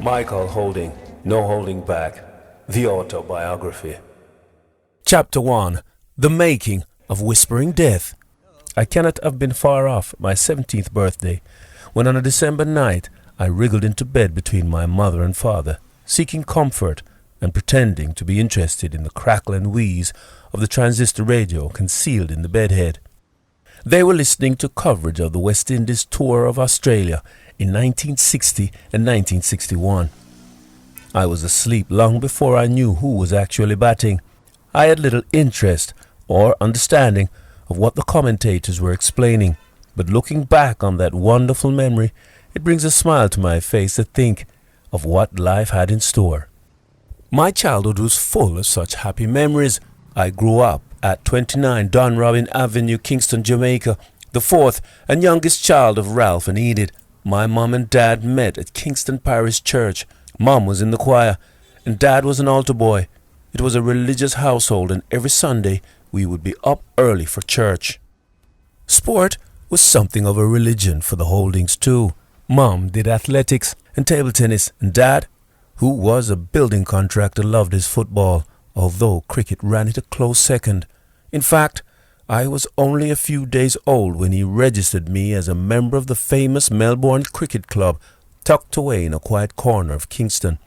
Michael Holding, No Holding Back, the autobiography. Chapter 1, The Making of Whispering Death. I cannot have been far off my 17th birthday, when on a December night I wriggled into bed between my mother and father, seeking comfort and pretending to be interested in the crackle and wheeze of the transistor radio concealed in the bedhead. They were listening to coverage of the West Indies tour of Australia in 1960 and 1961. I was asleep long before I knew who was actually batting. I had little interest or understanding of what the commentators were explaining, but looking back on that wonderful memory, it brings a smile to my face to think of what life had in store. My childhood was full of such happy memories. I grew up at 29 Don Robin Avenue, Kingston, Jamaica, the fourth and youngest child of Ralph and Enid. My mom and dad met at Kingston Parish Church. Mom was in the choir, and Dad was an altar boy. It was a religious household, and every Sunday we would be up early for church. Sport was something of a religion for the Holdings too. Mom did athletics and table tennis, and Dad, who was a building contractor, loved his football, although cricket ran it a close second. In fact, I was only a few days old when he registered me as a member of the famous Melbourne Cricket Club, tucked away in a quiet corner of Kingston,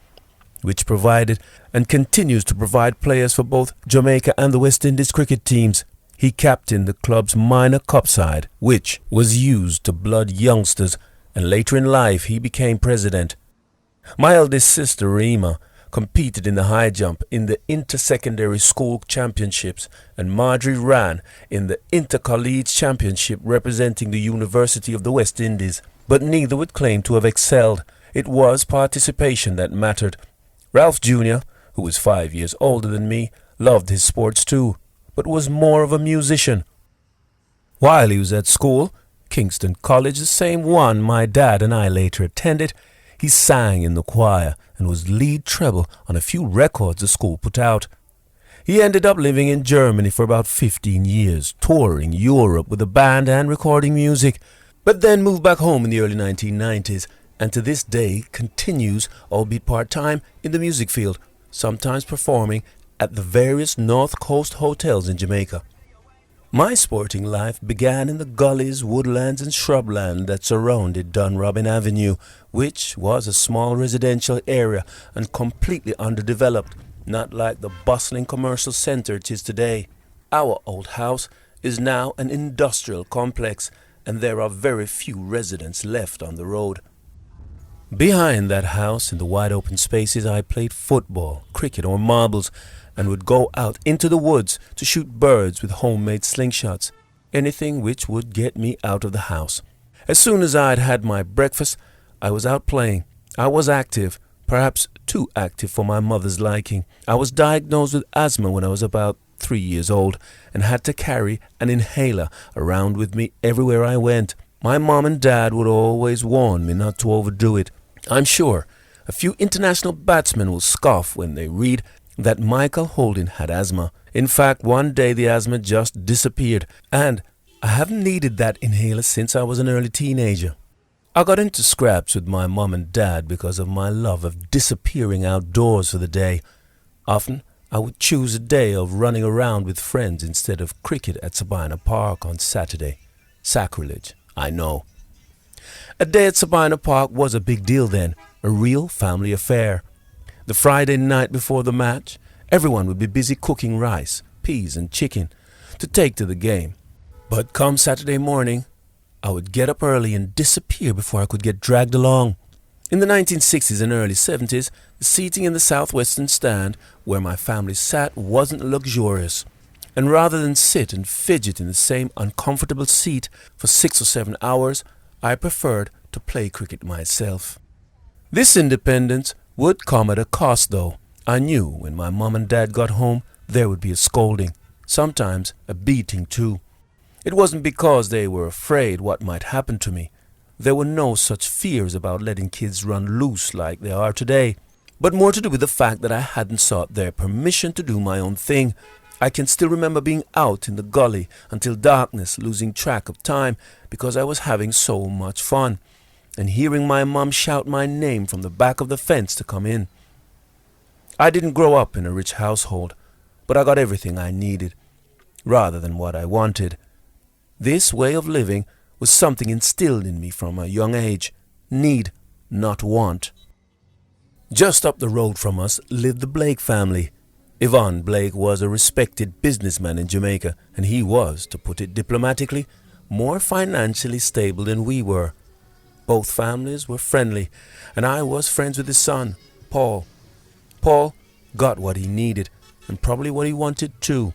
which provided and continues to provide players for both Jamaica and the West Indies cricket teams. He captained the club's minor cup side, which was used to blood youngsters, and later in life he became president. My eldest sister, Rima, competed in the high jump in the inter-secondary school championships, and Marjorie ran in the inter-college championship representing the University of the West Indies. But neither would claim to have excelled. It was participation that mattered. Ralph Jr., who was 5 years older than me, loved his sports too, but was more of a musician. While he was at school, Kingston College, the same one my dad and I later attended, he sang in the choir and was lead treble on a few records the school put out. He ended up living in Germany for about 15 years, touring Europe with a band and recording music, but then moved back home in the early 1990s, and to this day continues, albeit part-time, in the music field, sometimes performing at the various North Coast hotels in Jamaica. My sporting life began in the gullies, woodlands and shrubland that surrounded Don Robin Avenue, which was a small residential area and completely underdeveloped, not like the bustling commercial centre it is today. Our old house is now an industrial complex, and there are very few residents left on the road. Behind that house, in the wide open spaces, I played football, cricket or marbles, and would go out into the woods to shoot birds with homemade slingshots, anything which would get me out of the house. As soon as I had had my breakfast, I was out playing. I was active, perhaps too active for my mother's liking. I was diagnosed with asthma when I was about 3 years old, and had to carry an inhaler around with me everywhere I went. My mom and dad would always warn me not to overdo it. I'm sure a few international batsmen will scoff when they read that Michael Holding had asthma. In fact, one day the asthma just disappeared, and I haven't needed that inhaler since I was an early teenager. I got into scraps with my mom and dad because of my love of disappearing outdoors for the day. Often I would choose a day of running around with friends instead of cricket at Sabina Park on Saturday. Sacrilege, I know. A day at Sabina Park was a big deal then, a real family affair. The Friday night before the match, everyone would be busy cooking rice, peas and chicken to take to the game. But come Saturday morning, I would get up early and disappear before I could get dragged along. In the 1960s and early 70s, the seating in the southwestern stand where my family sat wasn't luxurious, and rather than sit and fidget in the same uncomfortable seat for 6 or 7 hours, I preferred to play cricket myself. This independence would come at a cost though. I knew when my mom and dad got home there would be a scolding, sometimes a beating too. It wasn't because they were afraid what might happen to me. There were no such fears about letting kids run loose like they are today. but more to do with the fact that I hadn't sought their permission to do my own thing. I can still remember being out in the gully until darkness, losing track of time because I was having so much fun, and hearing my mom shout my name from the back of the fence to come in. I didn't grow up in a rich household, but I got everything I needed, rather than what I wanted. This way of living was something instilled in me from a young age. Need, not want. Just up the road from us lived the Blake family. Yvonne Blake was a respected businessman in Jamaica, and he was, to put it diplomatically, more financially stable than we were. Both families were friendly, and I was friends with his son, Paul. Paul got what he needed, and probably what he wanted too.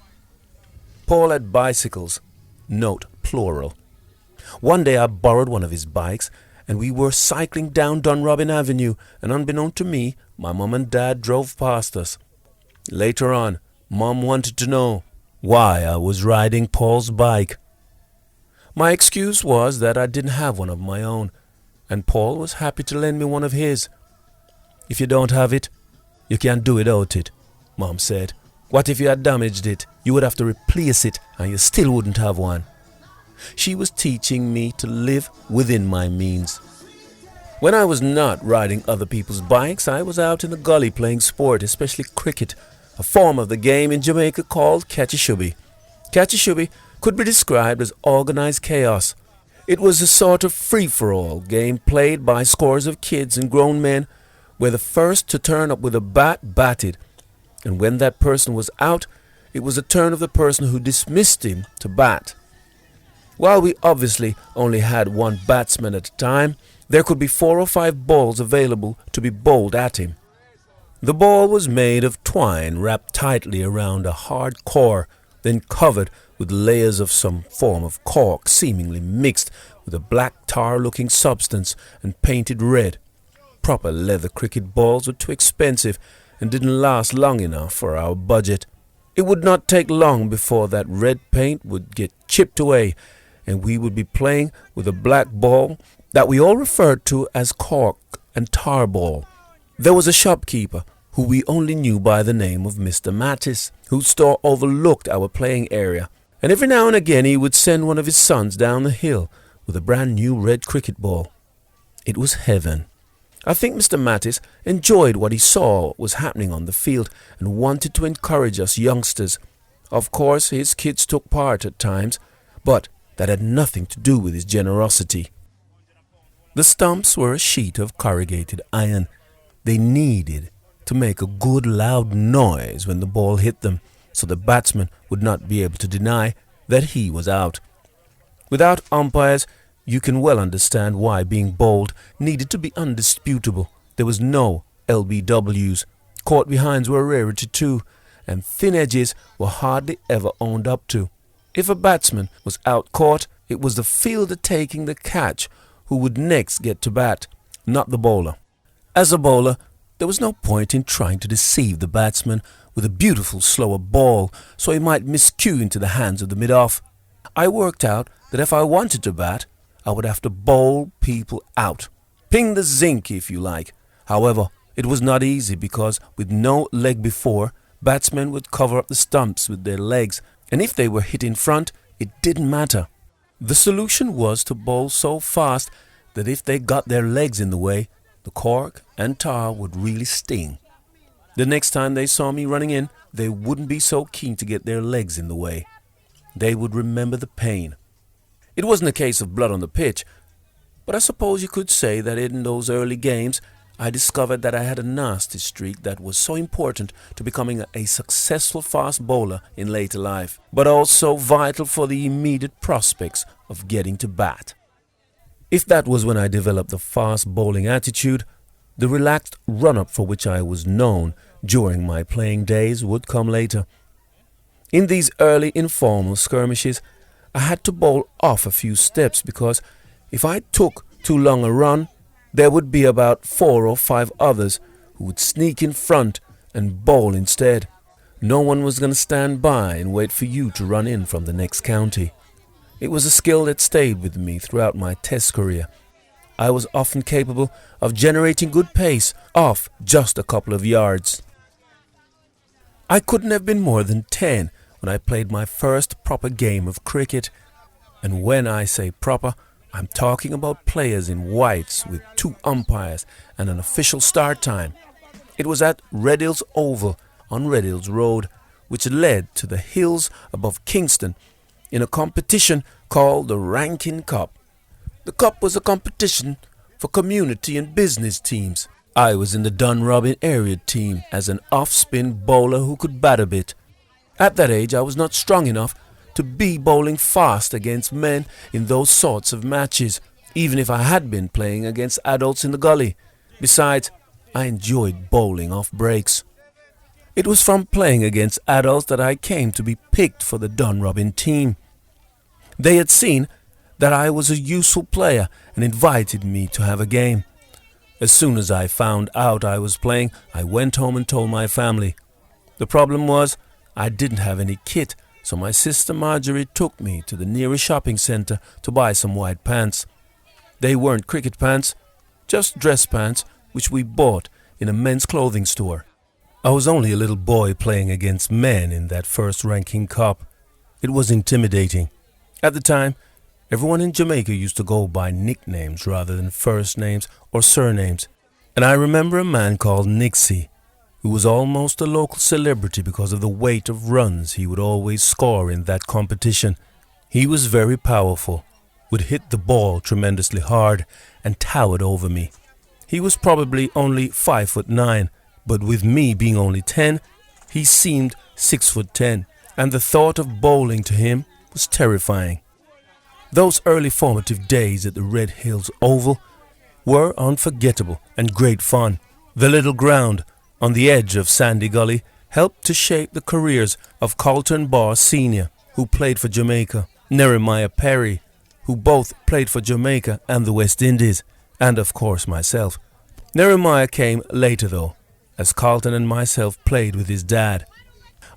Paul had bicycles, note plural. One day I borrowed one of his bikes, and we were cycling down Dunrobin Avenue, and unbeknown to me, my mom and dad drove past us. Later on, Mom wanted to know why I was riding Paul's bike. My excuse was that I didn't have one of my own, and Paul was happy to lend me one of his. If you don't have it, you can't do without it, Mom said. What if you had damaged it? You would have to replace it, and you still wouldn't have one. She was teaching me to live within my means. When I was not riding other people's bikes, I was out in the gully playing sport, especially cricket, a form of the game in Jamaica called catchy-shubby. Catchy-shubby could be described as organized chaos. It was a sort of free-for-all game played by scores of kids and grown men, where the first to turn up with a bat batted, and when that person was out, it was the turn of the person who dismissed him to bat. While we obviously only had one batsman at a time, there could be 4 or 5 balls available to be bowled at him. The ball was made of twine wrapped tightly around a hard core, then covered with layers of some form of cork seemingly mixed with a black tar-looking substance and painted red. Proper leather cricket balls were too expensive and didn't last long enough for our budget. It would not take long before that red paint would get chipped away, and we would be playing with a black ball that we all referred to as cork and tar ball. There was a shopkeeper who we only knew by the name of Mr. Mattis, whose store overlooked our playing area, and every now and again he would send one of his sons down the hill with a brand new red cricket ball. It was heaven. I think Mr. Mattis enjoyed what he saw was happening on the field and wanted to encourage us youngsters. Of course, his kids took part at times, but that had nothing to do with his generosity. The stumps were a sheet of corrugated iron. They needed to make a good loud noise when the ball hit them, so the batsman would not be able to deny that he was out. Without umpires, you can well understand why being bowled needed to be undisputable. There was no LBWs. Caught behinds were a rarity too, and thin edges were hardly ever owned up to. If a batsman was out caught, it was the fielder taking the catch who would next get to bat, not the bowler. As a bowler, there was no point in trying to deceive the batsman with a beautiful slower ball so he might miscue into the hands of the mid-off. I worked out that if I wanted to bat, I would have to bowl people out. Ping the zinc if you like. However, it was not easy because with no leg before, batsmen would cover up the stumps with their legs, and if they were hit in front, it didn't matter. The solution was to bowl so fast that if they got their legs in the way, the cork and tar would really sting. The next time they saw me running in, they wouldn't be so keen to get their legs in the way. They would remember the pain. It wasn't a case of blood on the pitch, but I suppose you could say that in those early games I discovered that I had a nasty streak that was so important to becoming a successful fast bowler in later life, but also vital for the immediate prospects of getting to bat. If that was when I developed the fast bowling attitude, the relaxed run-up for which I was known during my playing days would come later. In these early informal skirmishes, I had to bowl off a few steps because if I took too long a run, there would be about 4 or 5 others who would sneak in front and bowl instead. No one was going to stand by and wait for you to run in from the next county. It was a skill that stayed with me throughout my test career. I was often capable of generating good pace off just a couple of yards. I couldn't have been more than 10 when I played my first proper game of cricket. And when I say proper, I'm talking about players in whites with 2 umpires and an official start time. It was at Red Hills Oval on Red Hills Road, which led to the hills above Kingston in a competition called the Rankin Cup. The Cup was a competition for community and business teams. I was in the Dunrobin area team as an off-spin bowler who could bat a bit. At that age I was not strong enough to be bowling fast against men in those sorts of matches, even if I had been playing against adults in the gully. Besides, I enjoyed bowling off breaks. It was from playing against adults that I came to be picked for the Dunrobin team. They had seen that I was a useful player and invited me to have a game. As soon as I found out I was playing, I went home and told my family. The problem was I didn't have any kit, so my sister Marjorie took me to the nearest shopping centre to buy some white pants. They weren't cricket pants, just dress pants, which we bought in a men's clothing store. I was only a little boy playing against men in that first Rankin Cup. It was intimidating. At the time, everyone in Jamaica used to go by nicknames rather than first names or surnames. And I remember a man called Nixie, who was almost a local celebrity because of the weight of runs he would always score in that competition. He was very powerful, would hit the ball tremendously hard, and towered over me. He was probably only 5'9", but with me being only 10, he seemed 6'10", and the thought of bowling to him was terrifying. Those early formative days at the Red Hills Oval were unforgettable and great fun. The little ground on the edge of Sandy Gully helped to shape the careers of Carlton Barr Sr., who played for Jamaica, Nehemiah Perry, who both played for Jamaica and the West Indies, and of course myself. Nehemiah came later though, as Carlton and myself played with his dad.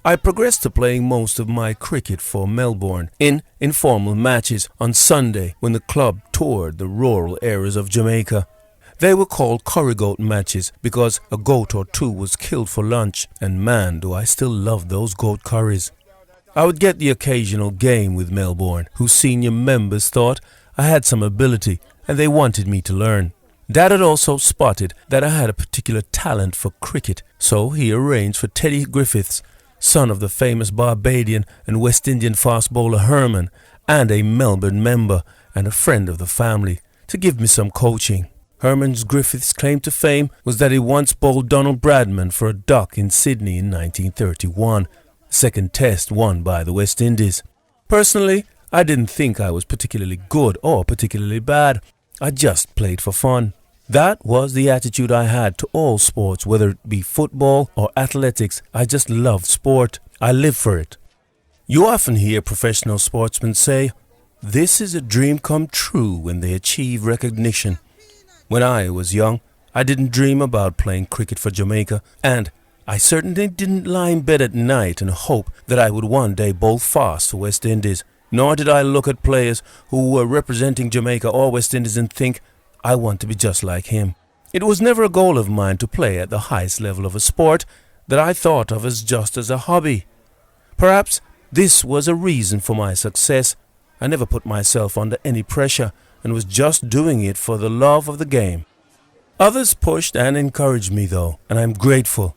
I progressed to playing most of my cricket for Melbourne in informal matches on Sunday when the club toured the rural areas of Jamaica. They were called curry goat matches because a goat or two was killed for lunch, and man do I still love those goat curries. I would get the occasional game with Melbourne, whose senior members thought I had some ability and they wanted me to learn. Dad had also spotted that I had a particular talent for cricket, so he arranged for Teddy Griffiths, son of the famous Barbadian and West Indian fast bowler Herman, and a Melbourne member and a friend of the family, to give me some coaching. Herman's Griffith's claim to fame was that he once bowled Donald Bradman for a duck in Sydney in 1931, second test won by the West Indies. Personally, I didn't think I was particularly good or particularly bad. I just played for fun. That was the attitude I had to all sports, whether it be football or athletics. I just loved sport. I lived for it. You often hear professional sportsmen say, "This is a dream come true" when they achieve recognition. When I was young, I didn't dream about playing cricket for Jamaica, and I certainly didn't lie in bed at night and hope that I would one day bowl fast for West Indies. Nor did I look at players who were representing Jamaica or West Indies and think, I want to be just like him. It was never a goal of mine to play at the highest level of a sport that I thought of as just as a hobby. Perhaps this was a reason for my success. I never put myself under any pressure and was just doing it for the love of the game. Others pushed and encouraged me though, and I'm grateful.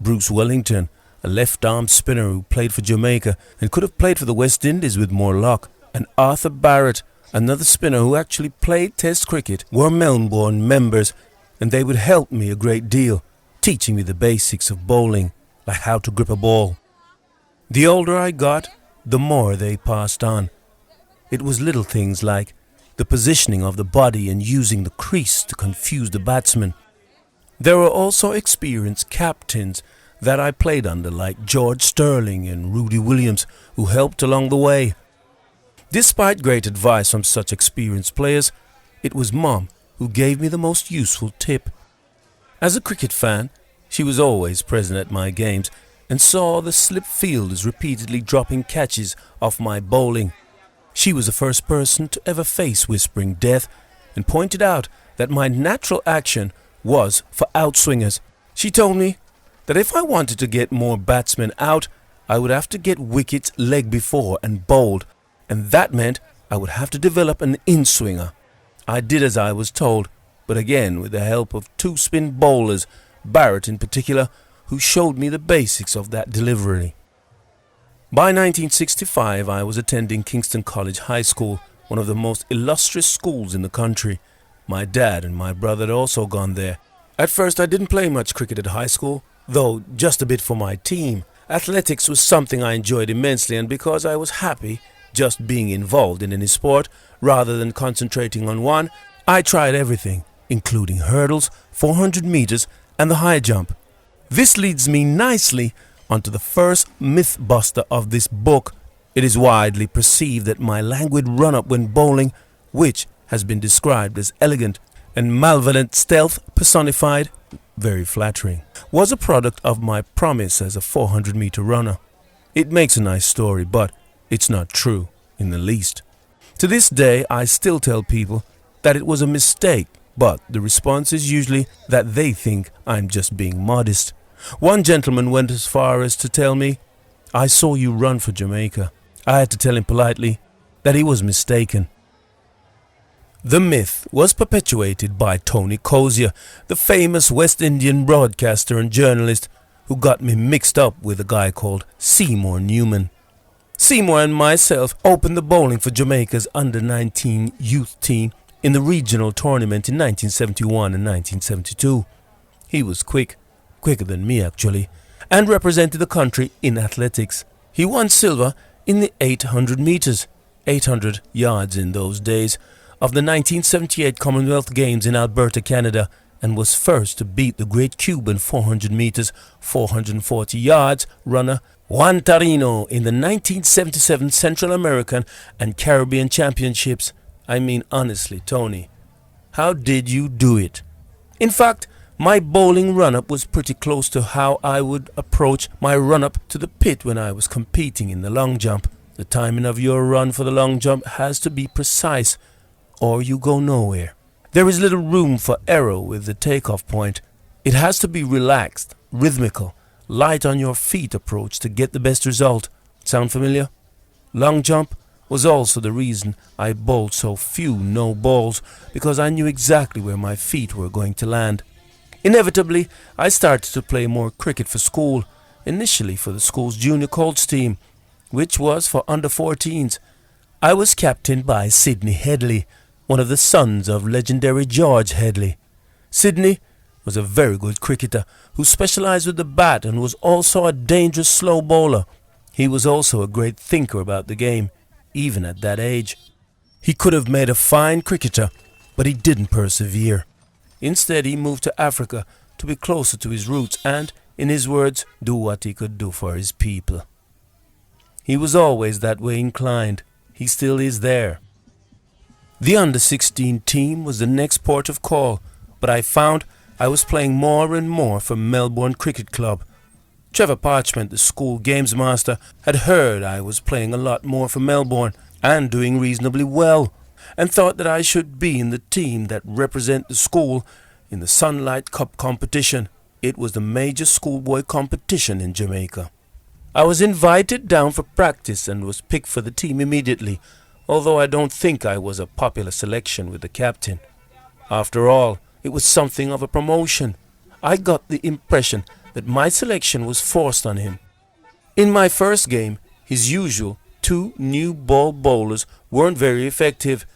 Bruce Wellington, a left-arm spinner who played for Jamaica and could have played for the West Indies with more luck, and Arthur Barrett, another spinner who actually played Test cricket, were Melbourne members, and they would help me a great deal, teaching me the basics of bowling, like how to grip a ball. The older I got, the more they passed on. It was little things like the positioning of the body and using the crease to confuse the batsman. There were also experienced captains that I played under, like George Sterling and Rudy Williams, who helped along the way. Despite great advice from such experienced players, it was Mom who gave me the most useful tip. As a cricket fan, she was always present at my games and saw the slip fielders repeatedly dropping catches off my bowling. She was the first person to ever face whispering death and pointed out that my natural action was for outswingers. She told me that if I wanted to get more batsmen out, I would have to get wickets leg before and bowled, and that meant I would have to develop an in-swinger. I did as I was told, but again with the help of two spin bowlers, Barrett in particular, who showed me the basics of that delivery. By 1965 I was attending Kingston College High School, one of the most illustrious schools in the country. My dad and my brother had also gone there. At first I didn't play much cricket at high school, though just a bit for my team. Athletics was something I enjoyed immensely, and because I was happy just being involved in any sport rather than concentrating on one, I tried everything, including hurdles, 400 meters and the high jump. This leads me nicely onto the first myth buster of this book. It is widely perceived that my languid run-up when bowling, which has been described as elegant and malevolent stealth personified, very flattering, was a product of my promise as a 400-meter runner. It makes a nice story, but it's not true in the least. To this day, I still tell people that it was a mistake, but the response is usually that they think I'm just being modest. One gentleman went as far as to tell me, "I saw you run for Jamaica." I had to tell him politely that he was mistaken. The myth was perpetuated by Tony Cozier, the famous West Indian broadcaster and journalist who got me mixed up with a guy called Seymour Newman. Seymour and myself opened the bowling for Jamaica's under-19 youth team in the regional tournament in 1971 and 1972. He was quicker than me actually, and represented the country in athletics. He won silver in the 800 meters, 800 yards in those days, of the 1978 Commonwealth Games in Alberta, Canada, and was first to beat the great Cuban 400 meters, 440 yards runner Juan Tarino in the 1977 Central American and Caribbean Championships. I mean, honestly, Tony, how did you do it? In fact, my bowling run-up was pretty close to how I would approach my run-up to the pit when I was competing in the long jump. The timing of your run for the long jump has to be precise, or you go nowhere. There is little room for error with the takeoff point. It has to be relaxed, rhythmical, light on your feet approach to get the best result. Sound familiar? Long jump was also the reason I bowled so few no balls, because I knew exactly where my feet were going to land. Inevitably, I started to play more cricket for school, initially for the school's junior Colts team, which was for under-14s. I was captained by Sidney Headley, one of the sons of legendary George Headley. Sidney was a very good cricketer who specialized with the bat and was also a dangerous slow bowler. He was also a great thinker about the game, even at that age. He could have made a fine cricketer, but he didn't persevere. Instead, he moved to Africa to be closer to his roots and, in his words, do what he could do for his people. He was always that way inclined. He still is there. The under-16 team was the next port of call, but I found I was playing more and more for Melbourne Cricket Club. Trevor Parchment, the school games master, had heard I was playing a lot more for Melbourne and doing reasonably well, and thought that I should be in the team that represent the school in the Sunlight Cup competition. It was the major schoolboy competition in Jamaica. I was invited down for practice and was picked for the team immediately, although I don't think I was a popular selection with the captain. After all, it was something of a promotion. I got the impression that my selection was forced on him. In my first game, his usual two new ball bowlers weren't very effective.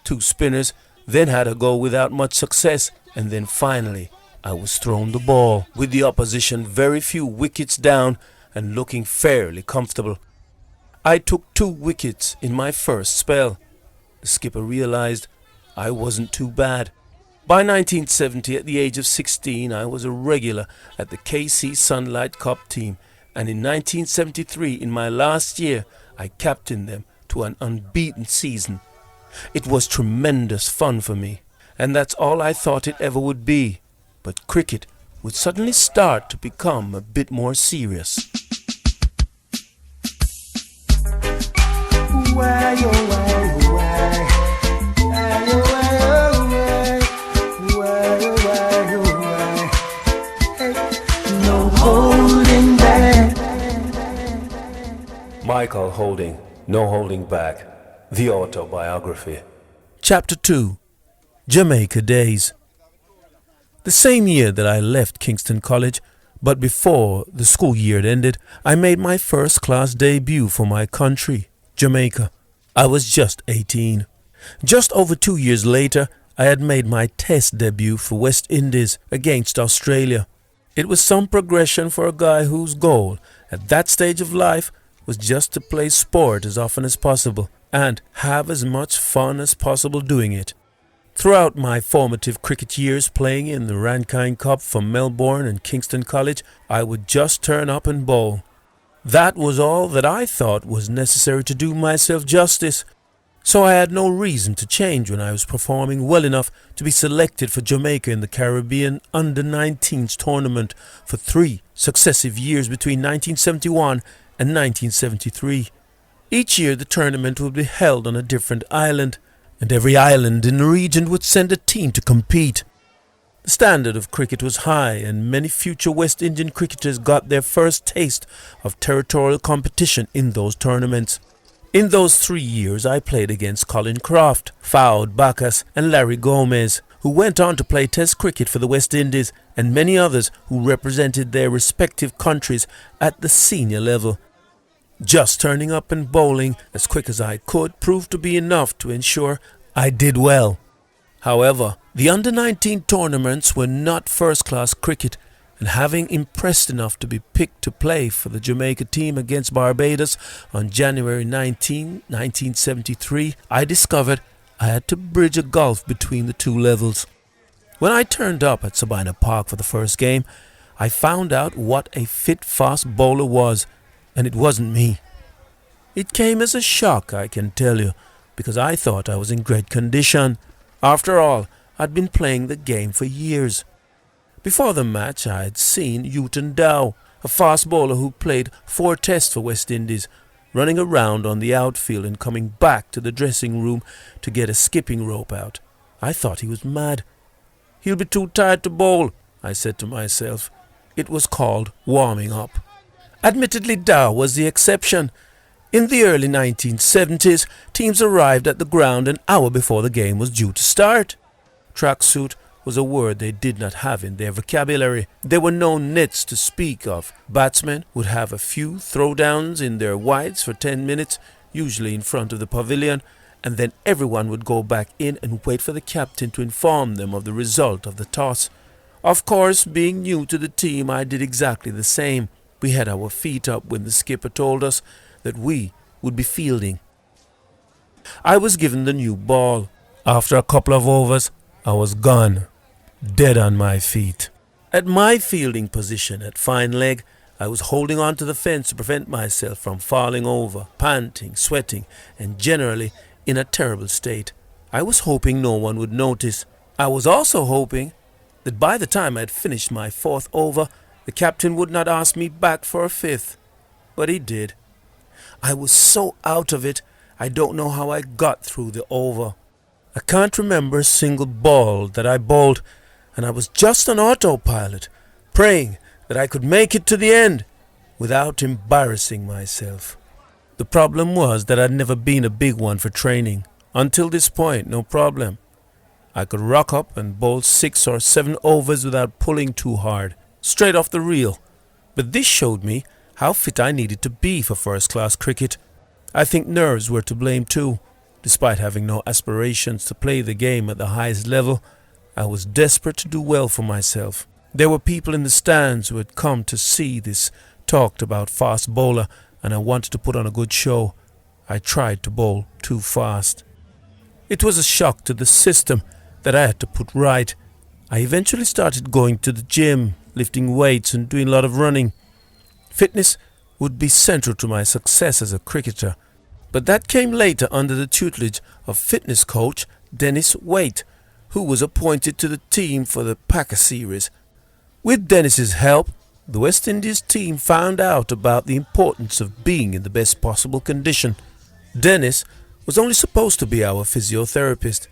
Two spinners then had a go without much success, and then finally I was thrown the ball, with the opposition very few wickets down and looking fairly comfortable. I took 2 wickets in my first spell. The skipper realized I wasn't too bad. By 1970, at the age of 16, I was a regular at the KC Sunlight Cup team, and in 1973, in my last year, I captained them to an unbeaten season. It was tremendous fun for me, and that's all I thought it ever would be. But cricket would suddenly start to become a bit more serious. Michael Holding, No Holding Back, the autobiography. Chapter 2, Jamaica Days. The same year that I left Kingston College, but before the school year had ended, I made my first class debut for my country, Jamaica. I was just 18. Just over 2 years later, I had made my test debut for West Indies against Australia. It was some progression for a guy whose goal at that stage of life was just to play sport as often as possible and have as much fun as possible doing it. Throughout my formative cricket years playing in the Rankin Cup for Melbourne and Kingston College, I would just turn up and bowl. That was all that I thought was necessary to do myself justice, so I had no reason to change when I was performing well enough to be selected for Jamaica in the Caribbean Under-19s tournament for 3 successive years between 1971 and 1973. Each year the tournament would be held on a different island, and every island in the region would send a team to compete. The standard of cricket was high, and many future West Indian cricketers got their first taste of territorial competition in those tournaments. In those 3 years I played against Colin Croft, Fouad Bacchus and Larry Gomez, who went on to play Test cricket for the West Indies, and many others who represented their respective countries at the senior level. Just turning up and bowling as quick as I could proved to be enough to ensure I did well. However, the Under-19 tournaments were not first-class cricket, and having impressed enough to be picked to play for the Jamaica team against Barbados on January 19, 1973, I discovered I had to bridge a gulf between the two levels. When I turned up at Sabina Park for the first game, I found out what a fit fast bowler was, and it wasn't me. It came as a shock, I can tell you, because I thought I was in great condition. After all, I'd been playing the game for years. Before the match, I had seen Uton Dow, a fast bowler who played 4 tests for West Indies, running around on the outfield and coming back to the dressing room to get a skipping rope out. I thought he was mad. "He'll be too tired to bowl," I said to myself. It was called warming up. Admittedly, Dow was the exception. In the early 1970s, teams arrived at the ground an hour before the game was due to start. Tracksuit was a word they did not have in their vocabulary. There were no nets to speak of. Batsmen would have a few throwdowns in their whites for 10 minutes, usually in front of the pavilion, and then everyone would go back in and wait for the captain to inform them of the result of the toss. Of course, being new to the team, I did exactly the same. We had our feet up when the skipper told us that we would be fielding. I was given the new ball. After a couple of overs, I was gone, dead on my feet. At my fielding position at fine leg, I was holding on to the fence to prevent myself from falling over, panting, sweating, and generally in a terrible state. I was hoping no one would notice. I was also hoping that by the time I had finished my 4th over, the captain would not ask me back for a 5th. But he did. I was so out of it, I don't know how I got through the over. I can't remember a single ball that I bowled, and I was just on autopilot, praying that I could make it to the end without embarrassing myself. The problem was that I'd never been a big one for training. Until this point, no problem. I could rock up and bowl 6 or 7 overs without pulling too hard, straight off the reel. But this showed me how fit I needed to be for first-class cricket. I think nerves were to blame too. Despite having no aspirations to play the game at the highest level, I was desperate to do well for myself. There were people in the stands who had come to see this talked about fast bowler, and I wanted to put on a good show. I tried to bowl too fast. It was a shock to the system that I had to put right. I eventually started going to the gym, lifting weights and doing a lot of running. Fitness would be central to my success as a cricketer, but that came later under the tutelage of fitness coach Dennis Waite, who was appointed to the team for the Packer series. With Dennis's help, the West Indies team found out about the importance of being in the best possible condition. Dennis was only supposed to be our physiotherapist,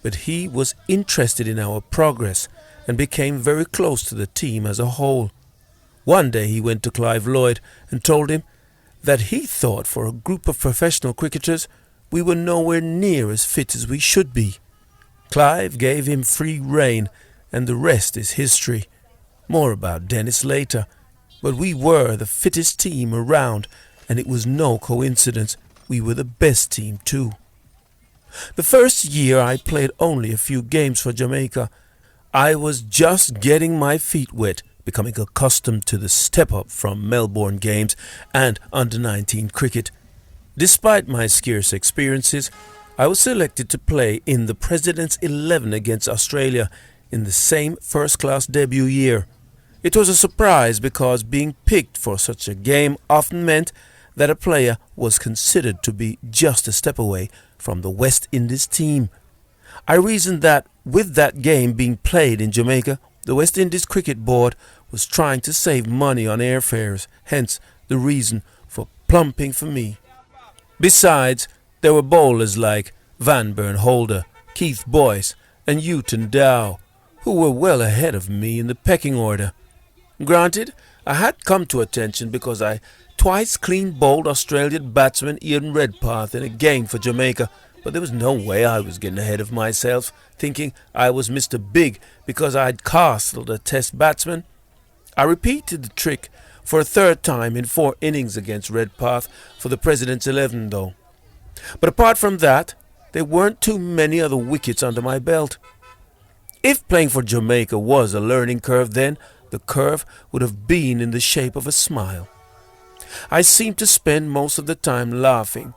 but he was interested in our progress and became very close to the team as a whole. One day he went to Clive Lloyd and told him, that he thought for a group of professional cricketers we were nowhere near as fit as we should be. Clive gave him free rein, and the rest is history. More about Dennis later, but we were the fittest team around, and it was no coincidence we were the best team too. The first year I played only a few games for Jamaica. I was just getting my feet wet, becoming accustomed to the step-up from Melbourne games and under-19 cricket. Despite my scarce experiences, I was selected to play in the President's 11 against Australia in the same first-class debut year. It was a surprise because being picked for such a game often meant that a player was considered to be just a step away from the West Indies team. I reasoned that with that game being played in Jamaica, the West Indies Cricket Board was trying to save money on airfares, hence the reason for plumping for me. Besides, there were bowlers like Vanburn Holder, Keith Boyce and Houghton Dow, who were well ahead of me in the pecking order. Granted, I had come to attention because I twice clean bowled Australian batsman Ian Redpath in a game for Jamaica, but there was no way I was getting ahead of myself, thinking I was Mr. Big because I'd castled a test batsman. I repeated the trick for a third time in 4 innings against Redpath for the President's 11 though. But apart from that, there weren't too many other wickets under my belt. If playing for Jamaica was a learning curve then, the curve would have been in the shape of a smile. I seemed to spend most of the time laughing.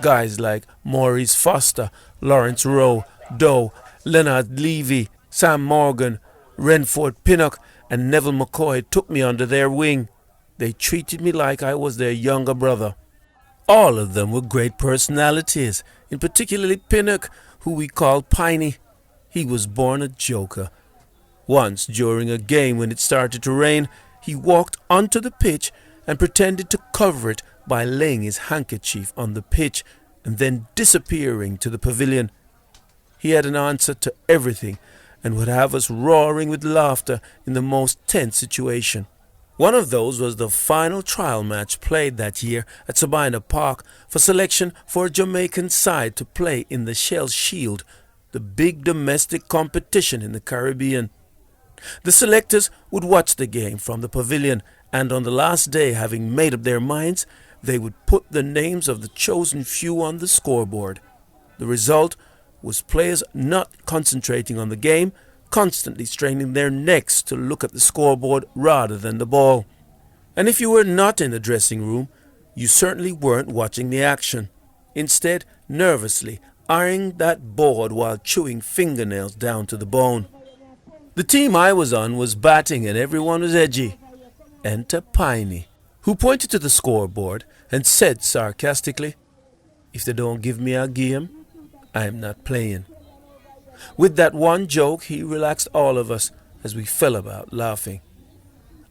Guys like Maurice Foster, Lawrence Rowe, Doe, Leonard Levy, Sam Morgan, Renford Pinnock and Neville McCoy took me under their wing. They treated me like I was their younger brother. All of them were great personalities, in particularly Pinnock, who we called Piney. He was born a joker. Once, during a game when it started to rain, he walked onto the pitch and pretended to cover it by laying his handkerchief on the pitch and then disappearing to the pavilion. He had an answer to everything and would have us roaring with laughter in the most tense situation. One of those was the final trial match played that year at Sabina Park for selection for a Jamaican side to play in the Shell Shield, the big domestic competition in the Caribbean. The selectors would watch the game from the pavilion, and on the last day, having made up their minds, they would put the names of the chosen few on the scoreboard. The result was players not concentrating on the game, constantly straining their necks to look at the scoreboard rather than the ball. And if you were not in the dressing room, you certainly weren't watching the action. Instead, nervously eyeing that board while chewing fingernails down to the bone. The team I was on was batting and everyone was edgy. Enter Piney, who pointed to the scoreboard and said sarcastically, "If they don't give me a game, I am not playing." With that one joke, he relaxed all of us as we fell about laughing.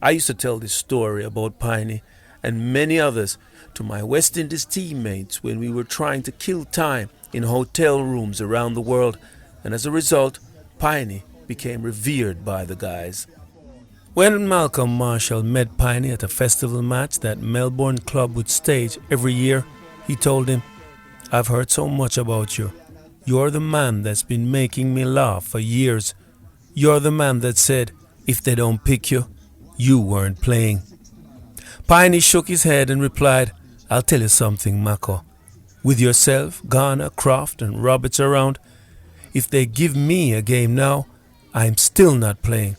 I used to tell this story about Piney and many others to my West Indies teammates when we were trying to kill time in hotel rooms around the world, and as a result, Piney became revered by the guys. When Malcolm Marshall met Piney at a festival match that Melbourne club would stage every year, he told him, "I've heard so much about you. You're the man that's been making me laugh for years. You're the man that said, if they don't pick you, you weren't playing." Piney shook his head and replied, "I'll tell you something, Mako. With yourself, Garner, Croft and Roberts around, if they give me a game now, I'm still not playing."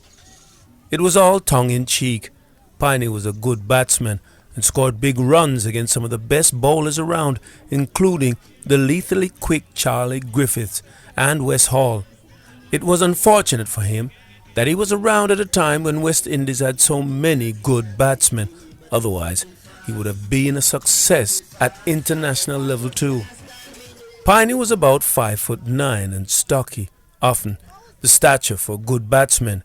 It was all tongue-in-cheek. Piney was a good batsman and scored big runs against some of the best bowlers around, including the lethally quick Charlie Griffiths and Wes Hall. It was unfortunate for him that he was around at a time when West Indies had so many good batsmen. Otherwise, he would have been a success at international level too. Piney was about 5'9" and stocky, often the stature for good batsmen.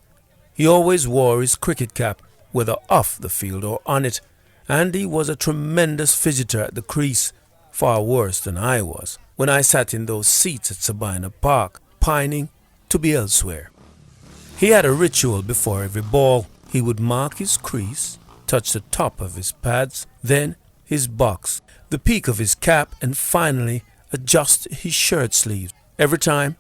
He always wore his cricket cap, whether off the field or on it, and he was a tremendous fidgeter at the crease, far worse than I was when I sat in those seats at Sabina Park, pining to be elsewhere. He had a ritual before every ball. He would mark his crease, touch the top of his pads, then his box, the peak of his cap, and finally adjust his shirt sleeves. Every time,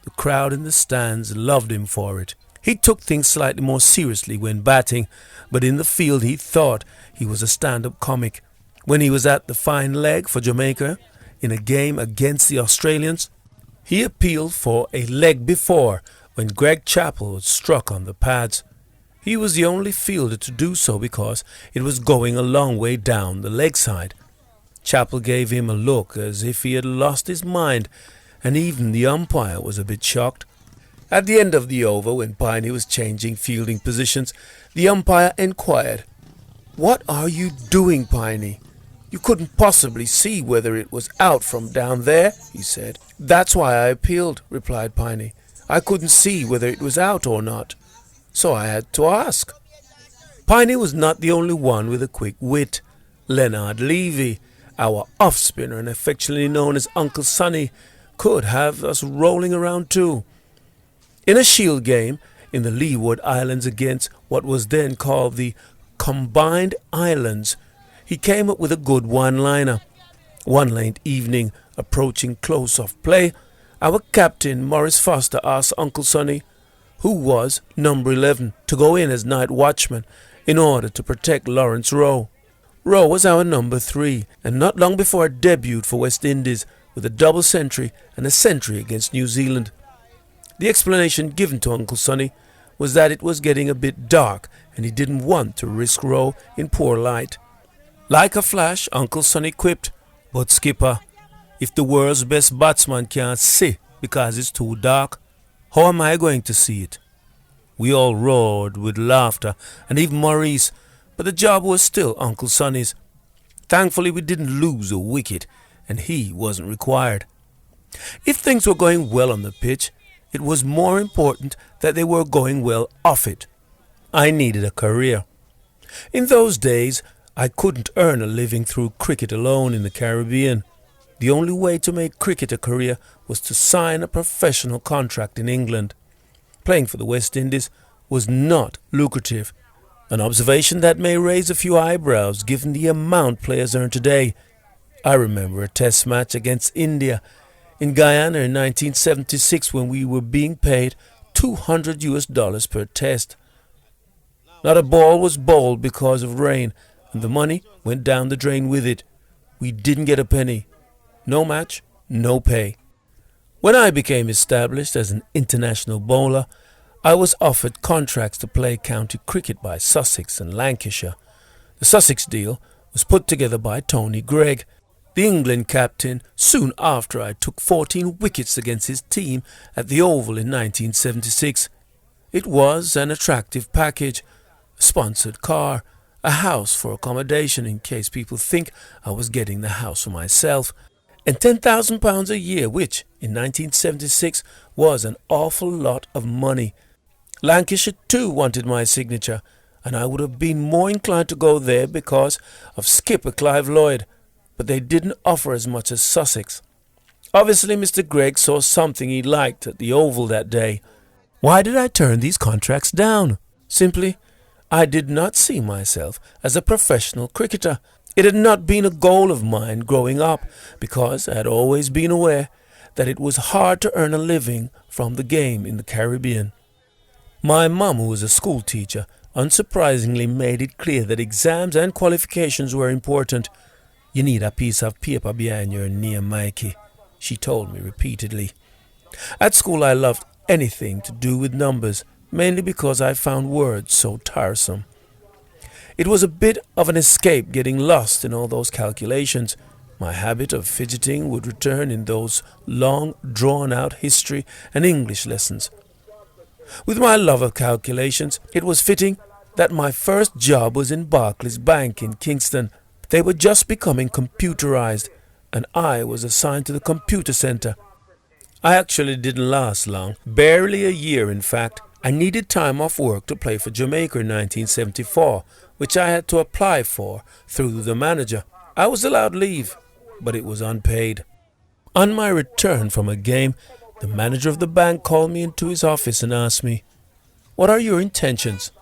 the crowd in the stands loved him for it. He took things slightly more seriously when batting, but in the field he thought he was a stand-up comic. When he was at the fine leg for Jamaica in a game against the Australians, he appealed for a leg before when Greg Chappell was struck on the pads. He was the only fielder to do so because it was going a long way down the leg side. Chappell gave him a look as if he had lost his mind, and even the umpire was a bit shocked. At the end of the over, when Piney was changing fielding positions, the umpire inquired, "What are you doing, Piney? You couldn't possibly see whether it was out from down there," he said. "That's why I appealed," replied Piney. "I couldn't see whether it was out or not, so I had to ask." Piney was not the only one with a quick wit. Leonard Levy, our off-spinner and affectionately known as Uncle Sonny, could have us rolling around too. In a shield game in the Leeward Islands against what was then called the Combined Islands, he came up with a good one-liner. One late evening, approaching close off play, our captain Morris Foster asked Uncle Sonny, who was number 11, to go in as night watchman in order to protect Lawrence Rowe. Rowe was our number 3, and not long before debuted for West Indies with a double century and a century against New Zealand. The explanation given to Uncle Sonny was that it was getting a bit dark and he didn't want to risk Rowe in poor light. Like a flash, Uncle Sonny quipped, "But skipper, if the world's best batsman can't see because it's too dark, how am I going to see it?" We all roared with laughter, and even Maurice, but the job was still Uncle Sonny's. Thankfully we didn't lose a wicket, and he wasn't required. If things were going well on the pitch, it was more important that they were going well off it. I needed a career. In those days, I couldn't earn a living through cricket alone in the Caribbean. The only way to make cricket a career was to sign a professional contract in England. Playing for the West Indies was not lucrative, an observation that may raise a few eyebrows given the amount players earn today. I remember a test match against India in Guyana in 1976 when we were being paid $200 per test. Not a ball was bowled because of rain, and the money went down the drain with it. We didn't get a penny. No match, no pay. When I became established as an international bowler, I was offered contracts to play county cricket by Sussex and Lancashire. The Sussex deal was put together by Tony Gregg, the England captain, soon after I took 14 wickets against his team at the Oval in 1976. It was an attractive package, a sponsored car, a house for accommodation in case people think I was getting the house for myself, and £10,000 a year, which in 1976 was an awful lot of money. Lancashire too wanted my signature, and I would have been more inclined to go there because of skipper Clive Lloyd, but they didn't offer as much as Sussex. Obviously Mr. Gregg saw something he liked at the Oval that day. Why did I turn these contracts down? Simply, I did not see myself as a professional cricketer. It had not been a goal of mine growing up because I had always been aware that it was hard to earn a living from the game in the Caribbean. My mum, who was a school teacher, unsurprisingly made it clear that exams and qualifications were important. "You need a piece of paper behind your name, Mikey," she told me repeatedly. At school I loved anything to do with numbers, mainly because I found words so tiresome. It was a bit of an escape getting lost in all those calculations. My habit of fidgeting would return in those long, drawn-out history and English lessons. With my love of calculations, it was fitting that my first job was in Barclays Bank in Kingston. They were just becoming computerized, and I was assigned to the computer center. I actually didn't last long, barely a year in fact. I needed time off work to play for Jamaica in 1974, which I had to apply for through the manager. I was allowed leave, but it was unpaid. On my return from a game, the manager of the bank called me into his office and asked me, "What are your intentions?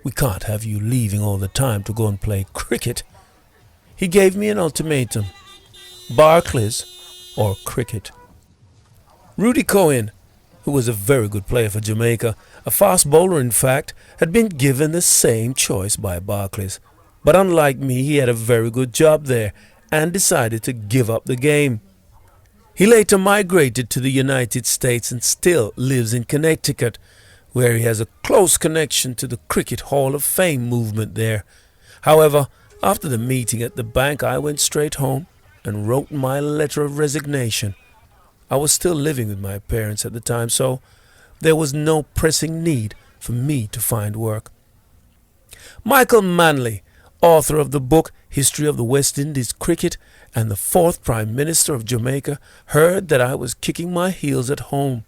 We can't have you leaving all the time to go and play cricket." He gave me an ultimatum: Barclays or cricket. Rudy Cohen, who was a very good player for Jamaica, a fast bowler in fact, had been given the same choice by Barclays. But unlike me, he had a very good job there and decided to give up the game. He later migrated to the United States and still lives in Connecticut, where he has a close connection to the Cricket Hall of Fame movement there. However, after the meeting at the bank, I went straight home and wrote my letter of resignation. I was still living with my parents at the time, so there was no pressing need for me to find work. Michael Manley, author of the book History of the West Indies Cricket and the fourth Prime Minister of Jamaica, heard that I was kicking my heels at home.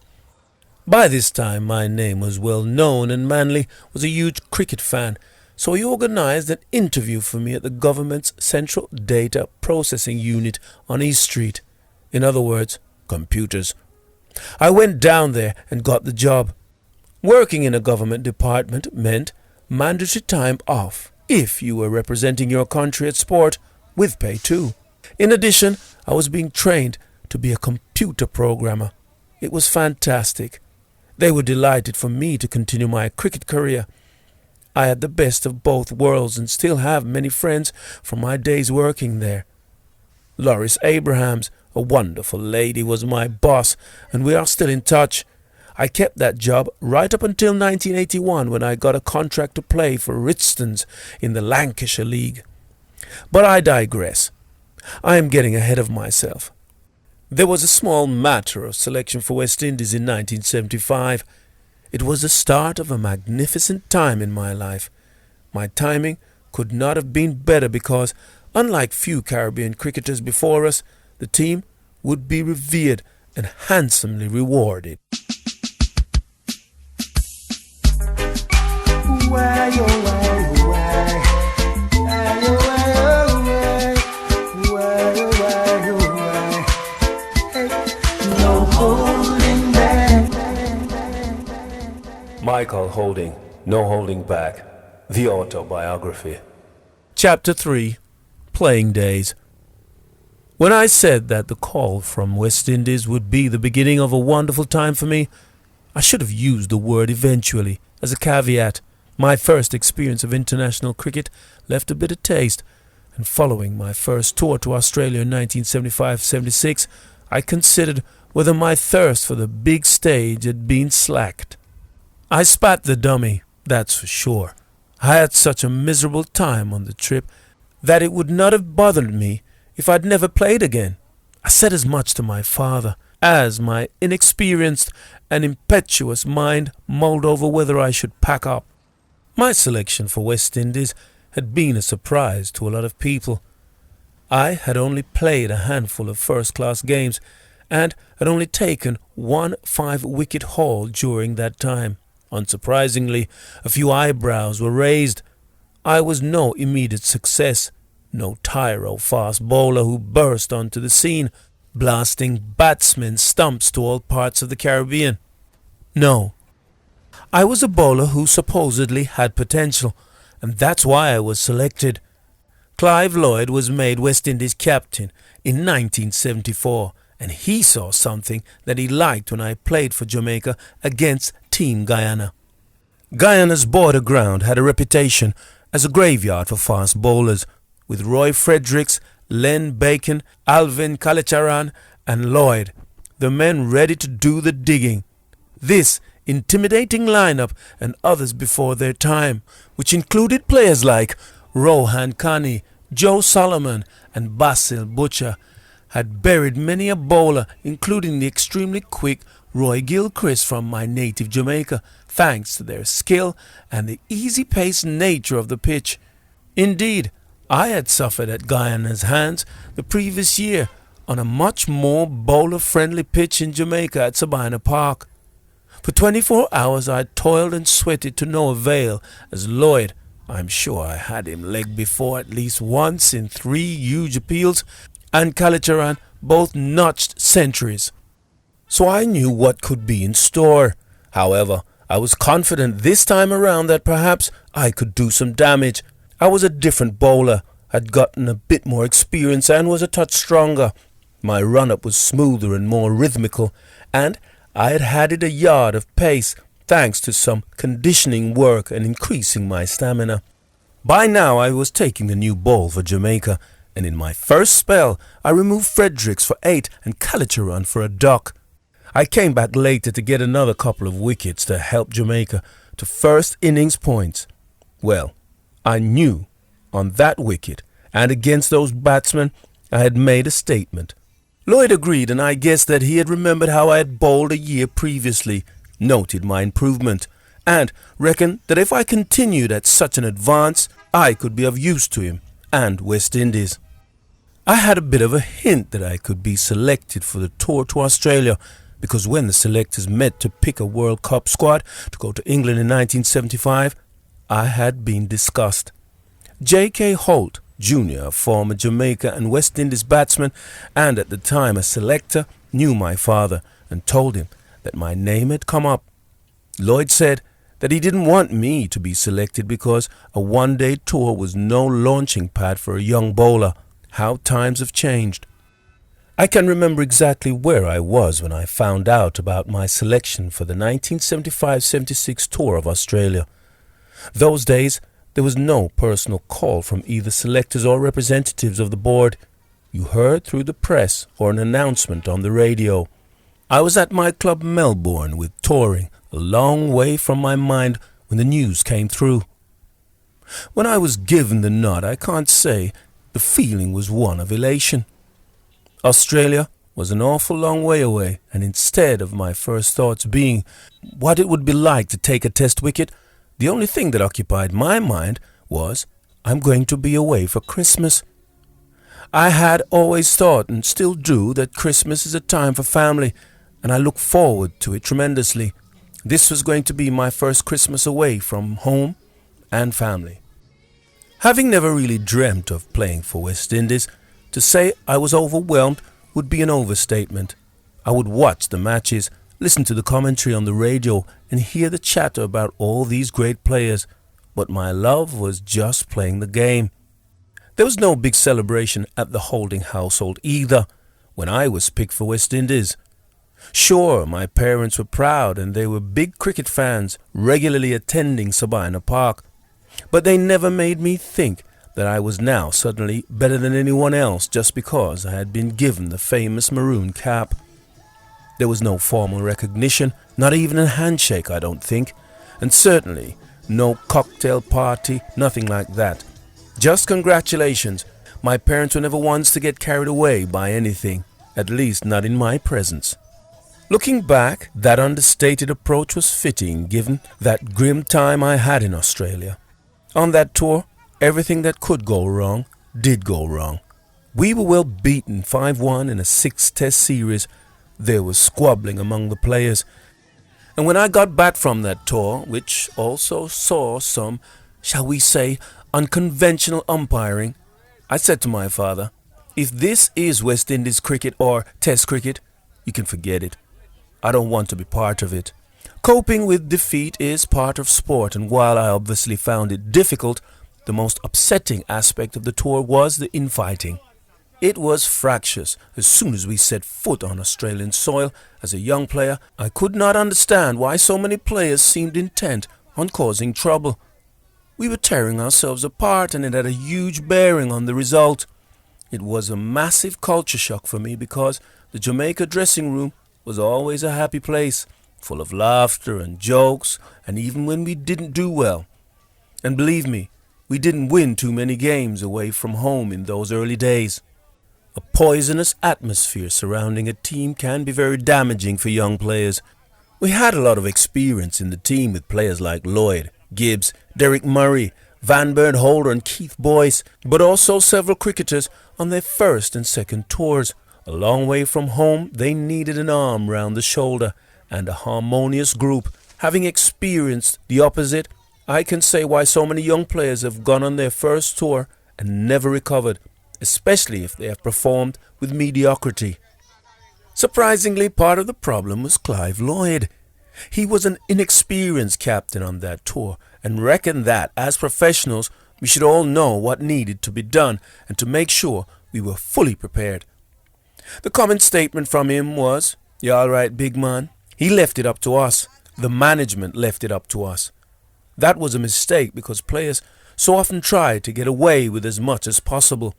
By this time my name was well known and Manley was a huge cricket fan, so he organized an interview for me at the government's Central Data Processing Unit on East Street. In other words, computers. I went down there and got the job. Working in a government department meant mandatory time off if you were representing your country at sport, with pay too. In addition, I was being trained to be a computer programmer. It was fantastic. They were delighted for me to continue my cricket career. I had the best of both worlds and still have many friends from my days working there. Loris Abrahams, a wonderful lady, was my boss, and we are still in touch. I kept that job right up until 1981, when I got a contract to play for Richton's in the Lancashire League. But I digress. I am getting ahead of myself. There was a small matter of selection for West Indies in 1975. It was the start of a magnificent time in my life. My timing could not have been better because, unlike few Caribbean cricketers before us, the team would be revered and handsomely rewarded. Michael Holding, No Holding Back, the autobiography. Chapter 3, Playing Days. When I said that the call from West Indies would be the beginning of a wonderful time for me, I should have used the word eventually as a caveat. My first experience of international cricket left a bitter taste, and following my first tour to Australia in 1975-76, I considered whether my thirst for the big stage had been slacked. I spat the dummy, that's for sure. I had such a miserable time on the trip that it would not have bothered me if I'd never played again. I said as much to my father as my inexperienced and impetuous mind mulled over whether I should pack up. My selection for West Indies had been a surprise to a lot of people. I had only played a handful of first-class games and had only taken one 5-wicket haul during that time. Unsurprisingly, a few eyebrows were raised. I was no immediate success, no tyro fast bowler who burst onto the scene, blasting batsmen's stumps to all parts of the Caribbean. No, I was a bowler who supposedly had potential, and that's why I was selected. Clive Lloyd was made West Indies captain in 1974, and he saw something that he liked when I played for Jamaica against Team Guyana. Guyana's border ground had a reputation as a graveyard for fast bowlers, with Roy Fredericks, Len Bacon, Alvin Kalicharan and Lloyd, the men ready to do the digging. This intimidating lineup and others before their time, which included players like Rohan Kani, Joe Solomon and Basil Butcher, had buried many a bowler, including the extremely quick Roy Gilchrist from my native Jamaica, thanks to their skill and the easy-paced nature of the pitch. Indeed, I had suffered at Guyana's hands the previous year on a much more bowler-friendly pitch in Jamaica at Sabina Park. For 24 hours I toiled and sweated to no avail, as Lloyd, I'm sure I had him legged before at least once in 3 huge appeals, and Kalicharan both notched centuries. So I knew what could be in store. However, I was confident this time around that perhaps I could do some damage. I was a different bowler, had gotten a bit more experience and was a touch stronger. My run-up was smoother and more rhythmical, and I had added a yard of pace thanks to some conditioning work and increasing my stamina. By now I was taking the new ball for Jamaica, and in my first spell I removed Fredericks for 8 and Calicheron for a duck. I came back later to get another couple of wickets to help Jamaica to first innings points. Well, I knew on that wicket and against those batsmen I had made a statement. Lloyd agreed, and I guessed that he had remembered how I had bowled a year previously, noted my improvement, and reckoned that if I continued at such an advance, I could be of use to him and West Indies. I had a bit of a hint that I could be selected for the tour to Australia, because when the selectors met to pick a World Cup squad to go to England in 1975, I had been discussed. J.K. Holt, Jr., a former Jamaica and West Indies batsman and at the time a selector, knew my father and told him that my name had come up. Lloyd said that he didn't want me to be selected because a one-day tour was no launching pad for a young bowler. How times have changed. I can remember exactly where I was when I found out about my selection for the 1975-76 tour of Australia. Those days, there was no personal call from either selectors or representatives of the board. You heard through the press or an announcement on the radio. I was at my club Melbourne with touring, a long way from my mind when the news came through. When I was given the nod, I can't say the feeling was one of elation. Australia was an awful long way away, and instead of my first thoughts being what it would be like to take a test wicket, the only thing that occupied my mind was, I'm going to be away for Christmas. I had always thought, and still do, that Christmas is a time for family, and I look forward to it tremendously. This was going to be my first Christmas away from home and family. Having never really dreamt of playing for West Indies, to say I was overwhelmed would be an overstatement. I would watch the matches, listen to the commentary on the radio, and hear the chatter about all these great players, but my love was just playing the game. There was no big celebration at the Holding household either when I was picked for West Indies. Sure, my parents were proud and they were big cricket fans, regularly attending Sabina Park, but they never made me think that I was now suddenly better than anyone else just because I had been given the famous maroon cap. There was no formal recognition, not even a handshake, I don't think, and certainly no cocktail party, nothing like that. Just congratulations. My parents were never ones to get carried away by anything, at least not in my presence. Looking back, that understated approach was fitting given that grim time I had in Australia. On that tour, everything that could go wrong did go wrong. We were well beaten 5-1 in a 6-test series. There was squabbling among the players. And when I got back from that tour, which also saw some, shall we say, unconventional umpiring, I said to my father, if this is West Indies cricket or Test cricket, you can forget it. I don't want to be part of it. Coping with defeat is part of sport, and while I obviously found it difficult, the most upsetting aspect of the tour was the infighting. It was fractious as soon as we set foot on Australian soil. As a young player, I could not understand why so many players seemed intent on causing trouble. We were tearing ourselves apart, and it had a huge bearing on the result. It was a massive culture shock for me because the Jamaica dressing room was always a happy place, full of laughter and jokes, and even when we didn't do well. And believe me, we didn't win too many games away from home in those early days. A poisonous atmosphere surrounding a team can be very damaging for young players. We had a lot of experience in the team with players like Lloyd, Gibbs, Derek Murray, Van Burn Holder and Keith Boyce, but also several cricketers on their first and second tours. A long way from home, they needed an arm round the shoulder and a harmonious group. Having experienced the opposite, I can say why so many young players have gone on their first tour and never recovered, especially if they have performed with mediocrity. Surprisingly, part of the problem was Clive Lloyd. He was an inexperienced captain on that tour and reckoned that, as professionals, We should all know what needed to be done and to make sure we were fully prepared. The common statement from him was, "You all right, big man?" He left it up to us. The management left it up to us. That was a mistake because players so often try to get away with as much as possible.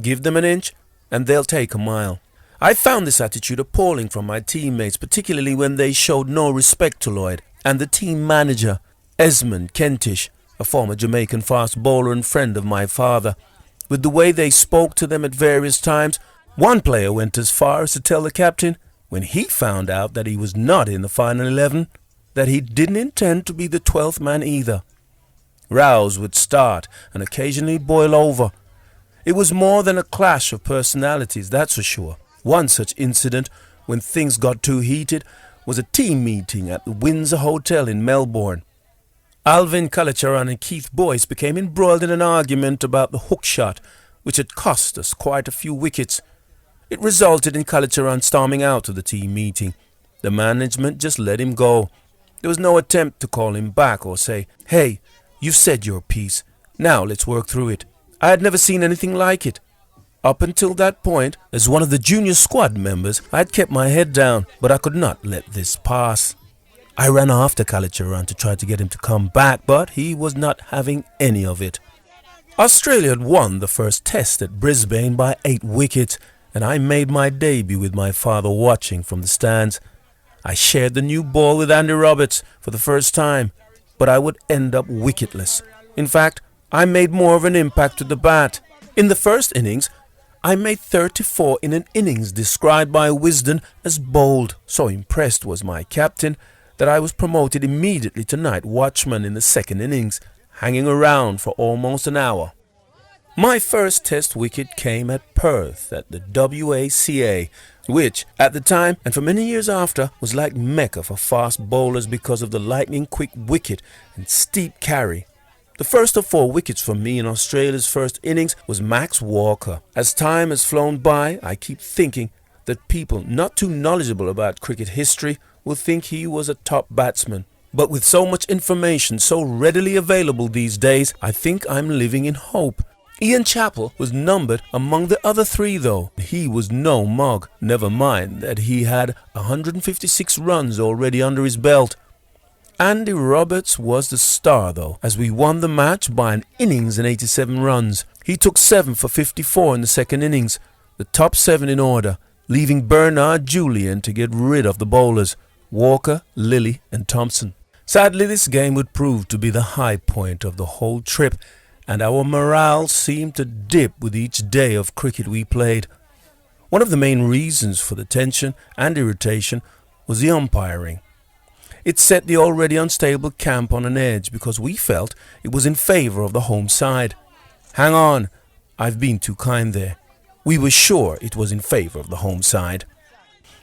Give them an inch and they'll take a mile. I found this attitude appalling from my teammates, particularly when they showed no respect to Lloyd and the team manager, Esmond Kentish, a former Jamaican fast bowler and friend of my father. With the way they spoke to them at various times, one player went as far as to tell the captain, when he found out that he was not in the final 11, that he didn't intend to be the 12th man either. Rows would start and occasionally boil over. It was more than a clash of personalities, that's for sure. One such incident, when things got too heated, was a team meeting at the Windsor Hotel in Melbourne. Alvin Kalacharan and Keith Boyce became embroiled in an argument about the hook shot, which had cost us quite a few wickets. It resulted in Kalacharan storming out of the team meeting. The management just let him go. There was no attempt to call him back or say, "Hey, you've said your piece. Now let's work through it." I had never seen anything like it. Up until that point, as one of the junior squad members, I had kept my head down, but I could not let this pass. I ran after Kalacharan to try to get him to come back, but he was not having any of it. Australia had won the first test at Brisbane by 8 wickets, and I made my debut with my father watching from the stands. I shared the new ball with Andy Roberts for the first time, but I would end up wicketless. In fact, I made more of an impact with the bat. In the first innings, I made 34 in an innings described by Wisden as bold. So impressed was my captain that I was promoted immediately to night watchman in the second innings, hanging around for almost an hour. My first test wicket came at Perth at the WACA, which at the time and for many years after was like Mecca for fast bowlers because of the lightning quick wicket and steep carry. The first of 4 wickets for me in Australia's first innings was Max Walker. As time has flown by, I keep thinking that people not too knowledgeable about cricket history will think he was a top batsman. But with so much information so readily available these days, I think I'm living in hope. Ian Chappell was numbered among the other 3 though. He was no mug, never mind that he had 156 runs already under his belt. Andy Roberts was the star though, as we won the match by an innings and 87 runs. He took 7 for 54 in the second innings, the top 7 in order, leaving Bernard Julian to get rid of the bowlers, Walker, Lilly and Thompson. Sadly, this game would prove to be the high point of the whole trip, and our morale seemed to dip with each day of cricket we played. One of the main reasons for the tension and irritation was the umpiring. It set the already unstable camp on an edge because we felt it was in favour of the home side. Hang on, I've been too kind there. We were sure it was in favour of the home side.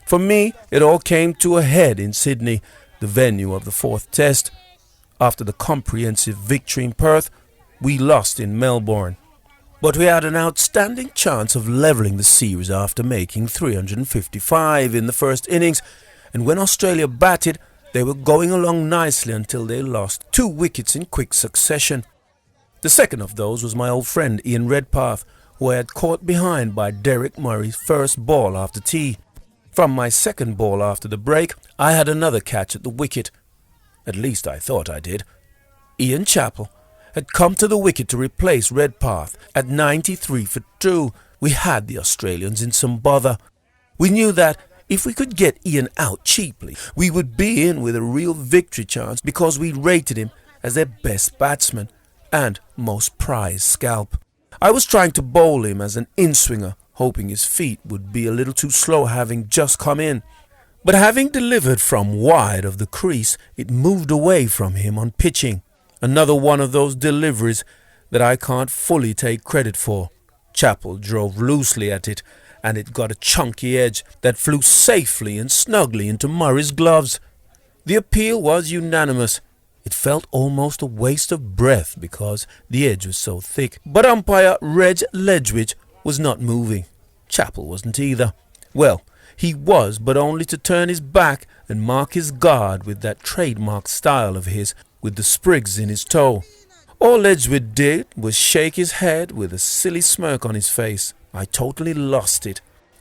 For me, it all came to a head in Sydney, the venue of the 4th test. After the comprehensive victory in Perth, we lost in Melbourne. But we had an outstanding chance of levelling the series after making 355 in the first innings, and when Australia batted, they were going along nicely until they lost 2 wickets in quick succession. The second of those was my old friend Ian Redpath, who I had caught behind by Derek Murray's first ball after tea. From my second ball after the break, I had another catch at the wicket. At least I thought I did. Ian Chappell had come to the wicket to replace Redpath at 93 for 2. We had the Australians in some bother. We knew that if we could get Ian out cheaply, we would be in with a real victory chance because we rated him as their best batsman and most prized scalp. I was trying to bowl him as an in-swinger, hoping his feet would be a little too slow having just come in. But having delivered from wide of the crease, it moved away from him on pitching. Another one of those deliveries that I can't fully take credit for. Chappell drove loosely at it, and it got a chunky edge that flew safely and snugly into Murray's gloves. The appeal was unanimous. It felt almost a waste of breath because the edge was so thick. But umpire Reg Ledgwich was not moving. Chappell wasn't either. Well, he was, but only to turn his back and mark his guard with that trademark style of his, with the sprigs in his toe. All Edgewood did was shake his head with a silly smirk on his face. I totally lost it.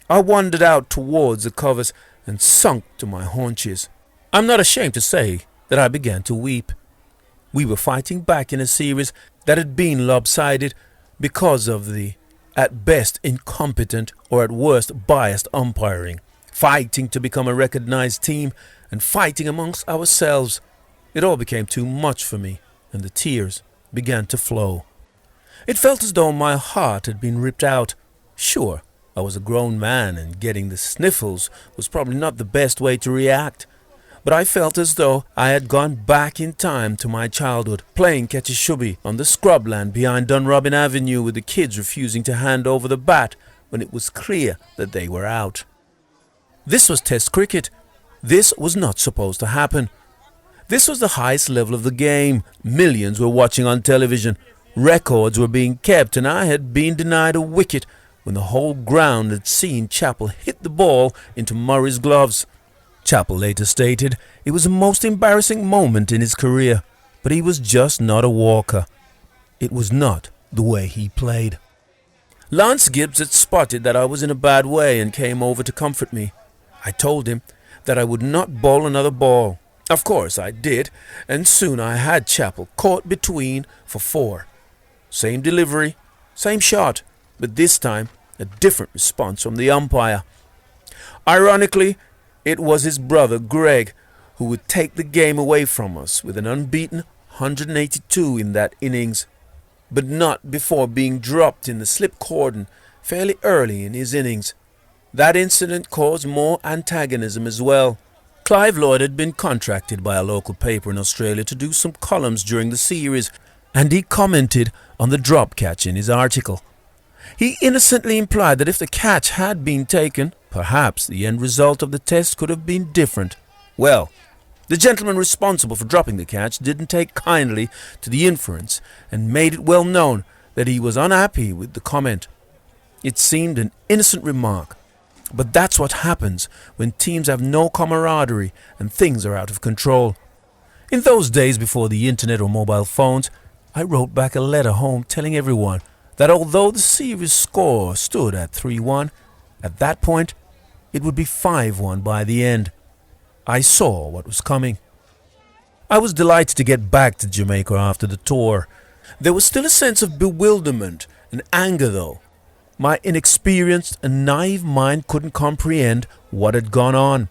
I wandered out towards the covers and sunk to my haunches. I'm not ashamed to say that I began to weep. We were fighting back in a series that had been lopsided because of the, at best, incompetent or at worst, biased umpiring. Fighting to become a recognized team and fighting amongst ourselves. It all became too much for me, and the tears began to flow. It felt as though my heart had been ripped out. Sure, I was a grown man, and getting the sniffles was probably not the best way to react. But I felt as though I had gone back in time to my childhood, playing catch-a-shubby on the scrubland behind Dunrobin Avenue with the kids refusing to hand over the bat when it was clear that they were out. This was Test cricket. This was not supposed to happen. This was the highest level of the game. Millions were watching on television. Records were being kept, and I had been denied a wicket when the whole ground had seen Chappell hit the ball into Murray's gloves. Chappell later stated it was the most embarrassing moment in his career, but he was just not a walker. It was not the way he played. Lance Gibbs had spotted that I was in a bad way and came over to comfort me. I told him that I would not bowl another ball. Of course I did, and soon I had Chappell caught between for 4. Same delivery, same shot, but this time a different response from the umpire. Ironically, it was his brother Greg who would take the game away from us with an unbeaten 182 in that innings, but not before being dropped in the slip cordon fairly early in his innings. That incident caused more antagonism as well. Clive Lloyd had been contracted by a local paper in Australia to do some columns during the series, and he commented on the drop catch in his article. He innocently implied that if the catch had been taken, perhaps the end result of the test could have been different. Well, the gentleman responsible for dropping the catch didn't take kindly to the inference and made it well known that he was unhappy with the comment. It seemed an innocent remark, but that's what happens when teams have no camaraderie and things are out of control. In those days before the internet or mobile phones, I wrote back a letter home telling everyone that although the series score stood at 3-1, at that point it would be 5-1 by the end. I saw what was coming. I was delighted to get back to Jamaica after the tour. There was still a sense of bewilderment and anger though. My inexperienced and naive mind couldn't comprehend what had gone on.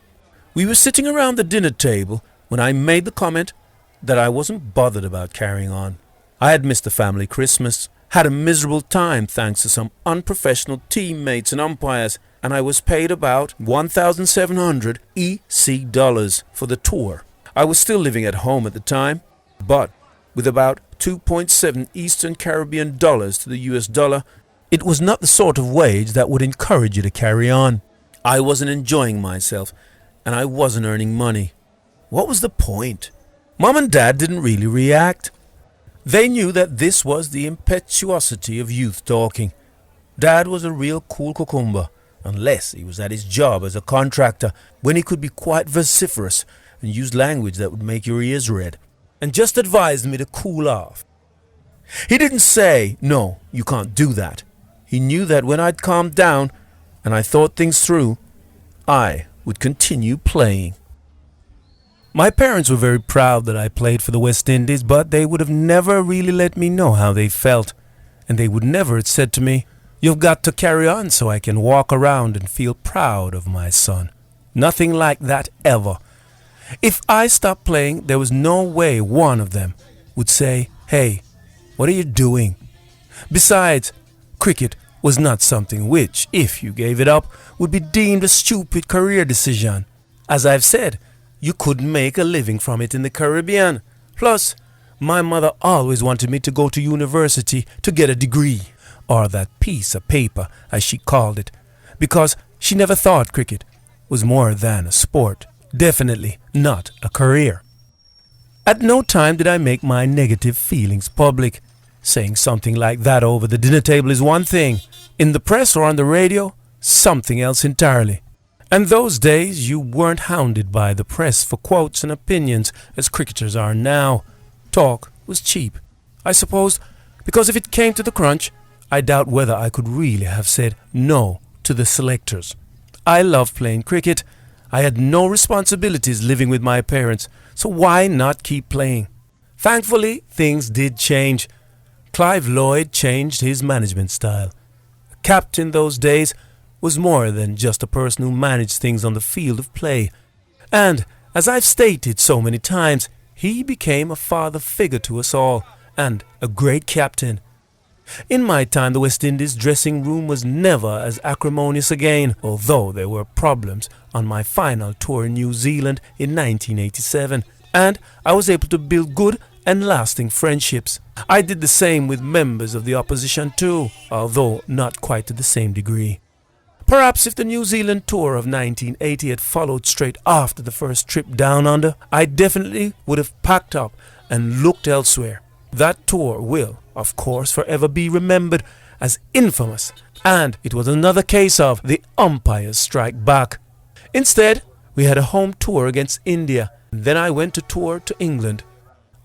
We were sitting around the dinner table when I made the comment that I wasn't bothered about carrying on. I had missed the family Christmas, had a miserable time thanks to some unprofessional teammates and umpires, and I was paid about 1,700 EC dollars for the tour. I was still living at home at the time, but with about 2.7 Eastern Caribbean dollars to the US dollar, it was not the sort of wage that would encourage you to carry on. I wasn't enjoying myself, and I wasn't earning money. What was the point? Mom and Dad didn't really react. They knew that this was the impetuosity of youth talking. Dad was a real cool cucumber, unless he was at his job as a contractor, when he could be quite vociferous and use language that would make your ears red, and just advised me to cool off. He didn't say, "No, you can't do that." He knew that when I'd calmed down and I thought things through, I would continue playing. My parents were very proud that I played for the West Indies, but they would have never really let me know how they felt, and they would never have said to me, "You've got to carry on so I can walk around and feel proud of my son." Nothing like that ever. If I stopped playing, there was no way one of them would say, "Hey, what are you doing?" Besides, cricket was not something which, if you gave it up, would be deemed a stupid career decision. As I've said, you couldn't make a living from it in the Caribbean. Plus, my mother always wanted me to go to university to get a degree, or that piece of paper, as she called it, because she never thought cricket was more than a sport, definitely not a career. At no time did I make my negative feelings public. Saying something like that over the dinner table is one thing. In the press or on the radio, something else entirely. And those days you weren't hounded by the press for quotes and opinions as cricketers are now. Talk was cheap. I suppose because if it came to the crunch, I doubt whether I could really have said no to the selectors. I loved playing cricket. I had no responsibilities living with my parents, so why not keep playing? Thankfully, things did change. Clive Lloyd changed his management style. A captain those days was more than just a person who managed things on the field of play. And, as I've stated so many times, he became a father figure to us all, and a great captain. In my time, the West Indies dressing room was never as acrimonious again, although there were problems on my final tour in New Zealand in 1987, and I was able to build good and lasting friendships. I did the same with members of the opposition too, although not quite to the same degree. Perhaps if the New Zealand tour of 1980 had followed straight after the first trip down under, I definitely would have packed up and looked elsewhere. That tour will, of course, forever be remembered as infamous, and it was another case of the umpires strike back. Instead, we had a home tour against India, and then I went to tour to England.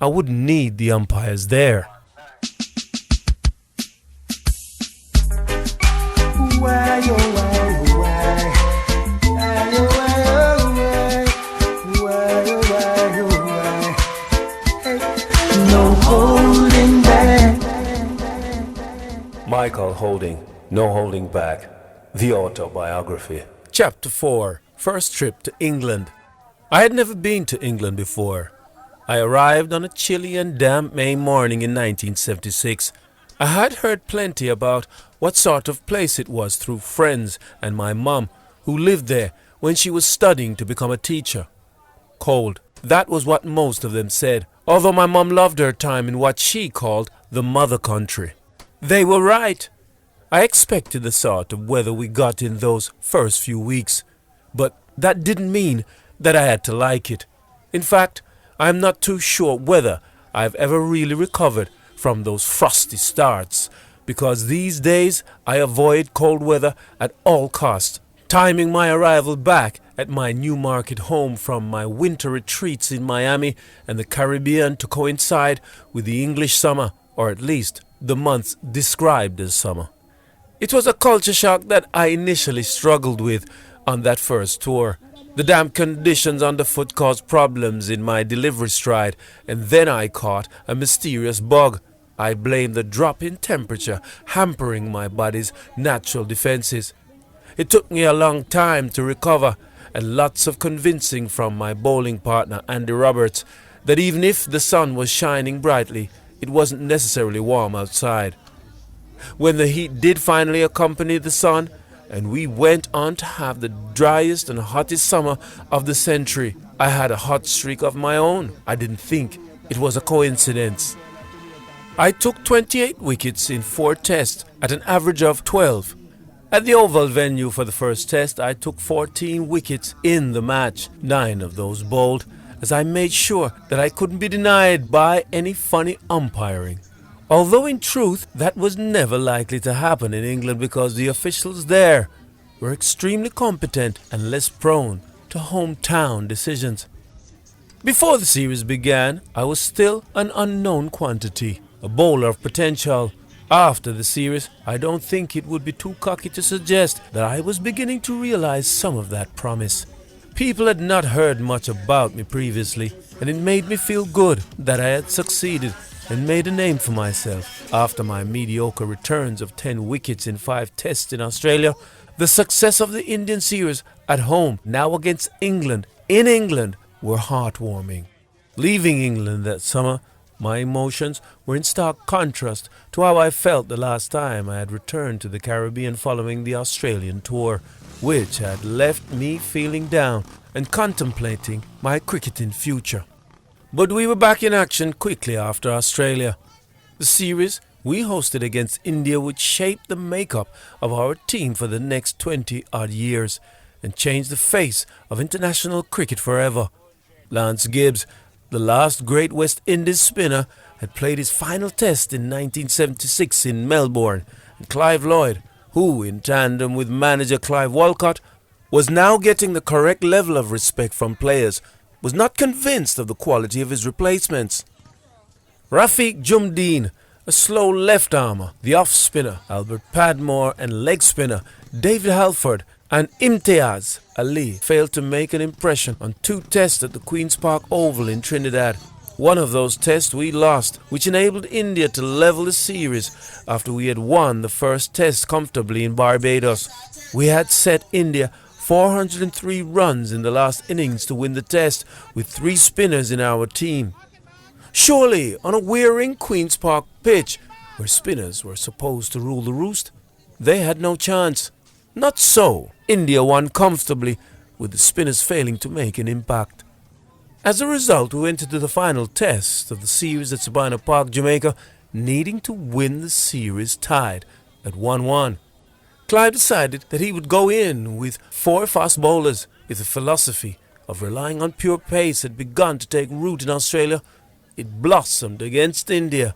I wouldn't need the umpires there. No holding back. Michael Holding, No Holding Back, the autobiography. Chapter 4, First Trip to England. I had never been to England before. I arrived on a chilly and damp May morning in 1976. I had heard plenty about what sort of place it was through friends and my mum, who lived there when she was studying to become a teacher. Cold, that was what most of them said, although my mum loved her time in what she called the mother country. They were right. I expected the sort of weather we got in those first few weeks, but that didn't mean that I had to like it. In fact, I am not too sure whether I've ever really recovered from those frosty starts, because these days I avoid cold weather at all costs, timing my arrival back at my Newmarket home from my winter retreats in Miami and the Caribbean to coincide with the English summer, or at least the months described as summer. It was a culture shock that I initially struggled with on that first tour. The damp conditions underfoot caused problems in my delivery stride, and then I caught a mysterious bug. I blamed the drop in temperature hampering my body's natural defenses. It took me a long time to recover, and lots of convincing from my bowling partner Andy Roberts that even if the sun was shining brightly, it wasn't necessarily warm outside. When the heat did finally accompany the sun, and we went on to have the driest and hottest summer of the century, I had a hot streak of my own. I didn't think it was a coincidence. I took 28 wickets in 4 tests at an average of 12. At the Oval venue for the first test, I took 14 wickets in the match, 9 of those bowled, as I made sure that I couldn't be denied by any funny umpiring. Although in truth that was never likely to happen in England because the officials there were extremely competent and less prone to hometown decisions. Before the series began, I was still an unknown quantity, a bowler of potential. After the series, I don't think it would be too cocky to suggest that I was beginning to realize some of that promise. People had not heard much about me previously, and it made me feel good that I had succeeded and made a name for myself. After my mediocre returns of 10 wickets in 5 tests in Australia, the success of the Indian series at home, now against England, in England, were heartwarming. Leaving England that summer, my emotions were in stark contrast to how I felt the last time I had returned to the Caribbean following the Australian tour, which had left me feeling down and contemplating my cricketing future. But we were back in action quickly after Australia. The series we hosted against India would shape the makeup of our team for the next 20-odd years and change the face of international cricket forever. Lance Gibbs, the last great West Indies spinner, had played his final test in 1976 in Melbourne, and Clive Lloyd, who, in tandem with manager Clive Walcott, was now getting the correct level of respect from players, was not convinced of the quality of his replacements. Rafiq Jumdeen, a slow left armer, the off spinner, Albert Padmore, and leg spinner, David Halford, and Imtiaz Ali failed to make an impression on 2 tests at the Queen's Park Oval in Trinidad. One of those tests we lost, which enabled India to level the series after we had won the first test comfortably in Barbados. We had set India 403 runs in the last innings to win the test with 3 spinners in our team. Surely, on a wearing Queen's Park pitch, where spinners were supposed to rule the roost, they had no chance. Not so. India won comfortably, with the spinners failing to make an impact. As a result, we went into the final test of the series at Sabina Park, Jamaica, needing to win the series tied at 1-1. Clive decided that he would go in with 4 fast bowlers. If the philosophy of relying on pure pace had begun to take root in Australia, it blossomed against India.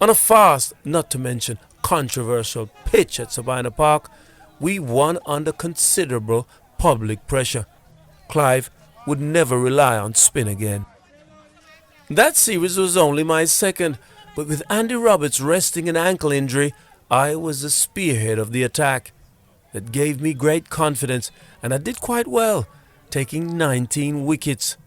On a fast, not to mention controversial pitch at Sabina Park, we won under considerable public pressure. Clive would never rely on spin again. That series was only my second, but with Andy Roberts resting an ankle injury, I was the spearhead of the attack. That gave me great confidence, and I did quite well, taking 19 wickets.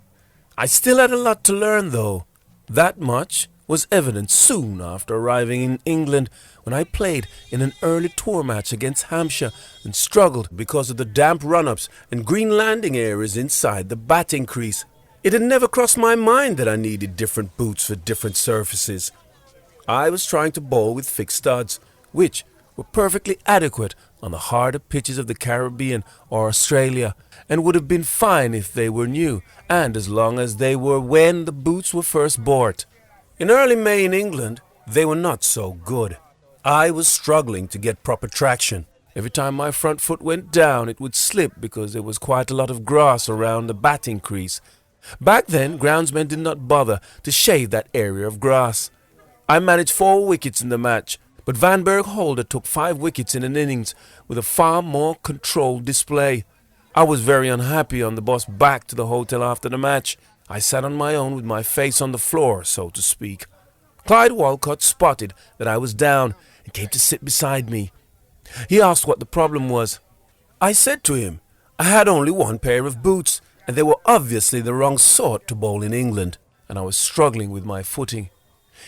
I still had a lot to learn though. That much was evident soon after arriving in England, when I played in an early tour match against Hampshire and struggled because of the damp run-ups and green landing areas inside the batting crease. It had never crossed my mind that I needed different boots for different surfaces. I was trying to bowl with fixed studs, which were perfectly adequate on the harder pitches of the Caribbean or Australia, and would have been fine if they were new, and as long as they were when the boots were first bought. In early May in England, they were not so good. I was struggling to get proper traction. Every time my front foot went down, it would slip because there was quite a lot of grass around the batting crease. Back then, groundsmen did not bother to shave that area of grass. I managed 4 wickets in the match, but Van Berg-Holder took 5 wickets in an innings with a far more controlled display. I was very unhappy on the bus back to the hotel after the match. I sat on my own with my face on the floor, so to speak. Clyde Walcott spotted that I was down and came to sit beside me. He asked what the problem was. I said to him I had only 1 pair of boots, and they were obviously the wrong sort to bowl in England, and I was struggling with my footing.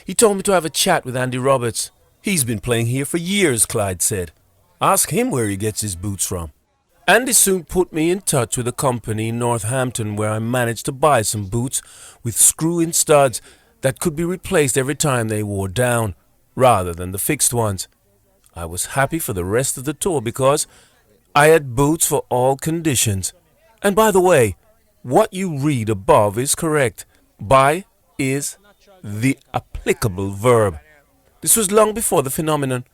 He told me to have a chat with Andy Roberts. He's been playing here for years, Clyde said. Ask him where he gets his boots from. Andy soon put me in touch with a company in Northampton where I managed to buy some boots with screw-in studs that could be replaced every time they wore down, rather than the fixed ones. I was happy for the rest of the tour because I had boots for all conditions. And by the way, what you read above is correct. Buy is the applicable verb. This was long before the phenomenon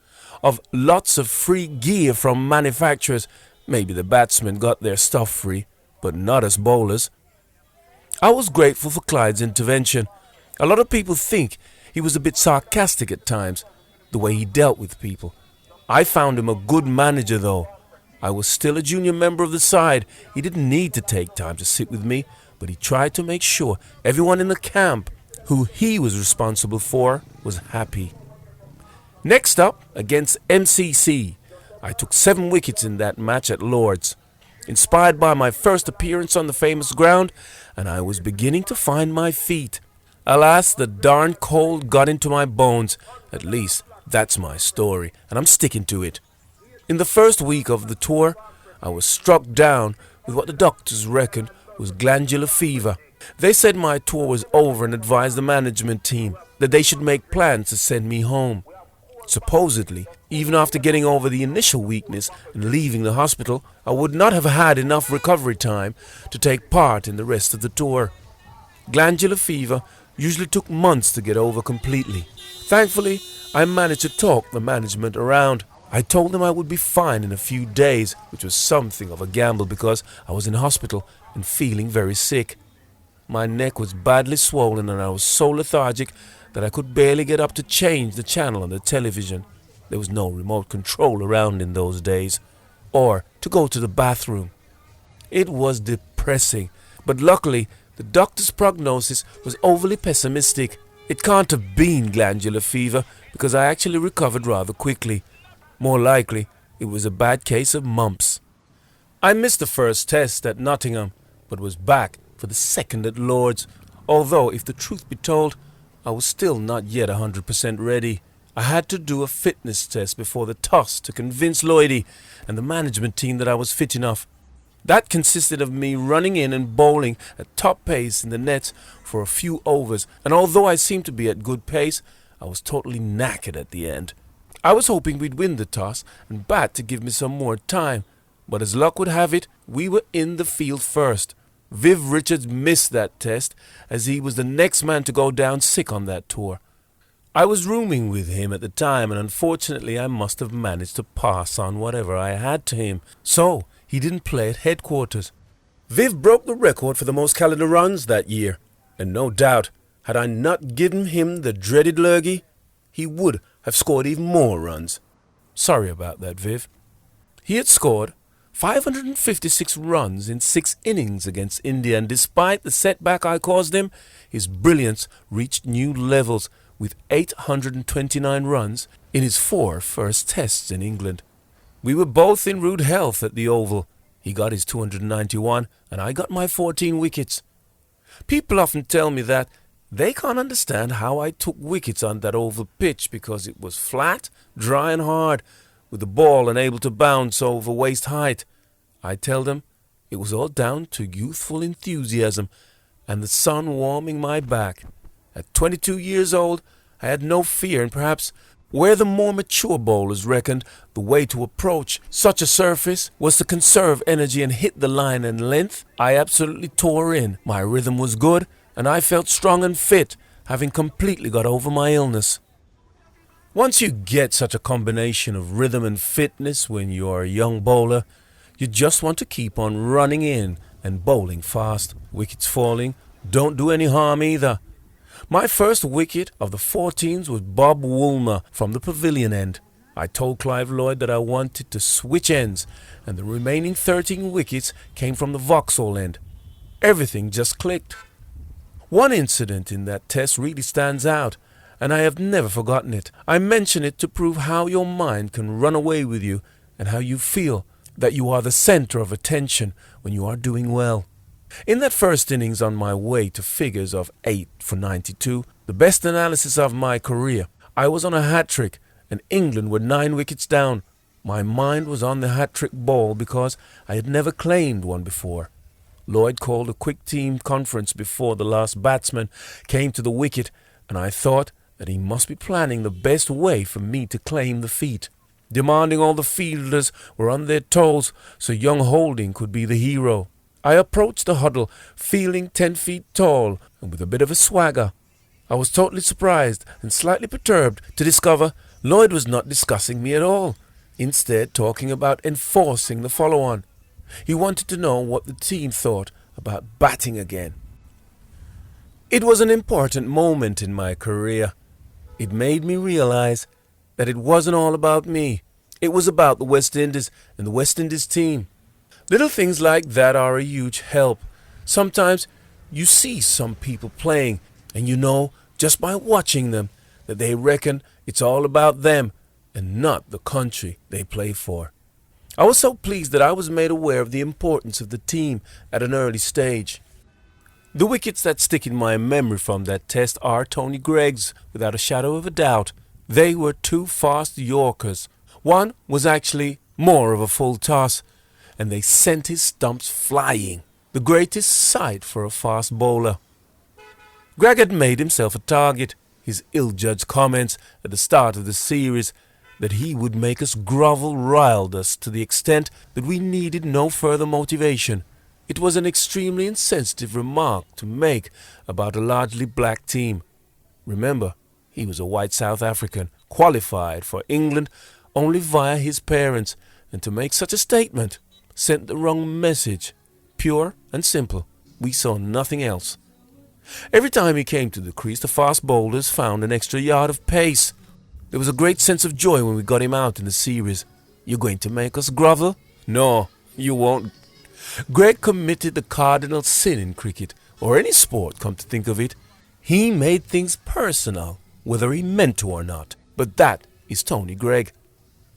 of lots of free gear from manufacturers. Maybe the batsmen got their stuff free, but not us bowlers. I was grateful for Clyde's intervention. A lot of people think he was a bit sarcastic at times, the way he dealt with people. I found him a good manager though. I was still a junior member of the side. He didn't need to take time to sit with me, but he tried to make sure everyone in the camp who he was responsible for was happy. Next up, against MCC, I took 7 wickets in that match at Lord's, inspired by my first appearance on the famous ground, and I was beginning to find my feet. Alas, the darn cold got into my bones. At least, that's my story, and I'm sticking to it. In the first week of the tour, I was struck down with what the doctors reckoned was glandular fever. They said my tour was over and advised the management team that they should make plans to send me home. Supposedly, even after getting over the initial weakness and leaving the hospital, I would not have had enough recovery time to take part in the rest of the tour. Glandular fever usually took months to get over completely. Thankfully, I managed to talk the management around. I told them I would be fine in a few days, which was something of a gamble because I was in hospital and feeling very sick. My neck was badly swollen and I was so lethargic that I could barely get up to change the channel on the television. There was no remote control around in those days, or to go to the bathroom. It was depressing, but luckily the doctor's prognosis was overly pessimistic. It can't have been glandular fever because I actually recovered rather quickly. More likely, it was a bad case of mumps. I missed the first test at Nottingham, but was back for the second at Lord's, although, if the truth be told, I was still not yet 100% ready. I had to do a fitness test before the toss to convince Lloydie and the management team that I was fit enough. That consisted of me running in and bowling at top pace in the nets for a few overs, and although I seemed to be at good pace, I was totally knackered at the end. I was hoping we'd win the toss and bat to give me some more time, but as luck would have it, we were in the field first. Viv Richards missed that test, as he was the next man to go down sick on that tour. I was rooming with him at the time, and unfortunately I must have managed to pass on whatever I had to him, so he didn't play at headquarters. Viv broke the record for the most calendar runs that year, and no doubt, had I not given him the dreaded lurgy, he would have scored even more runs. Sorry about that, Viv. He had scored 556 runs in 6 innings against India, and despite the setback I caused him, his brilliance reached new levels with 829 runs in his 4 first tests in England. We were both in rude health at the Oval. He got his 291 and I got my 14 wickets. People often tell me that they can't understand how I took wickets on that Oval pitch because it was flat, dry and hard, with the ball unable to bounce over waist height. I tell them it was all down to youthful enthusiasm and the sun warming my back. At 22 years old, I had no fear, and perhaps where the more mature bowlers reckoned the way to approach such a surface was to conserve energy and hit the line and length, I absolutely tore in. My rhythm was good, and I felt strong and fit, having completely got over my illness. Once you get such a combination of rhythm and fitness when you are a young bowler, you just want to keep on running in and bowling fast. Wickets falling don't do any harm either. My first wicket of the 14s was Bob Woolmer from the pavilion end. I told Clive Lloyd that I wanted to switch ends, and the remaining 13 wickets came from the Vauxhall end. Everything just clicked. One incident in that test really stands out, and I have never forgotten it. I mention it to prove how your mind can run away with you and how you feel that you are the center of attention when you are doing well. In that first innings on my way to figures of 8 for 92, the best analysis of my career, I was on a hat-trick and England were 9 wickets down. My mind was on the hat-trick ball because I had never claimed one before. Lloyd called a quick team conference before the last batsman came to the wicket, and I thought that he must be planning the best way for me to claim the feat. Demanding all the fielders were on their toes so young Holding could be the hero. I approached the huddle, feeling 10 feet tall and with a bit of a swagger. I was totally surprised and slightly perturbed to discover Lloyd was not discussing me at all, instead talking about enforcing the follow-on. He wanted to know what the team thought about batting again. It was an important moment in my career. It made me realize that it wasn't all about me. It was about the West Indies and the West Indies team. Little things like that are a huge help. Sometimes you see some people playing and you know just by watching them that they reckon it's all about them and not the country they play for. I was so pleased that I was made aware of the importance of the team at an early stage. The wickets that stick in my memory from that test are Tony Gregg's, without a shadow of a doubt. They were 2 fast Yorkers. One was actually more of a full toss, and they sent his stumps flying, the greatest sight for a fast bowler. Gregg had made himself a target. His ill-judged comments at the start of the series that he would make us grovel riled us to the extent that we needed no further motivation. It was an extremely insensitive remark to make about a largely black team. Remember, he was a white South African, qualified for England only via his parents, and to make such a statement sent the wrong message. Pure and simple. We saw nothing else. Every time he came to the crease, the fast bowlers found an extra yard of pace. There was a great sense of joy when we got him out in the series. You're going to make us grovel? No, you won't. Gregg committed the cardinal sin in cricket, or any sport, come to think of it. He made things personal, whether he meant to or not. But that is Tony Greig.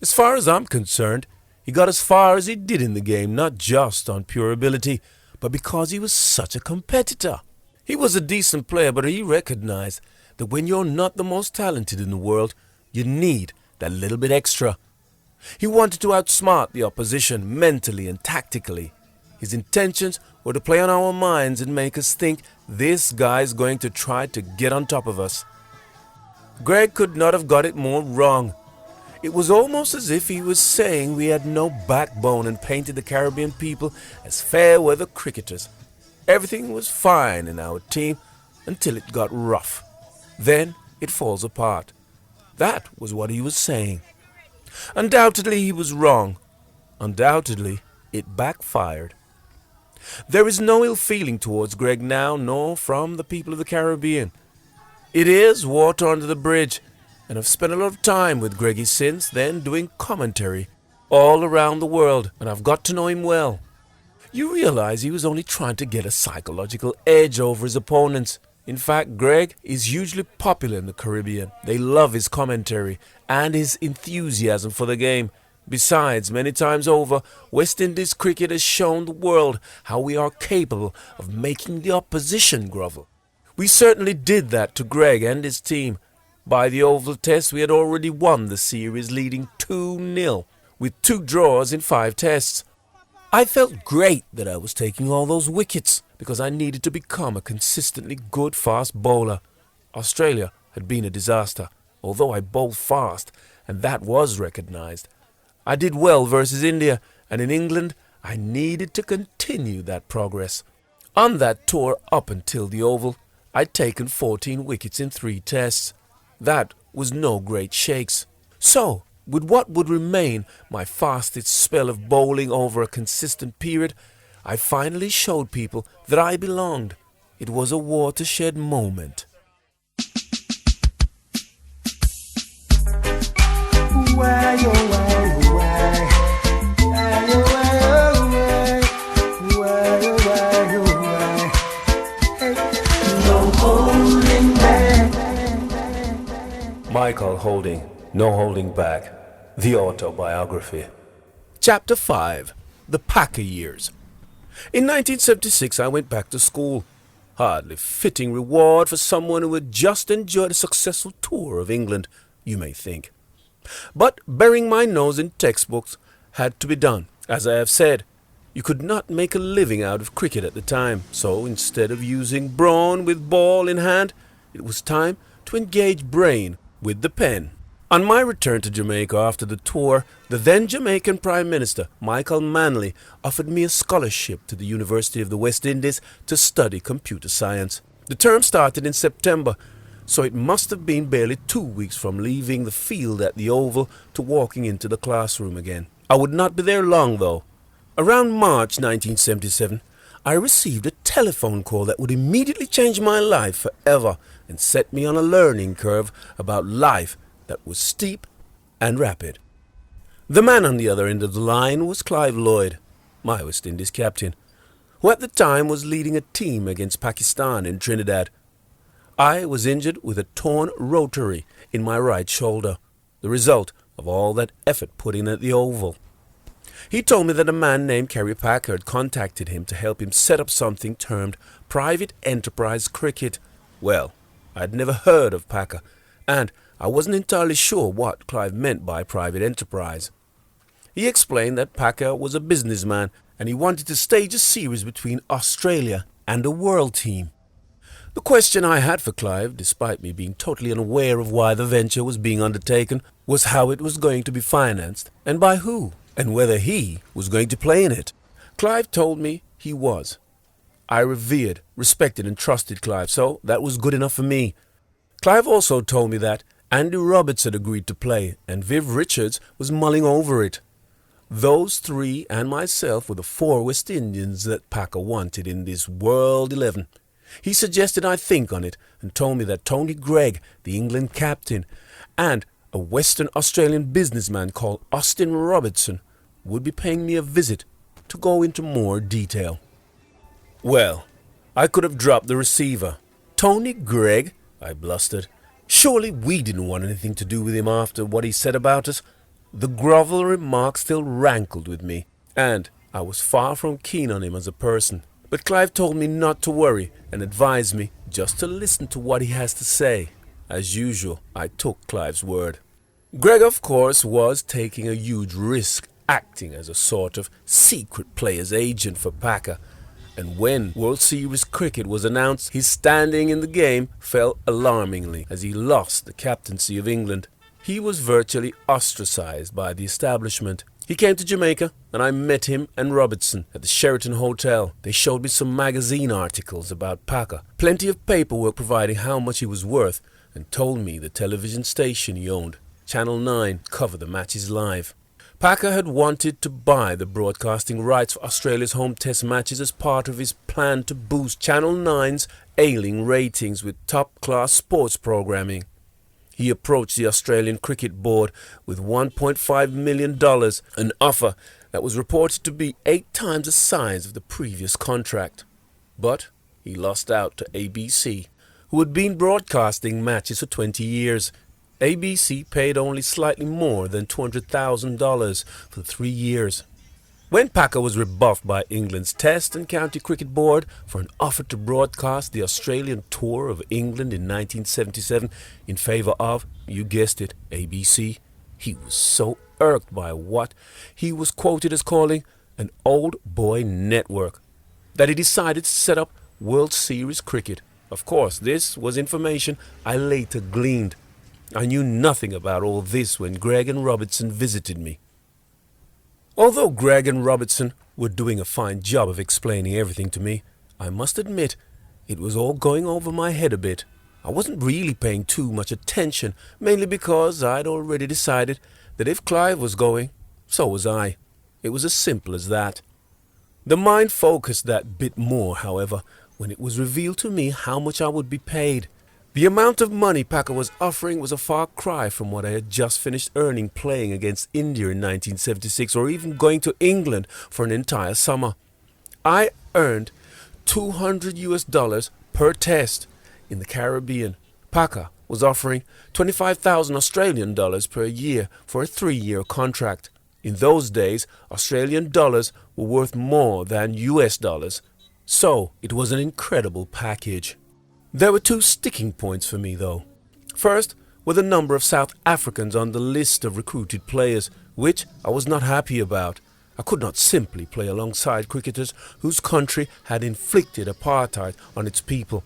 As far as I'm concerned, he got as far as he did in the game, not just on pure ability, but because he was such a competitor. He was a decent player, but he recognized that when you're not the most talented in the world, you need that little bit extra. He wanted to outsmart the opposition mentally and tactically. His intentions were to play on our minds and make us think this guy's going to try to get on top of us. Greg could not have got it more wrong. It was almost as if he was saying we had no backbone and painted the Caribbean people as fair-weather cricketers. Everything was fine in our team until it got rough. Then it falls apart. That was what he was saying. Undoubtedly he was wrong. Undoubtedly it backfired. There is no ill feeling towards Greg now, nor from the people of the Caribbean. It is water under the bridge, and I've spent a lot of time with Greggy since then doing commentary all around the world, and I've got to know him well. You realize he was only trying to get a psychological edge over his opponents. In fact, Greg is hugely popular in the Caribbean. They love his commentary and his enthusiasm for the game. Besides, many times over, West Indies cricket has shown the world how we are capable of making the opposition grovel. We certainly did that to Greg and his team. By the Oval Test, we had already won the series, leading 2-0, with 2 draws in 5 tests. I felt great that I was taking all those wickets, because I needed to become a consistently good fast bowler. Australia had been a disaster, although I bowled fast, and that was recognised. I did well versus India, and in England I needed to continue that progress. On that tour up until the Oval, I'd taken 14 wickets in 3 tests. That was no great shakes. So, with what would remain my fastest spell of bowling over a consistent period, I finally showed people that I belonged. It was a watershed moment. Michael Holding, No Holding Back, the autobiography. Chapter 5, The Packer Years. In 1976 I went back to school. Hardly fitting reward for someone who had just enjoyed a successful tour of England, you may think. But burying my nose in textbooks had to be done. As I have said, you could not make a living out of cricket at the time, so instead of using brawn with ball in hand, it was time to engage brain with the pen. On my return to Jamaica after the tour, the then Jamaican Prime Minister, Michael Manley, offered me a scholarship to the University of the West Indies to study computer science. The term started in September, so it must have been barely 2 weeks from leaving the field at the Oval to walking into the classroom again. I would not be there long, though. Around March 1977, I received a telephone call that would immediately change my life forever and set me on a learning curve about life that was steep and rapid. The man on the other end of the line was Clive Lloyd, my West Indies captain, who at the time was leading a team against Pakistan in Trinidad. I was injured with a torn rotary in my right shoulder, the result of all that effort put in at the Oval. He told me that a man named Kerry Packer had contacted him to help him set up something termed Private Enterprise Cricket. Well, I'd never heard of Packer, and I wasn't entirely sure what Clive meant by private enterprise. He explained that Packer was a businessman and he wanted to stage a series between Australia and a world team. The question I had for Clive, despite me being totally unaware of why the venture was being undertaken, was how it was going to be financed and by who, and whether he was going to play in it. Clive told me he was. I revered, respected and trusted Clive, so that was good enough for me. Clive also told me that Andy Roberts had agreed to play and Viv Richards was mulling over it. Those 3 and myself were the 4 West Indians that Packer wanted in this World 11. He suggested I think on it and told me that Tony Greig, the England captain, and a Western Australian businessman called Austin Robertson would be paying me a visit to go into more detail. Well, I could have dropped the receiver, Tony Gregg? I blustered. Surely we didn't want anything to do with him after what he said about us. The grovel remark still rankled with me, and I was far from keen on him as a person. But Clive told me not to worry and advised me just to listen to what he has to say. As usual, I took Clive's word. Gregg, of course, was taking a huge risk acting as a sort of secret player's agent for Packer, and when World Series cricket was announced, his standing in the game fell alarmingly as he lost the captaincy of England. He was virtually ostracized by the establishment. He came to Jamaica, and I met him and Robertson at the Sheraton Hotel. They showed me some magazine articles about Packer, plenty of paperwork proving how much he was worth, and told me the television station he owned, Channel 9, covered the matches live. Packer had wanted to buy the broadcasting rights for Australia's home test matches as part of his plan to boost Channel 9's ailing ratings with top-class sports programming. He approached the Australian Cricket Board with $1.5 million, an offer that was reported to be 8 times the size of the previous contract. But he lost out to ABC, who had been broadcasting matches for 20 years. ABC paid only slightly more than $200,000 for 3 years. When Packer was rebuffed by England's Test and County Cricket Board for an offer to broadcast the Australian tour of England in 1977 in favour of, you guessed it, ABC, he was so irked by what he was quoted as calling an old boy network that he decided to set up World Series cricket. Of course, this was information I later gleaned. I knew nothing about all this when Gregg and Robertson visited me. Although Gregg and Robertson were doing a fine job of explaining everything to me, I must admit it was all going over my head a bit. I wasn't really paying too much attention, mainly because I'd already decided that if Clive was going, so was I. It was as simple as that. The mind focused that bit more, however, when it was revealed to me how much I would be paid. The amount of money Packer was offering was a far cry from what I had just finished earning playing against India in 1976 or even going to England for an entire summer. I earned $200 per test in the Caribbean. Packer was offering 25,000 Australian dollars per year for a 3-year contract. In those days, Australian dollars were worth more than US dollars, so it was an incredible package. There were 2 sticking points for me, though. First were the number of South Africans on the list of recruited players, which I was not happy about. I could not simply play alongside cricketers whose country had inflicted apartheid on its people.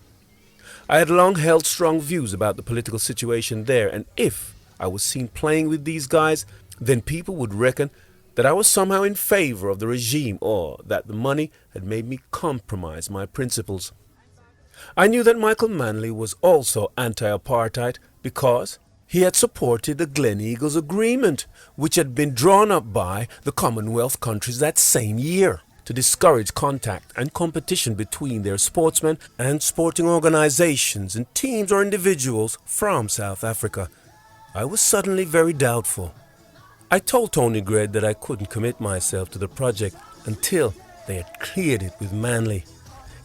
I had long held strong views about the political situation there, and if I was seen playing with these guys, then people would reckon that I was somehow in favor of the regime or that the money had made me compromise my principles. I knew that Michael Manley was also anti-apartheid because he had supported the Gleneagles Agreement, which had been drawn up by the Commonwealth countries that same year to discourage contact and competition between their sportsmen and sporting organizations and teams or individuals from South Africa. I was suddenly very doubtful. I told Tony Gregg that I couldn't commit myself to the project until they had cleared it with Manley.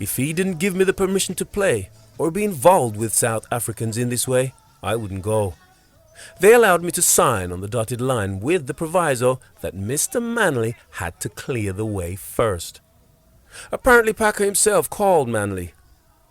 If he didn't give me the permission to play or be involved with South Africans in this way, I wouldn't go. They allowed me to sign on the dotted line with the proviso that Mr. Manley had to clear the way first. Apparently Packer himself called Manley.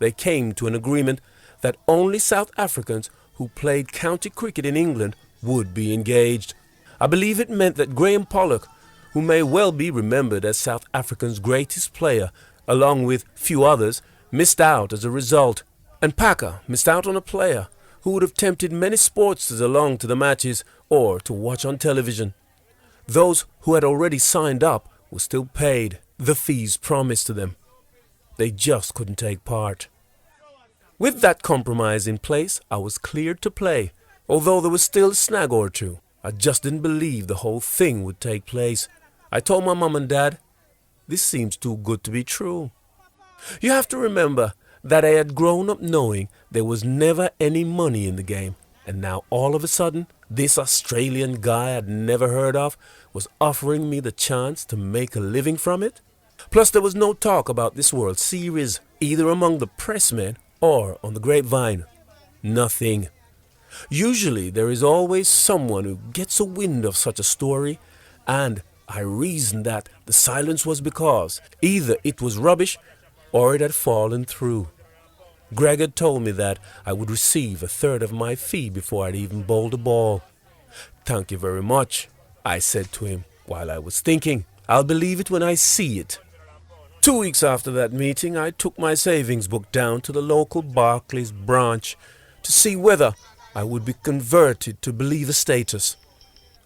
They came to an agreement that only South Africans who played county cricket in England would be engaged. I believe it meant that Graham Pollock, who may well be remembered as South Africa's greatest player, along with few others, missed out as a result, and Packer missed out on a player who would have tempted many sportsters along to the matches or to watch on television. Those who had already signed up were still paid the fees promised to them. They just couldn't take part. With that compromise in place, I was cleared to play, although there was still a snag or two. I just didn't believe the whole thing would take place. I told my mum and dad, this seems too good to be true. You have to remember that I had grown up knowing there was never any money in the game, and now all of a sudden, this Australian guy I'd never heard of was offering me the chance to make a living from it. Plus there was no talk about this World Series, either among the pressmen or on the grapevine? Nothing. Usually there is always someone who gets a wind of such a story, and I reasoned that the silence was because either it was rubbish or it had fallen through. Greg had told me that I would receive a third of my fee before I'd even bowled a ball. "Thank you very much," I said to him while I was thinking. "I'll believe it when I see it." 2 weeks after that meeting, I took my savings book down to the local Barclays branch to see whether I would be converted to believer status.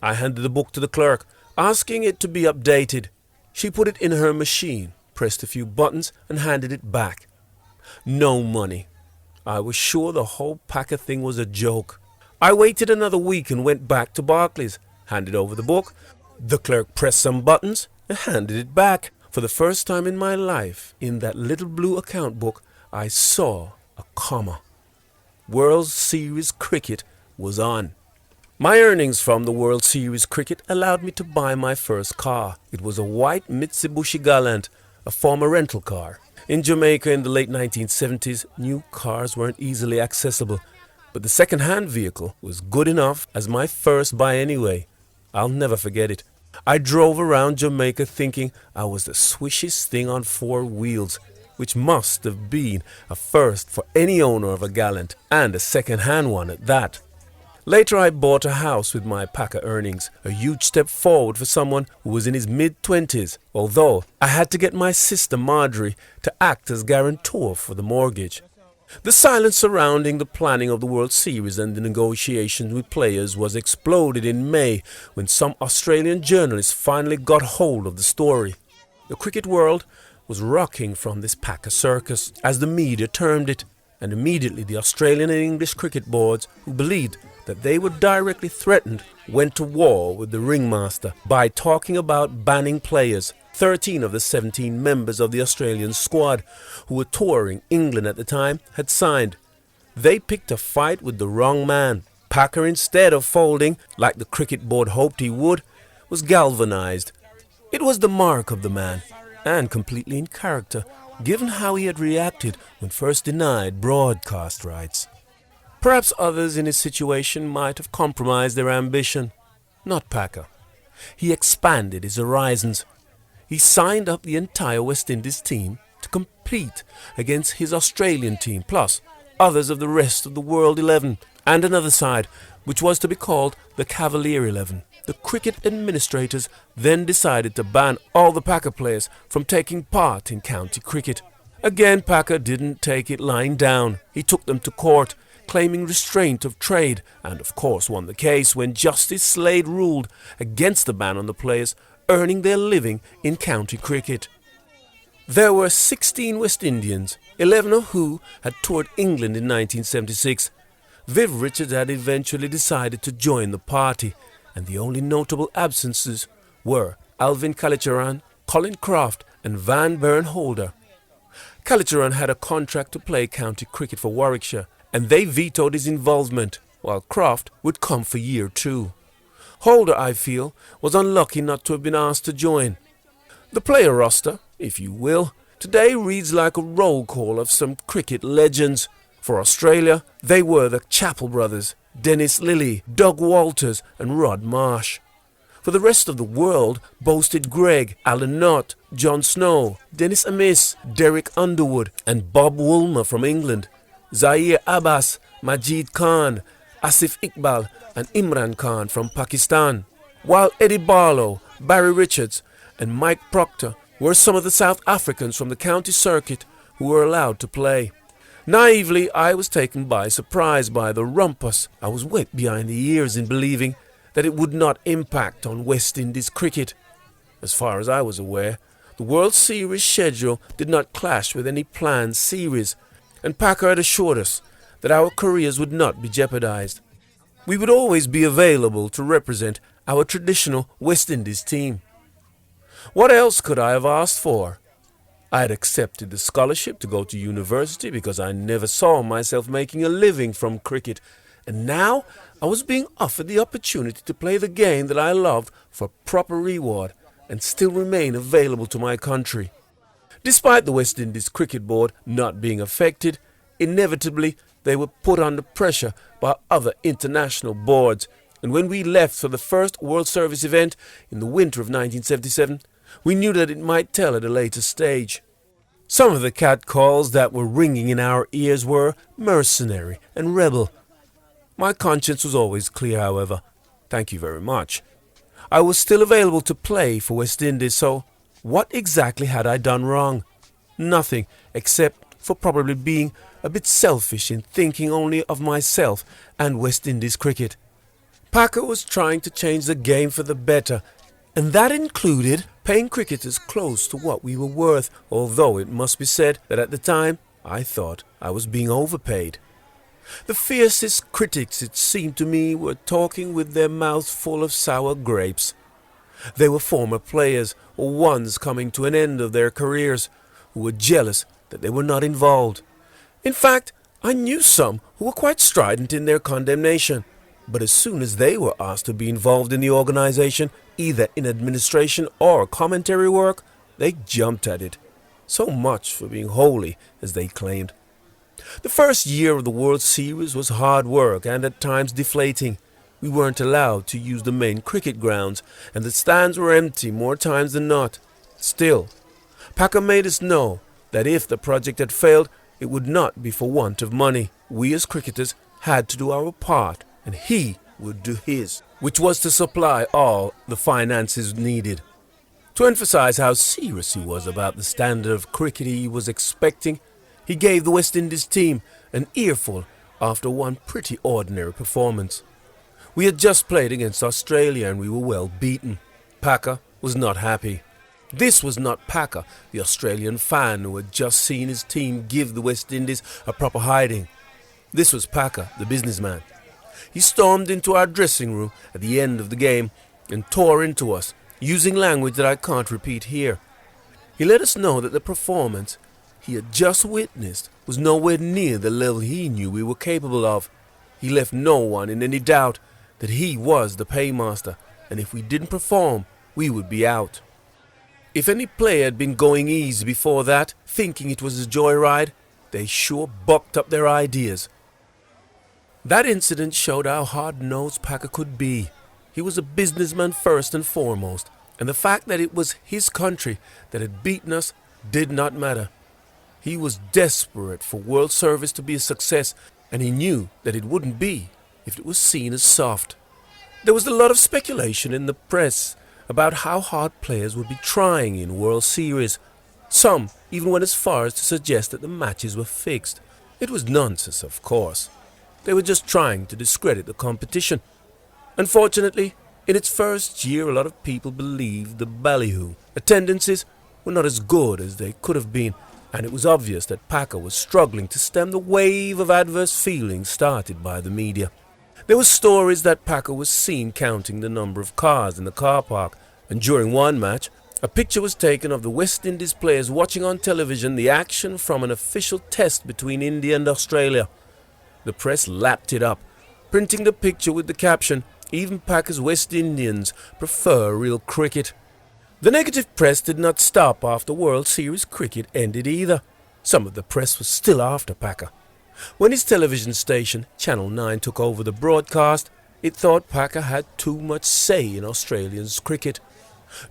I handed the book to the clerk, asking it to be updated. She put it in her machine, pressed a few buttons, and handed it back. No money. I was sure the whole Packer thing was a joke. I waited another week and went back to Barclays, handed over the book. The clerk pressed some buttons and handed it back. For the first time in my life, in that little blue account book, I saw a comma. World Series cricket was on. My earnings from the World Series cricket allowed me to buy my first car. It was a white Mitsubishi Galant, a former rental car. In Jamaica in the late 1970s, new cars weren't easily accessible, but the second-hand vehicle was good enough as my first buy anyway. I'll never forget it. I drove around Jamaica thinking I was the swishiest thing on four wheels, which must have been a first for any owner of a Galant, and a second-hand one at that. Later I bought a house with my Packer earnings, a huge step forward for someone who was in his mid-20s, although I had to get my sister Marjorie to act as guarantor for the mortgage. The silence surrounding the planning of the World Series and the negotiations with players was exploded in May when some Australian journalists finally got hold of the story. The cricket world was rocking from this Packer circus, as the media termed it, and immediately the Australian and English cricket boards, who believed that they were directly threatened, went to war with the ringmaster by talking about banning players. 13 of the 17 members of the Australian squad, who were touring England at the time, had signed. They picked a fight with the wrong man. Packer, instead of folding, like the cricket board hoped he would, was galvanized. It was the mark of the man, and completely in character, given how he had reacted when first denied broadcast rights. Perhaps others in his situation might have compromised their ambition. Not Packer. He expanded his horizons. He signed up the entire West Indies team to compete against his Australian team, plus others of the rest of the World 11, and another side, which was to be called the Cavalier 11. The cricket administrators then decided to ban all the Packer players from taking part in county cricket. Again, Packer didn't take it lying down. He took them to court, claiming restraint of trade, and of course won the case when Justice Slade ruled against the ban on the players earning their living in county cricket. There were 16 West Indians, 11 of who had toured England in 1976. Viv Richards had eventually decided to join the party, and the only notable absences were Alvin Kalicharan, Colin Croft and Van Bernholder. Kalicharan had a contract to play county cricket for Warwickshire, and they vetoed his involvement, while Croft would come for year 2. Holder, I feel, was unlucky not to have been asked to join. The player roster, if you will, today reads like a roll call of some cricket legends. For Australia, they were the Chappell brothers, Dennis Lillee, Doug Walters and Rod Marsh. For the rest of the world boasted Greg, Alan Knott, John Snow, Dennis Amiss, Derek Underwood and Bob Woolmer from England, Zaire Abbas, Majid Khan, Asif Iqbal and Imran Khan from Pakistan, while Eddie Barlow, Barry Richards and Mike Proctor were some of the South Africans from the county circuit who were allowed to play. Naively, I was taken by surprise by the rumpus. I was wet behind the ears in believing that it would not impact on West Indies cricket. As far as I was aware, the World Series schedule did not clash with any planned series, and Packer had assured us that our careers would not be jeopardized. We would always be available to represent our traditional West Indies team. What else could I have asked for? I had accepted the scholarship to go to university because I never saw myself making a living from cricket, and now I was being offered the opportunity to play the game that I loved for proper reward and still remain available to my country. Despite the West Indies Cricket Board not being affected, inevitably they were put under pressure by other international boards, and when we left for the first World Service event in the winter of 1977, we knew that it might tell at a later stage. Some of the catcalls that were ringing in our ears were mercenary and rebel. My conscience was always clear, however. Thank you very much. I was still available to play for West Indies, so what exactly had I done wrong? Nothing, except for probably being a bit selfish in thinking only of myself and West Indies cricket. Packer was trying to change the game for the better, and that included paying cricketers close to what we were worth, although it must be said that at the time I thought I was being overpaid. The fiercest critics, it seemed to me, were talking with their mouths full of sour grapes. They were former players or ones coming to an end of their careers who were jealous that they were not involved. In fact, I knew some who were quite strident in their condemnation, but as soon as they were asked to be involved in the organization, either in administration or commentary work, they jumped at it. So much for being holy, as they claimed. The first year of the World Series was hard work and at times deflating. We weren't allowed to use the main cricket grounds, and the stands were empty more times than not. Still, Packer made us know that if the project had failed, it would not be for want of money. We as cricketers had to do our part, and he would do his, which was to supply all the finances needed. To emphasize how serious he was about the standard of cricket he was expecting, he gave the West Indies team an earful after one pretty ordinary performance. We had just played against Australia and we were well beaten. Packer was not happy. This was not Packer, the Australian fan who had just seen his team give the West Indies a proper hiding. This was Packer, the businessman. He stormed into our dressing room at the end of the game and tore into us, using language that I can't repeat here. He let us know that the performance he had just witnessed was nowhere near the level he knew we were capable of. He left no one in any doubt that he was the paymaster, and if we didn't perform, we would be out. If any player had been going easy before that, thinking it was a joyride, they sure bucked up their ideas. That incident showed how hard-nosed Packer could be. He was a businessman first and foremost, and the fact that it was his country that had beaten us did not matter. He was desperate for World Service to be a success, and he knew that it wouldn't be if it was seen as soft. There was a lot of speculation in the press about how hard players would be trying in World Series. Some even went as far as to suggest that the matches were fixed. It was nonsense, of course. They were just trying to discredit the competition. Unfortunately, in its first year, a lot of people believed the ballyhoo. Attendances were not as good as they could have been, and it was obvious that Packer was struggling to stem the wave of adverse feelings started by the media. There were stories that Packer was seen counting the number of cars in the car park, and during one match, a picture was taken of the West Indies players watching on television the action from an official test between India and Australia. The press lapped it up, printing the picture with the caption, "Even Packer's West Indians prefer real cricket." The negative press did not stop after World Series cricket ended either. Some of the press was still after Packer. When his television station, Channel 9, took over the broadcast, it thought Packer had too much say in Australians' cricket.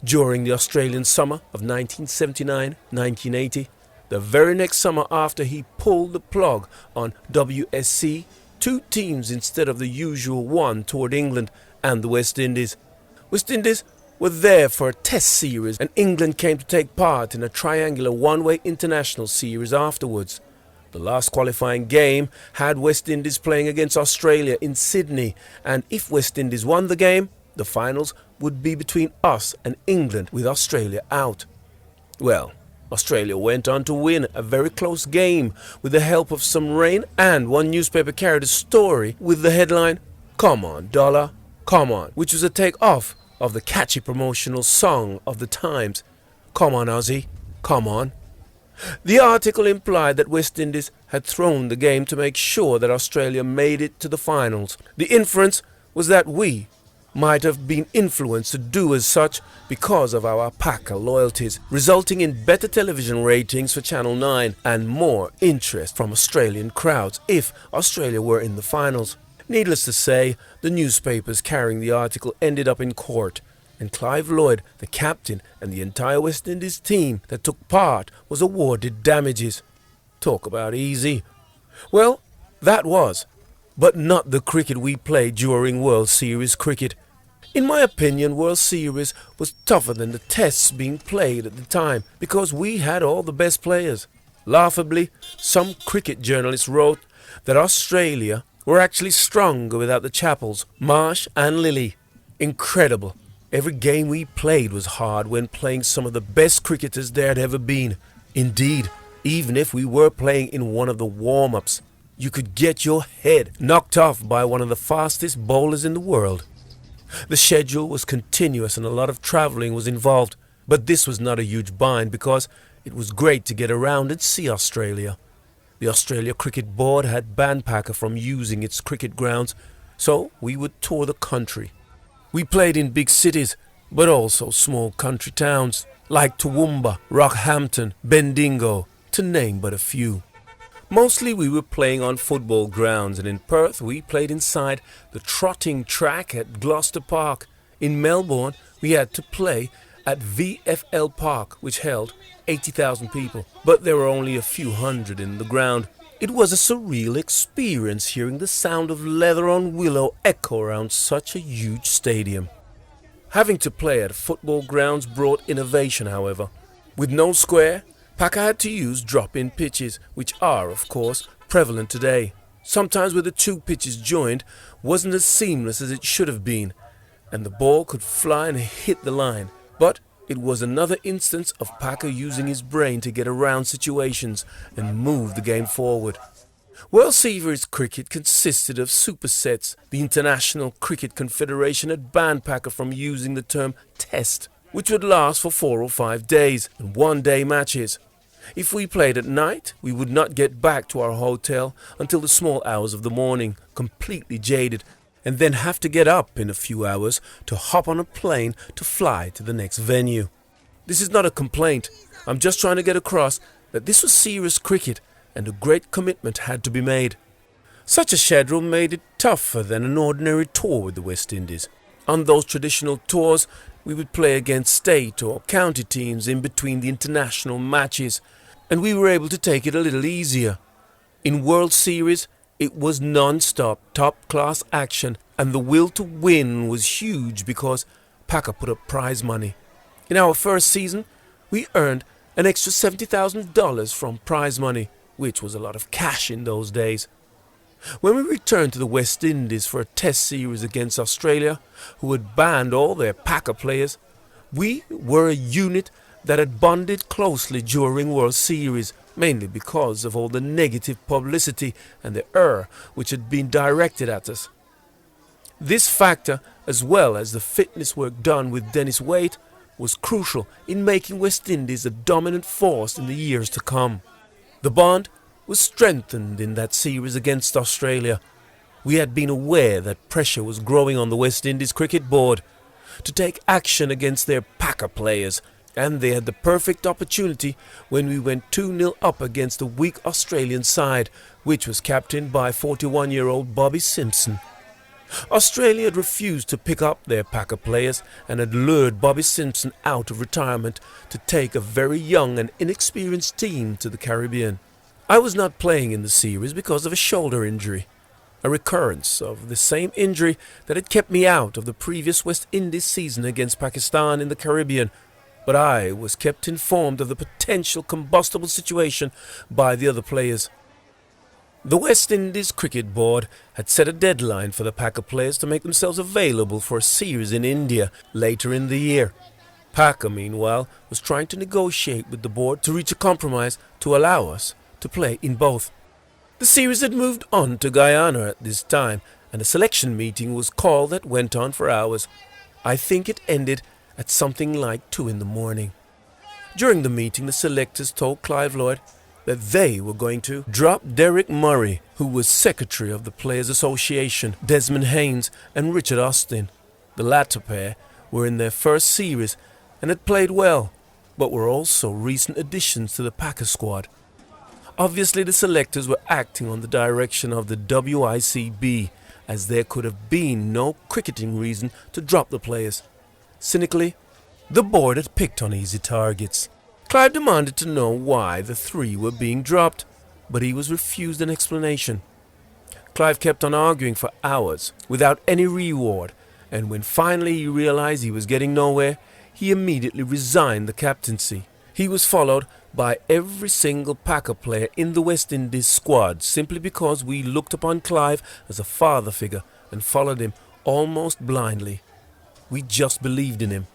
During the Australian summer of 1979-1980, the very next summer after he pulled the plug on WSC, 2 teams instead of the usual one toured England and the West Indies. West Indies were there for a test series, and England came to take part in a triangular one-way international series afterwards. The last qualifying game had West Indies playing against Australia in Sydney, and if West Indies won the game, the finals would be between us and England with Australia out. Well, Australia went on to win a very close game with the help of some rain, and one newspaper carried a story with the headline, "Come on, Dollar, come on," which was a take-off of the catchy promotional song of the Times, "Come on, Aussie, come on." The article implied that West Indies had thrown the game to make sure that Australia made it to the finals. The inference was that we might have been influenced to do as such because of our Packer loyalties, resulting in better television ratings for Channel 9 and more interest from Australian crowds if Australia were in the finals. Needless to say, the newspapers carrying the article ended up in court, and Clive Lloyd, the captain, and the entire West Indies team that took part was awarded damages. Talk about easy. Well, that was, but not the cricket we played during World Series cricket. In my opinion, World Series was tougher than the tests being played at the time because we had all the best players. Laughably, some cricket journalists wrote that Australia were actually stronger without the Chappells, Marsh and Lilly. Incredible. Every game we played was hard when playing some of the best cricketers there had ever been. Indeed, even if we were playing in one of the warm-ups, you could get your head knocked off by one of the fastest bowlers in the world. The schedule was continuous and a lot of travelling was involved, but this was not a huge bind because it was great to get around and see Australia. The Australia Cricket Board had banned Packer from using its cricket grounds, so we would tour the country. We played in big cities, but also small country towns like Toowoomba, Rockhampton, Bendigo, to name but a few. Mostly we were playing on football grounds, and in Perth we played inside the trotting track at Gloucester Park. In Melbourne we had to play at VFL Park, which held 80,000 people, but there were only a few hundred in the ground. It was a surreal experience hearing the sound of leather on willow echo around such a huge stadium. Having to play at football grounds brought innovation, however. With no square, Packer had to use drop-in pitches, which are, of course, prevalent today. Sometimes where the two pitches joined wasn't as seamless as it should have been, and the ball could fly and hit the line. But it was another instance of Packer using his brain to get around situations and move the game forward. World Series cricket consisted of supersets. The International Cricket Confederation had banned Packer from using the term test, which would last for 4 or 5 days and one-day matches. If we played at night, we would not get back to our hotel until the small hours of the morning, completely jaded, and then have to get up in a few hours to hop on a plane to fly to the next venue. This is not a complaint. I'm just trying to get across that this was serious cricket and a great commitment had to be made. Such a schedule made it tougher than an ordinary tour with the West Indies. On those traditional tours, we would play against state or county teams in between the international matches, and we were able to take it a little easier. In World Series, it was non-stop, top-class action, and the will to win was huge because Packer put up prize money. In our first season, we earned an extra $70,000 from prize money, which was a lot of cash in those days. When we returned to the West Indies for a test series against Australia, who had banned all their Packer players, we were a unit that had bonded closely during World Series, mainly because of all the negative publicity and the ire which had been directed at us. This factor, as well as the fitness work done with Dennis Waite, was crucial in making West Indies a dominant force in the years to come. The bond was strengthened in that series against Australia. We had been aware that pressure was growing on the West Indies Cricket Board to take action against their Packer players, and they had the perfect opportunity when we went 2-0 up against the weak Australian side, which was captained by 41-year-old Bobby Simpson. Australia had refused to pick up their Packer players and had lured Bobby Simpson out of retirement to take a very young and inexperienced team to the Caribbean. I was not playing in the series because of a shoulder injury, a recurrence of the same injury that had kept me out of the previous West Indies season against Pakistan in the Caribbean, but I was kept informed of the potential combustible situation by the other players. The West Indies Cricket Board had set a deadline for the Packer players to make themselves available for a series in India later in the year. Packer, meanwhile, was trying to negotiate with the board to reach a compromise to allow us to play in both. The series had moved on to Guyana at this time, and a selection meeting was called that went on for hours. I think it ended at something like 2 a.m. During the meeting, the selectors told Clive Lloyd that they were going to drop Derek Murray, who was secretary of the Players Association, Desmond Haynes and Richard Austin. The latter pair were in their first series and had played well, but were also recent additions to the Packer squad. Obviously, the selectors were acting on the direction of the WICB, as there could have been no cricketing reason to drop the players. Cynically, the board had picked on easy targets. Clive demanded to know why the three were being dropped, but he was refused an explanation. Clive kept on arguing for hours without any reward, and when finally he realized he was getting nowhere, he immediately resigned the captaincy. He was followed by every single Packer player in the West Indies squad simply because we looked upon Clive as a father figure and followed him almost blindly. We just believed in him.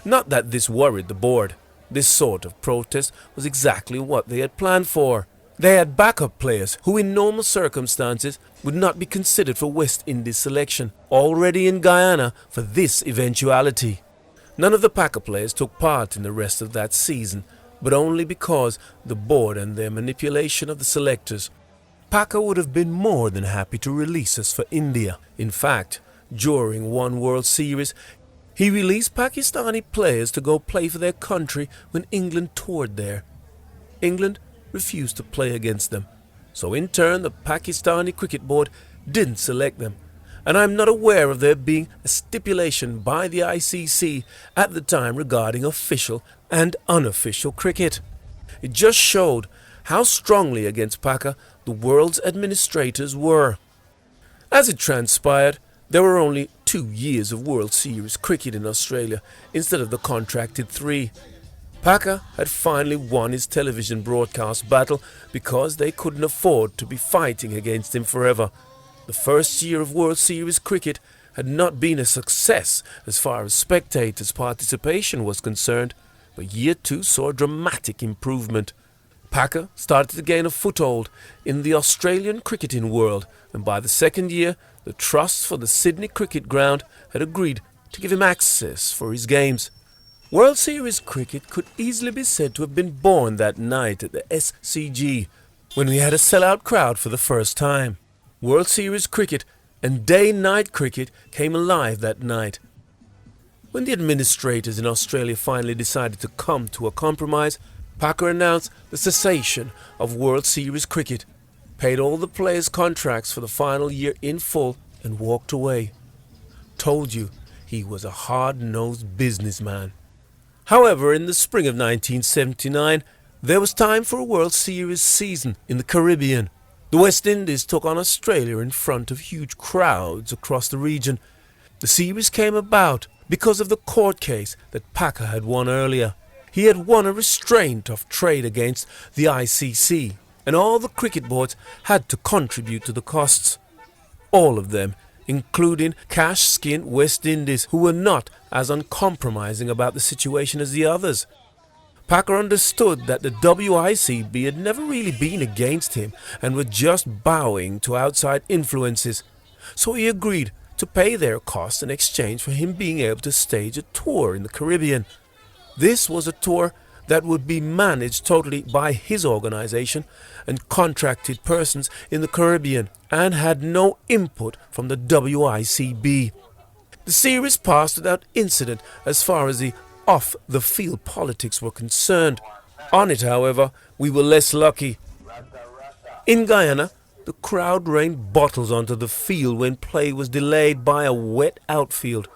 Not that this worried the board. This sort of protest was exactly what they had planned for. They had backup players who in normal circumstances would not be considered for West Indies selection, already in Guyana for this eventuality. None of the Packer players took part in the rest of that season, but only because the board and their manipulation of the selectors. Packer would have been more than happy to release us for India. In fact, during one World Series, he released Pakistani players to go play for their country when England toured there. England refused to play against them, so in turn the Pakistani Cricket Board didn't select them, and I'm not aware of there being a stipulation by the ICC at the time regarding official and unofficial cricket. It just showed how strongly against Packer the world's administrators were. As it transpired, there were only 2 years of World Series cricket in Australia instead of the contracted 3. Packer had finally won his television broadcast battle because they couldn't afford to be fighting against him forever. The first year of World Series cricket had not been a success as far as spectators' participation was concerned, but year 2 saw a dramatic improvement. Packer started to gain a foothold in the Australian cricketing world, and by the second year, the Trust for the Sydney Cricket Ground had agreed to give him access for his games. World Series cricket could easily be said to have been born that night at the SCG, when we had a sellout crowd for the first time. World Series cricket and day-night cricket came alive that night. When the administrators in Australia finally decided to come to a compromise, Packer announced the cessation of World Series cricket, paid all the players' contracts for the final year in full, and walked away. Told you he was a hard-nosed businessman. However, in the spring of 1979, there was time for a World Series season in the Caribbean. The West Indies took on Australia in front of huge crowds across the region. The series came about because of the court case that Packer had won earlier. He had won a restraint of trade against the ICC, and all the cricket boards had to contribute to the costs. All of them, including cash-skinned West Indies, who were not as uncompromising about the situation as the others. Packer understood that the WICB had never really been against him and were just bowing to outside influences, so he agreed to pay their costs in exchange for him being able to stage a tour in the Caribbean. This was a tour that would be managed totally by his organization and contracted persons in the Caribbean and had no input from the WICB. The series passed without incident as far as the off-the-field politics were concerned. On it, however, we were less lucky. In Guyana, the crowd rained bottles onto the field when play was delayed by a wet outfield.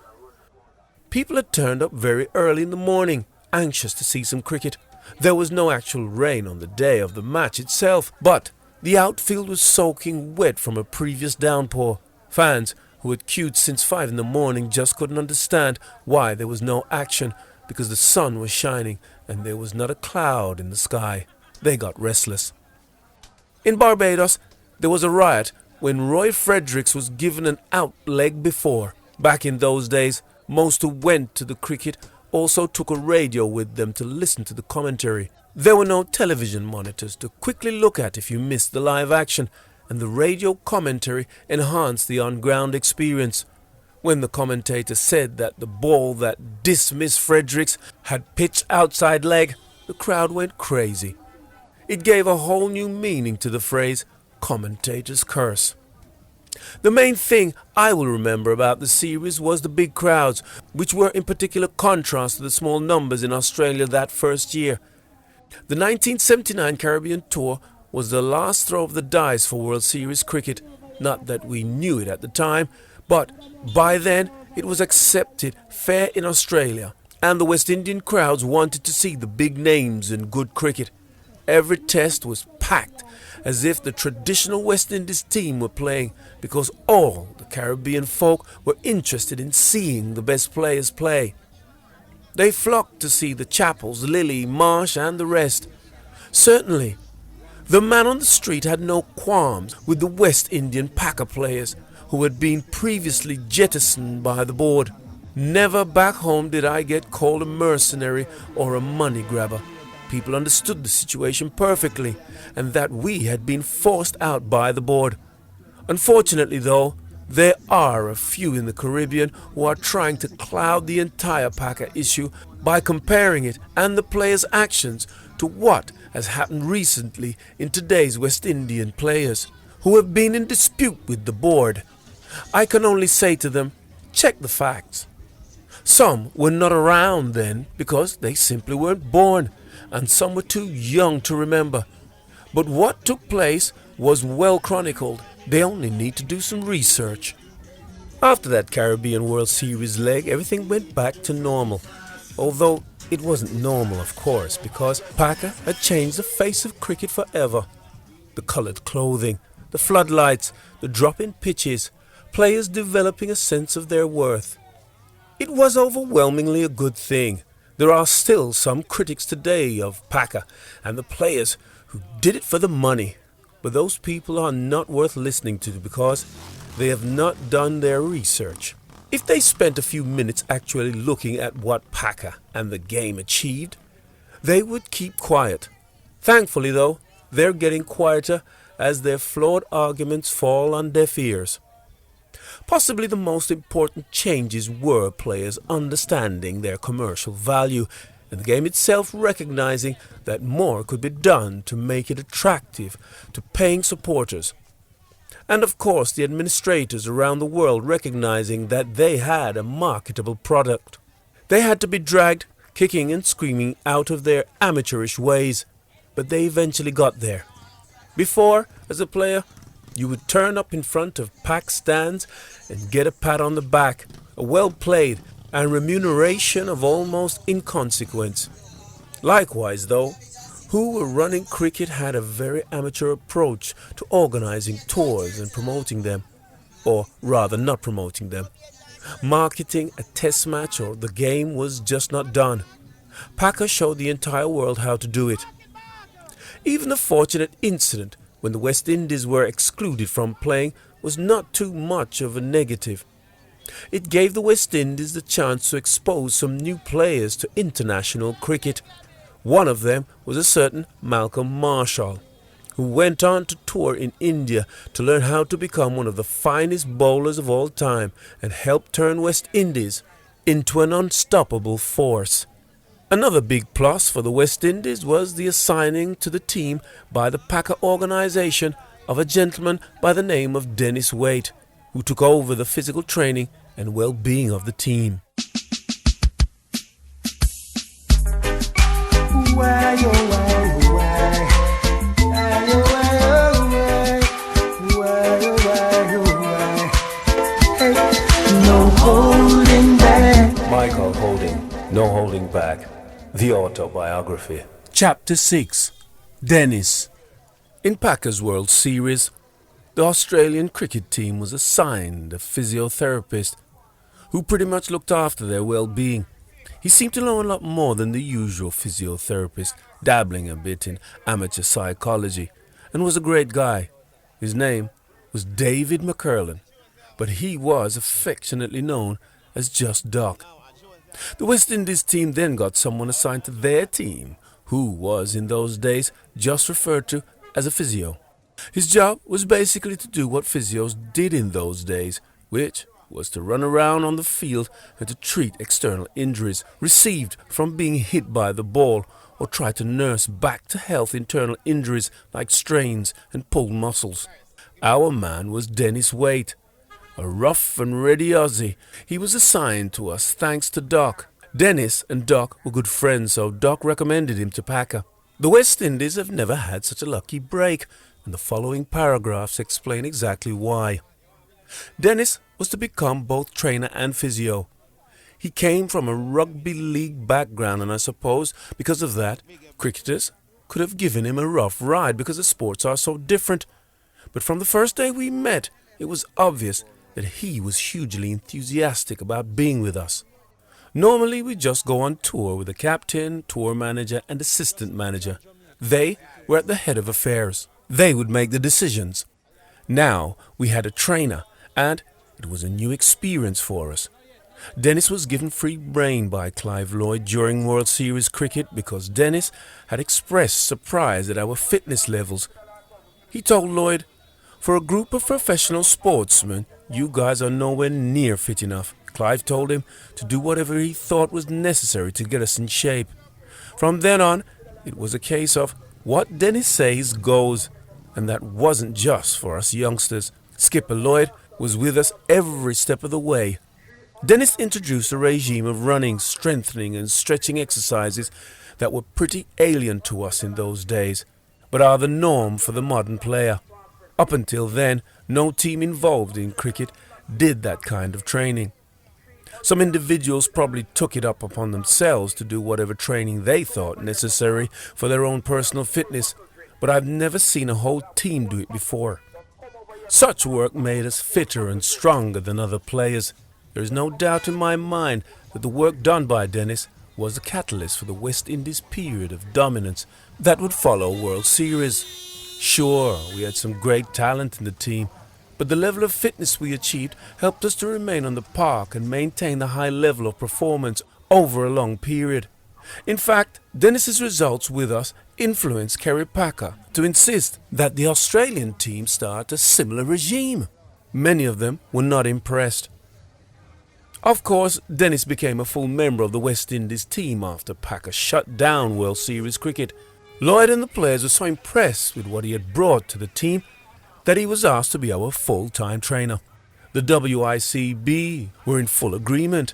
People had turned up very early in the morning, anxious to see some cricket. There was no actual rain on the day of the match itself, but the outfield was soaking wet from a previous downpour. Fans who had queued since 5 in the morning just couldn't understand why there was no action, because the sun was shining and there was not a cloud in the sky. They got restless. In Barbados, there was a riot when Roy Fredericks was given an out leg before. Back in those days, most who went to the cricket also took a radio with them to listen to the commentary. There were no television monitors to quickly look at if you missed the live action, and the radio commentary enhanced the on-ground experience. When the commentator said that the ball that dismissed Fredericks had pitched outside leg, the crowd went crazy. It gave a whole new meaning to the phrase commentator's curse. The main thing I will remember about the series was the big crowds, which were in particular contrast to the small numbers in Australia that first year. The 1979 Caribbean Tour was the last throw of the dice for World Series cricket. Not that we knew it at the time, but by then it was accepted fair in Australia, and the West Indian crowds wanted to see the big names in good cricket. Every test was packed, as if the traditional West Indies team were playing, because all the Caribbean folk were interested in seeing the best players play. They flocked to see the Chappells, Lilly, Marsh and the rest. Certainly, the man on the street had no qualms with the West Indian Packer players who had been previously jettisoned by the board. Never back home did I get called a mercenary or a money grabber. People understood the situation perfectly, and that we had been forced out by the board. Unfortunately, though, there are a few in the Caribbean who are trying to cloud the entire Packer issue by comparing it and the players' actions to what has happened recently in today's West Indian players, who have been in dispute with the board. I can only say to them, check the facts. Some were not around then because they simply weren't born, and some were too young to remember. But what took place was well chronicled. They only need to do some research. After that Caribbean World Series leg, everything went back to normal. Although it wasn't normal, of course, because Packer had changed the face of cricket forever. The coloured clothing, the floodlights, the drop in pitches, players developing a sense of their worth. It was overwhelmingly a good thing. There are still some critics today of Packer and the players who did it for the money, but those people are not worth listening to because they have not done their research. If they spent a few minutes actually looking at what Packer and the game achieved, they would keep quiet. Thankfully, though, they're getting quieter as their flawed arguments fall on deaf ears. Possibly the most important changes were players understanding their commercial value and the game itself recognizing that more could be done to make it attractive to paying supporters. And of course the administrators around the world recognizing that they had a marketable product. They had to be dragged, kicking and screaming, out of their amateurish ways, but they eventually got there. Before, as a player, you would turn up in front of packed stands and get a pat on the back, a well played, and remuneration of almost inconsequence. Likewise, though, who were running cricket had a very amateur approach to organizing tours and promoting them, or rather not promoting them. Marketing a test match or the game was just not done. Packer showed the entire world how to do it. Even the fortunate incident when the West Indies were excluded from playing was not too much of a negative. It gave the West Indies the chance to expose some new players to international cricket. One of them was a certain Malcolm Marshall, who went on to tour in India to learn how to become one of the finest bowlers of all time and help turn West Indies into an unstoppable force. Another big plus for the West Indies was the assigning to the team by the Packer organization of a gentleman by the name of Dennis Waite, who took over the physical training and well-being of the team. No holding back. Michael Holding, No Holding Back, the autobiography. Chapter 6. Dennis. In Packer's World Series, the Australian cricket team was assigned a physiotherapist who pretty much looked after their well-being. He seemed to know a lot more than the usual physiotherapist, dabbling a bit in amateur psychology, and was a great guy. His name was David McCurlin, but he was affectionately known as just Doc. The West Indies team then got someone assigned to their team, who was in those days just referred to as a physio. His job was basically to do what physios did in those days, which was to run around on the field and to treat external injuries received from being hit by the ball, or try to nurse back to health internal injuries like strains and pulled muscles. Our man was Dennis Waite, a rough and ready Aussie. He was assigned to us thanks to Doc. Dennis and Doc were good friends, so Doc recommended him to Packer. The West Indies have never had such a lucky break, and the following paragraphs explain exactly why. Dennis was to become both trainer and physio. He came from a rugby league background, and I suppose because of that, cricketers could have given him a rough ride because the sports are so different. But from the first day we met, it was obvious that he was hugely enthusiastic about being with us. Normally we just go on tour with the captain, tour manager and assistant manager. They were at the head of affairs. They would make the decisions. Now we had a trainer, and it was a new experience for us. Dennis was given free rein by Clive Lloyd during World Series cricket because Dennis had expressed surprise at our fitness levels. He told Lloyd, "For a group of professional sportsmen, you guys are nowhere near fit enough." Clive told him to do whatever he thought was necessary to get us in shape. From then on, it was a case of what Dennis says goes, and that wasn't just for us youngsters. Skipper Lloyd was with us every step of the way. Dennis introduced a regime of running, strengthening and stretching exercises that were pretty alien to us in those days, but are the norm for the modern player. Up until then, no team involved in cricket did that kind of training. Some individuals probably took it up upon themselves to do whatever training they thought necessary for their own personal fitness, but I've never seen a whole team do it before. Such work made us fitter and stronger than other players. There is no doubt in my mind that the work done by Dennis was a catalyst for the West Indies period of dominance that would follow World Series. Sure, we had some great talent in the team, but the level of fitness we achieved helped us to remain on the park and maintain the high level of performance over a long period. In fact, Dennis's results with us influenced Kerry Packer to insist that the Australian team start a similar regime. Many of them were not impressed. Of course, Dennis became a full member of the West Indies team after Packer shut down World Series cricket. Lloyd and the players were so impressed with what he had brought to the team that he was asked to be our full-time trainer. The WICB were in full agreement.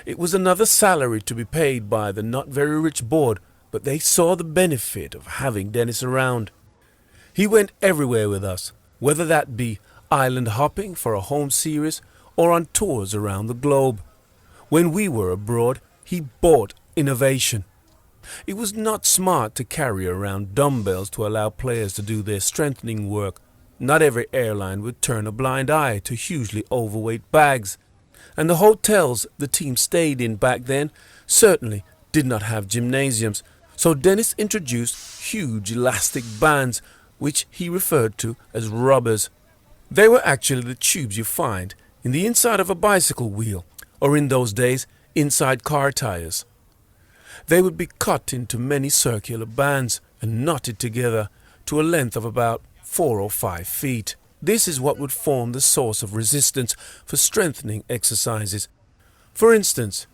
It was another salary to be paid by the not very rich board, but they saw the benefit of having Dennis around. He went everywhere with us, whether that be island hopping for a home series or on tours around the globe. When we were abroad, he bought innovation. It was not smart to carry around dumbbells to allow players to do their strengthening work. Not every airline would turn a blind eye to hugely overweight bags. And the hotels the team stayed in back then certainly did not have gymnasiums. So Dennis introduced huge elastic bands, which he referred to as rubbers. They were actually the tubes you find in the inside of a bicycle wheel, or in those days, inside car tires. They would be cut into many circular bands and knotted together to a length of about 4 or 5 feet. This is what would form the source of resistance for strengthening exercises. For instance,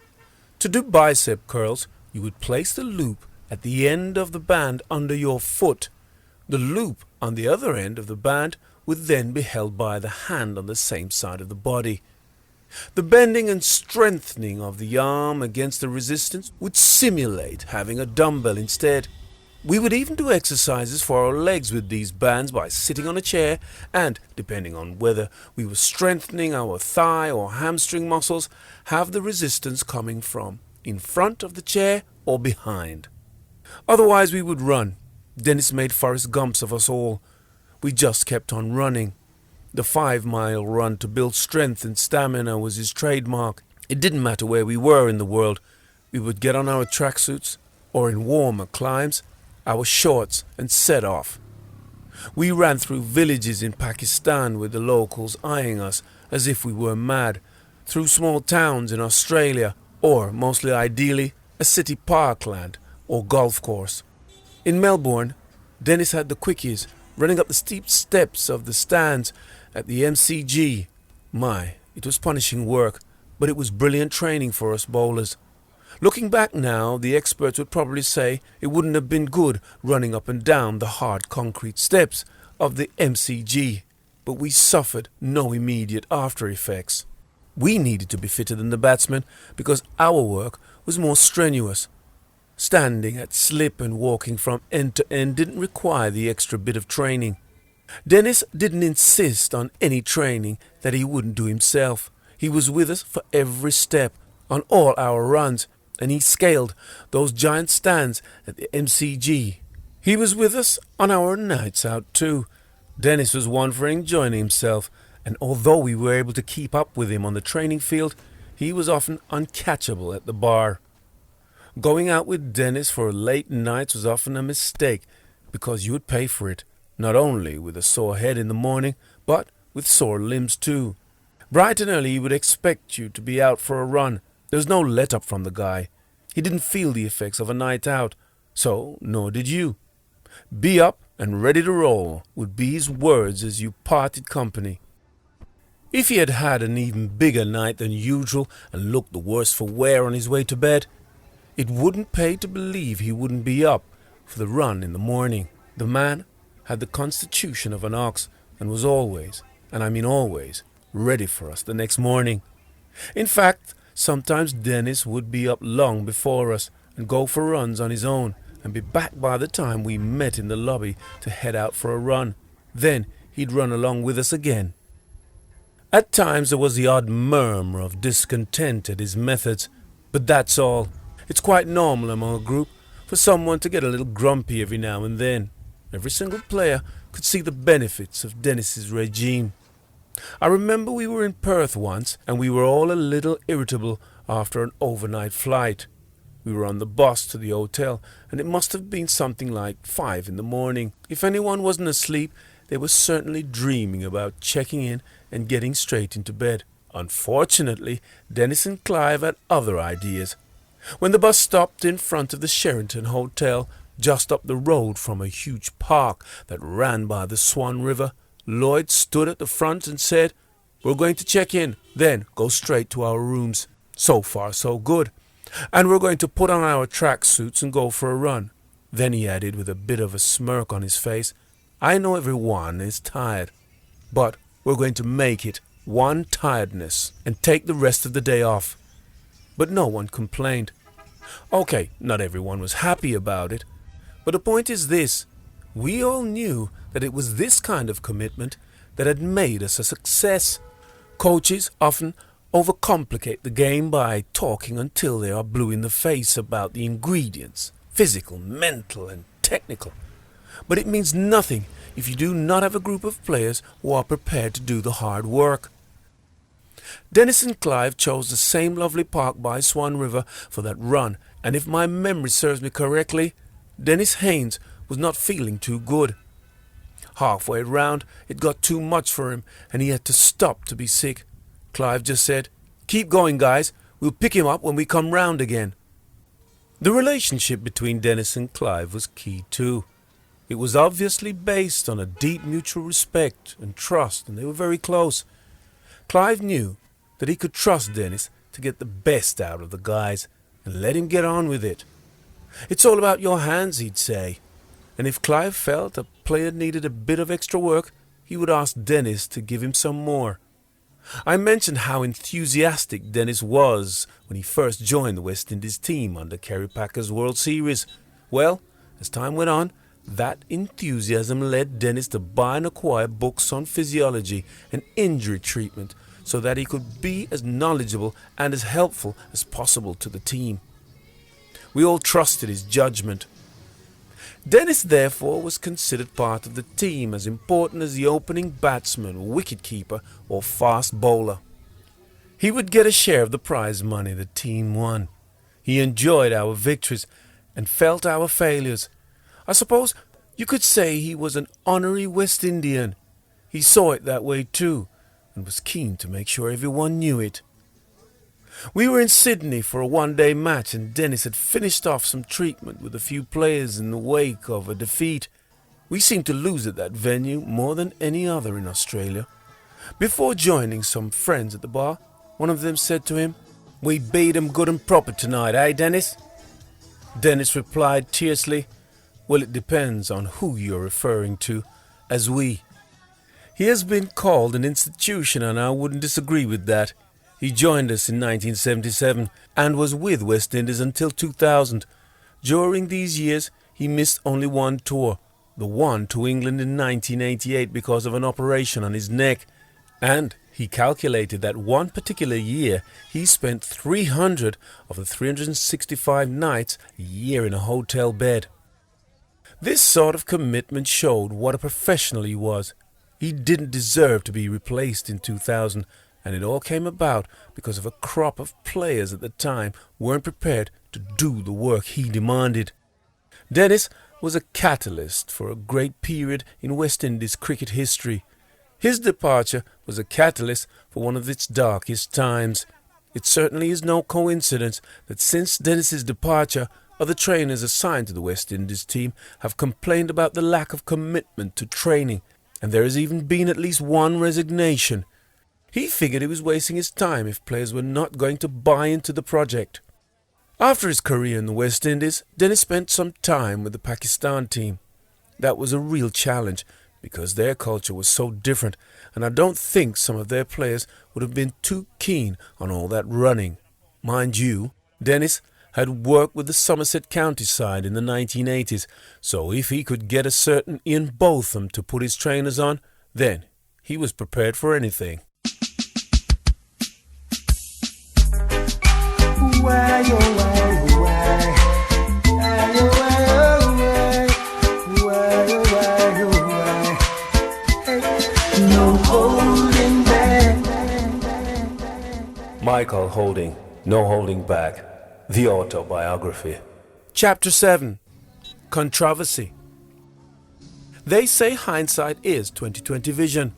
to do bicep curls, you would place the loop at the end of the band under your foot. The loop on the other end of the band would then be held by the hand on the same side of the body. The bending and strengthening of the arm against the resistance would simulate having a dumbbell instead. We would even do exercises for our legs with these bands by sitting on a chair and, depending on whether we were strengthening our thigh or hamstring muscles, have the resistance coming from in front of the chair or behind. Otherwise we would run. Dennis made Forrest Gumps of us all. We just kept on running. The 5-mile run to build strength and stamina was his trademark. It didn't matter where we were in the world. We would get on our tracksuits, or in warmer climes, our shorts, and set off. We ran through villages in Pakistan with the locals eyeing us as if we were mad, through small towns in Australia, or, mostly ideally, a city parkland or golf course. In Melbourne, Dennis had the quickies, running up the steep steps of the stands at the MCG. My, it was punishing work, but it was brilliant training for us bowlers. Looking back now, the experts would probably say it wouldn't have been good running up and down the hard concrete steps of the MCG. but we suffered no immediate after effects. We needed to be fitter than the batsmen because our work was more strenuous. Standing at slip and walking from end to end didn't require the extra bit of training. Dennis didn't insist on any training that he wouldn't do himself. He was with us for every step, on all our runs, and he scaled those giant stands at the MCG. He was with us on our nights out too. Dennis was one for enjoying himself, and although we were able to keep up with him on the training field, he was often uncatchable at the bar. Going out with Dennis for late nights was often a mistake, because you would pay for it, not only with a sore head in the morning, but with sore limbs too. Bright and early he would expect you to be out for a run. There was no let-up from the guy. He didn't feel the effects of a night out, so nor did you. Be up and ready to roll would be his words as you parted company. If he had had an even bigger night than usual and looked the worse for wear on his way to bed, it wouldn't pay to believe he wouldn't be up for the run in the morning. The man had the constitution of an ox and was always, and I mean always, ready for us the next morning. In fact, sometimes Dennis would be up long before us and go for runs on his own and be back by the time we met in the lobby to head out for a run. Then he'd run along with us again. At times there was the odd murmur of discontent at his methods, but that's all. It's quite normal among a group for someone to get a little grumpy every now and then. Every single player could see the benefits of Dennis's regime. I remember we were in Perth once and we were all a little irritable after an overnight flight. We were on the bus to the hotel and it must have been something like 5 in the morning. If anyone wasn't asleep, they were certainly dreaming about checking in and getting straight into bed. Unfortunately, Dennis and Clive had other ideas. When the bus stopped in front of the Sheraton Hotel, just up the road from a huge park that ran by the Swan River, Lloyd stood at the front and said, "We're going to check in, then go straight to our rooms. So far, so good. And we're going to put on our track suits and go for a run." Then he added with a bit of a smirk on his face, "I know everyone is tired, but we're going to make it one tiredness and take the rest of the day off." But no one complained. Okay, not everyone was happy about it, but the point is this: we all knew that it was this kind of commitment that had made us a success. Coaches often overcomplicate the game by talking until they are blue in the face about the ingredients, physical, mental, and technical. But it means nothing if you do not have a group of players who are prepared to do the hard work. Dennis and Clive chose the same lovely park by Swan River for that run, and if my memory serves me correctly, Dennis Haynes was not feeling too good. Halfway round, it got too much for him, and he had to stop to be sick. Clive just said, "Keep going, guys. We'll pick him up when we come round again." The relationship between Dennis and Clive was key too. It was obviously based on a deep mutual respect and trust, and they were very close. Clive knew that he could trust Dennis to get the best out of the guys and let him get on with it. "It's all about your hands," he'd say, and if Clive felt a player needed a bit of extra work, he would ask Dennis to give him some more. I mentioned how enthusiastic Dennis was when he first joined the West Indies team under Kerry Packer's World Series. Well, as time went on, that enthusiasm led Dennis to buy and acquire books on physiology and injury treatment so that he could be as knowledgeable and as helpful as possible to the team. We all trusted his judgment. Dennis, therefore, was considered part of the team, as important as the opening batsman, wicket-keeper, or fast bowler. He would get a share of the prize money the team won. He enjoyed our victories and felt our failures. I suppose you could say he was an honorary West Indian. He saw it that way too, and was keen to make sure everyone knew it. We were in Sydney for a one-day match, and Dennis had finished off some treatment with a few players in the wake of a defeat. We seemed to lose at that venue more than any other in Australia. Before joining some friends at the bar, one of them said to him, "We beat 'em good and proper tonight, eh, Dennis?" Dennis replied tersely, "Well, it depends on who you're referring to, as we." He has been called an institution, and I wouldn't disagree with that. He joined us in 1977 and was with West Indies until 2000. During these years, he missed only one tour, the one to England in 1988 because of an operation on his neck. And he calculated that one particular year he spent 300 of the 365 nights a year in a hotel bed. This sort of commitment showed what a professional he was. He didn't deserve to be replaced in 2000, and it all came about because of a crop of players at the time weren't prepared to do the work he demanded. Dennis was a catalyst for a great period in West Indies cricket history. His departure was a catalyst for one of its darkest times. It certainly is no coincidence that since Dennis's departure, other trainers assigned to the West Indies team have complained about the lack of commitment to training, and there has even been at least one resignation. He figured he was wasting his time if players were not going to buy into the project. After his career in the West Indies, Dennis spent some time with the Pakistan team. That was a real challenge because their culture was so different, and I don't think some of their players would have been too keen on all that running. Mind you, Dennis had worked with the Somerset County side in the 1980s, so if he could get a certain Ian Botham to put his trainers on, then he was prepared for anything. Why, oh, why, oh, why? Why, oh, why, oh, why? Why, oh, why, oh, why? Hey, no holding back. Michael Holding, No Holding Back, the autobiography. Chapter 7. Controversy. They say hindsight is 20/20 vision.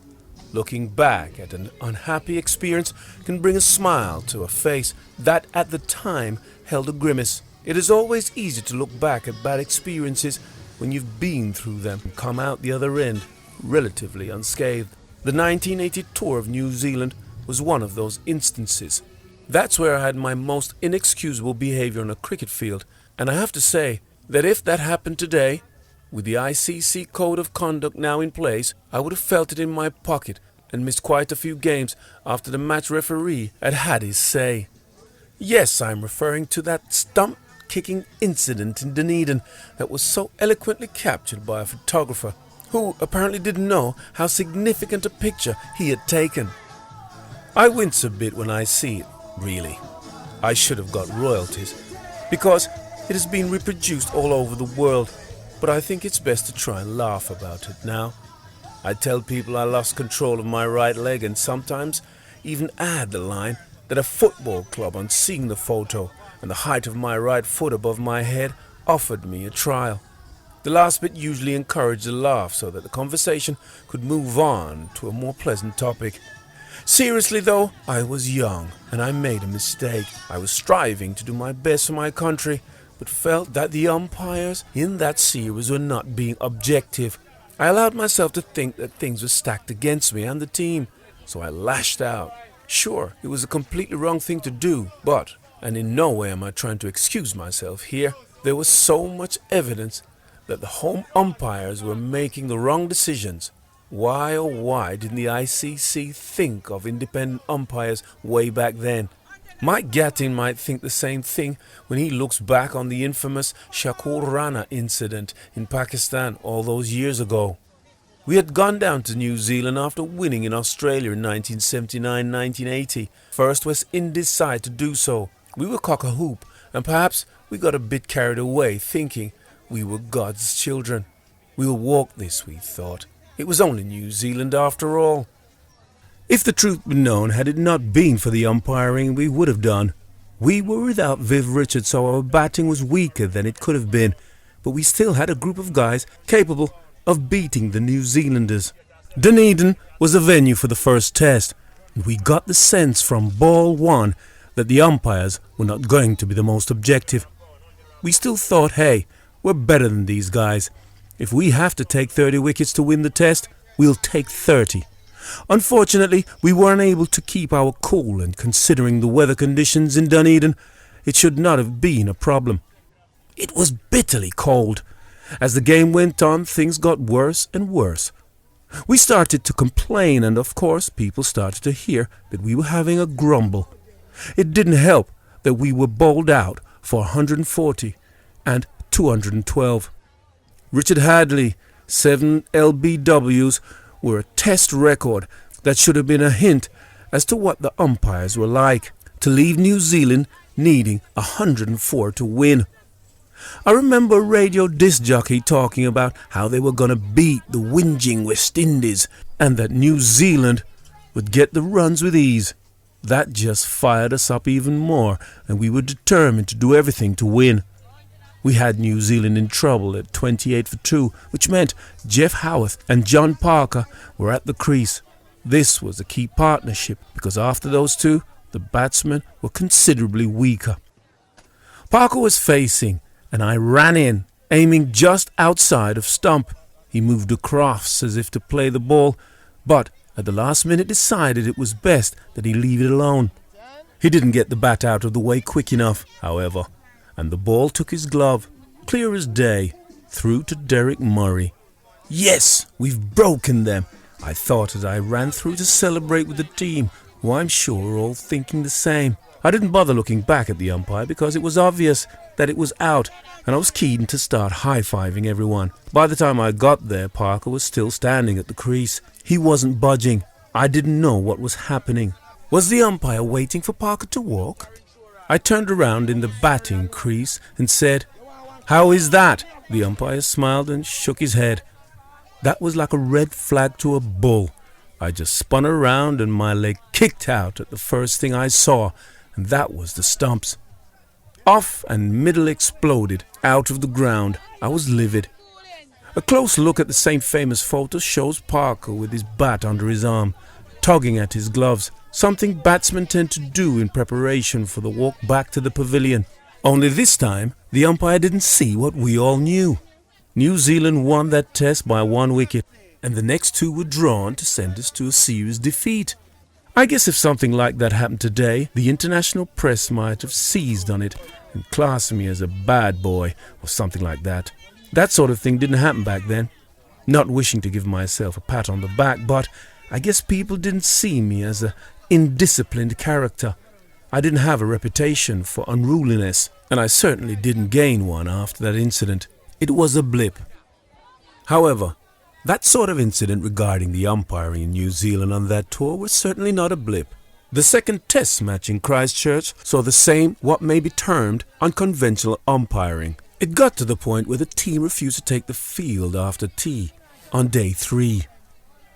Looking back at an unhappy experience can bring a smile to a face that at the time held a grimace. It is always easy to look back at bad experiences when you've been through them and come out the other end relatively unscathed. The 1980 tour of New Zealand was one of those instances. That's where I had my most inexcusable behavior on a cricket field, and I have to say that if that happened today, with the ICC Code of Conduct now in place, I would have felt it in my pocket and missed quite a few games after the match referee had had his say. Yes, I'm referring to that stump-kicking incident in Dunedin that was so eloquently captured by a photographer who apparently didn't know how significant a picture he had taken. I wince a bit when I see it, really. I should have got royalties, because it has been reproduced all over the world, but I think it's best to try and laugh about it now. I tell people I lost control of my right leg and sometimes even add the line that a football club, on seeing the photo and the height of my right foot above my head, offered me a trial. The last bit usually encouraged a laugh so that the conversation could move on to a more pleasant topic. Seriously though, I was young and I made a mistake. I was striving to do my best for my country, but felt that the umpires in that series were not being objective. I allowed myself to think that things were stacked against me and the team, so I lashed out. Sure, it was a completely wrong thing to do, but, and in no way am I trying to excuse myself here, there was so much evidence that the home umpires were making the wrong decisions. Why oh why didn't the ICC think of independent umpires way back then? Mike Gattin might think the same thing when he looks back on the infamous Shakur Rana incident in Pakistan all those years ago. We had gone down to New Zealand after winning in Australia in 1979-1980, first West Indies side to do so. We were cock-a-hoop, and perhaps we got a bit carried away thinking we were God's children. We'll walk this, we thought. It was only New Zealand after all. If the truth were known, had it not been for the umpiring, we would have done. We were without Viv Richards, so our batting was weaker than it could have been, but we still had a group of guys capable of beating the New Zealanders. Dunedin was the venue for the first test, and we got the sense from ball one that the umpires were not going to be the most objective. We still thought, hey, we're better than these guys. If we have to take 30 wickets to win the test, we'll take 30. Unfortunately, we weren't able to keep our cool, and considering the weather conditions in Dunedin, it should not have been a problem. It was bitterly cold. As the game went on, things got worse and worse. We started to complain, and of course people started to hear that we were having a grumble. It didn't help that we were bowled out for 140 and 212. Richard Hadley, 7 LBWs were a test record that should have been a hint as to what the umpires were like, to leave New Zealand needing 104 to win. I remember a radio disc jockey talking about how they were going to beat the whinging West Indies and that New Zealand would get the runs with ease. That just fired us up even more, and we were determined to do everything to win. We had New Zealand in trouble at 28 for 2, which meant Jeff Howarth and John Parker were at the crease. This was a key partnership because after those two, the batsmen were considerably weaker. Parker was facing, and I ran in, aiming just outside of stump. He moved across as if to play the ball, but at the last minute decided it was best that he leave it alone. He didn't get the bat out of the way quick enough, however, and the ball took his glove, clear as day, through to Derek Murray. Yes, we've broken them, I thought as I ran through to celebrate with the team, who I'm sure are all thinking the same. I didn't bother looking back at the umpire because it was obvious that it was out, and I was keen to start high-fiving everyone. By the time I got there, Parker was still standing at the crease. He wasn't budging. I didn't know what was happening. Was the umpire waiting for Parker to walk? I turned around in the batting crease and said, "How is that?" The umpire smiled and shook his head. That was like a red flag to a bull. I just spun around and my leg kicked out at the first thing I saw, and that was the stumps. Off and middle exploded out of the ground. I was livid. A close look at the same famous photo shows Parker with his bat under his arm, tugging at his gloves, something batsmen tend to do in preparation for the walk back to the pavilion. Only this time, the umpire didn't see what we all knew. New Zealand won that test by 1 wicket, and the next 2 were drawn to send us to a serious defeat. I guess if something like that happened today, the international press might have seized on it and classed me as a bad boy or something like that. That sort of thing didn't happen back then. Not wishing to give myself a pat on the back, but I guess people didn't see me as an indisciplined character. I didn't have a reputation for unruliness, and I certainly didn't gain one after that incident. It was a blip. However, that sort of incident regarding the umpiring in New Zealand on that tour was certainly not a blip. The second test match in Christchurch saw the same, what may be termed, unconventional umpiring. It got to the point where the team refused to take the field after tea on day 3.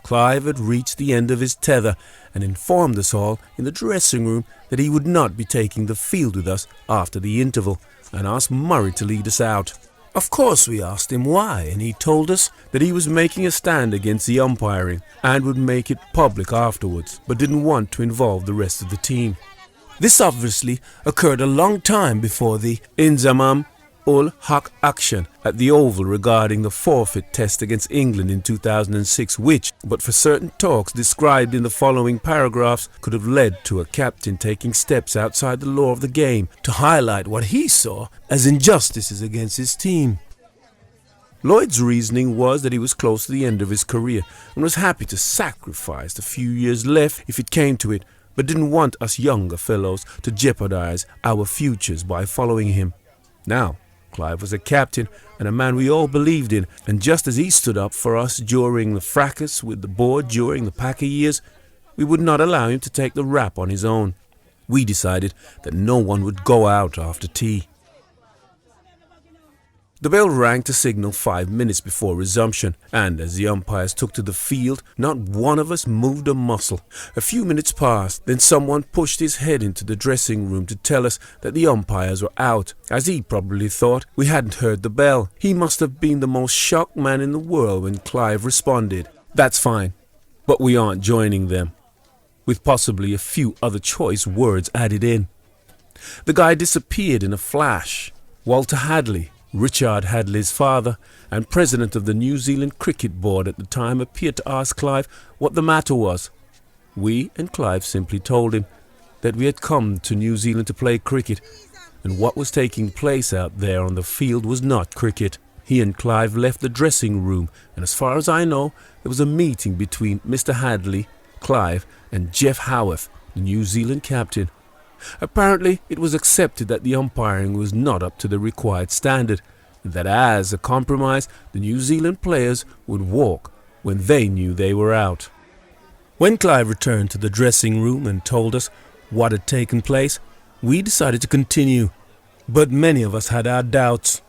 Clive had reached the end of his tether and informed us all in the dressing room that he would not be taking the field with us after the interval, and asked Murray to lead us out. Of course we asked him why, and he told us that he was making a stand against the umpiring and would make it public afterwards, but didn't want to involve the rest of the team. This obviously occurred a long time before the Inzamam ul Haq action at the Oval regarding the forfeit test against England in 2006, which, but for certain talks described in the following paragraphs, could have led to a captain taking steps outside the law of the game to highlight what he saw as injustices against his team. Lloyd's reasoning was that he was close to the end of his career and was happy to sacrifice the few years left if it came to it, but didn't want us younger fellows to jeopardize our futures by following him. Now, Clive was a captain and a man we all believed in, and just as he stood up for us during the fracas with the board during the Packer years, we would not allow him to take the rap on his own. We decided that no one would go out after tea. The bell rang to signal 5 minutes before resumption, and as the umpires took to the field, not one of us moved a muscle. A few minutes passed, then someone pushed his head into the dressing room to tell us that the umpires were out, as he probably thought we hadn't heard the bell. He must have been the most shocked man in the world when Clive responded, "That's fine, but we aren't joining them," with possibly a few other choice words added in. The guy disappeared in a flash. Walter Hadley, Richard Hadley's father and president of the New Zealand Cricket Board at the time, appeared to ask Clive what the matter was. We and Clive simply told him that we had come to New Zealand to play cricket, and what was taking place out there on the field was not cricket. He and Clive left the dressing room, and as far as I know, there was a meeting between Mr. Hadley, Clive, and Jeff Howarth, the New Zealand captain. Apparently, it was accepted that the umpiring was not up to the required standard, and that as a compromise, the New Zealand players would walk when they knew they were out. When Clive returned to the dressing room and told us what had taken place, we decided to continue, but many of us had our doubts.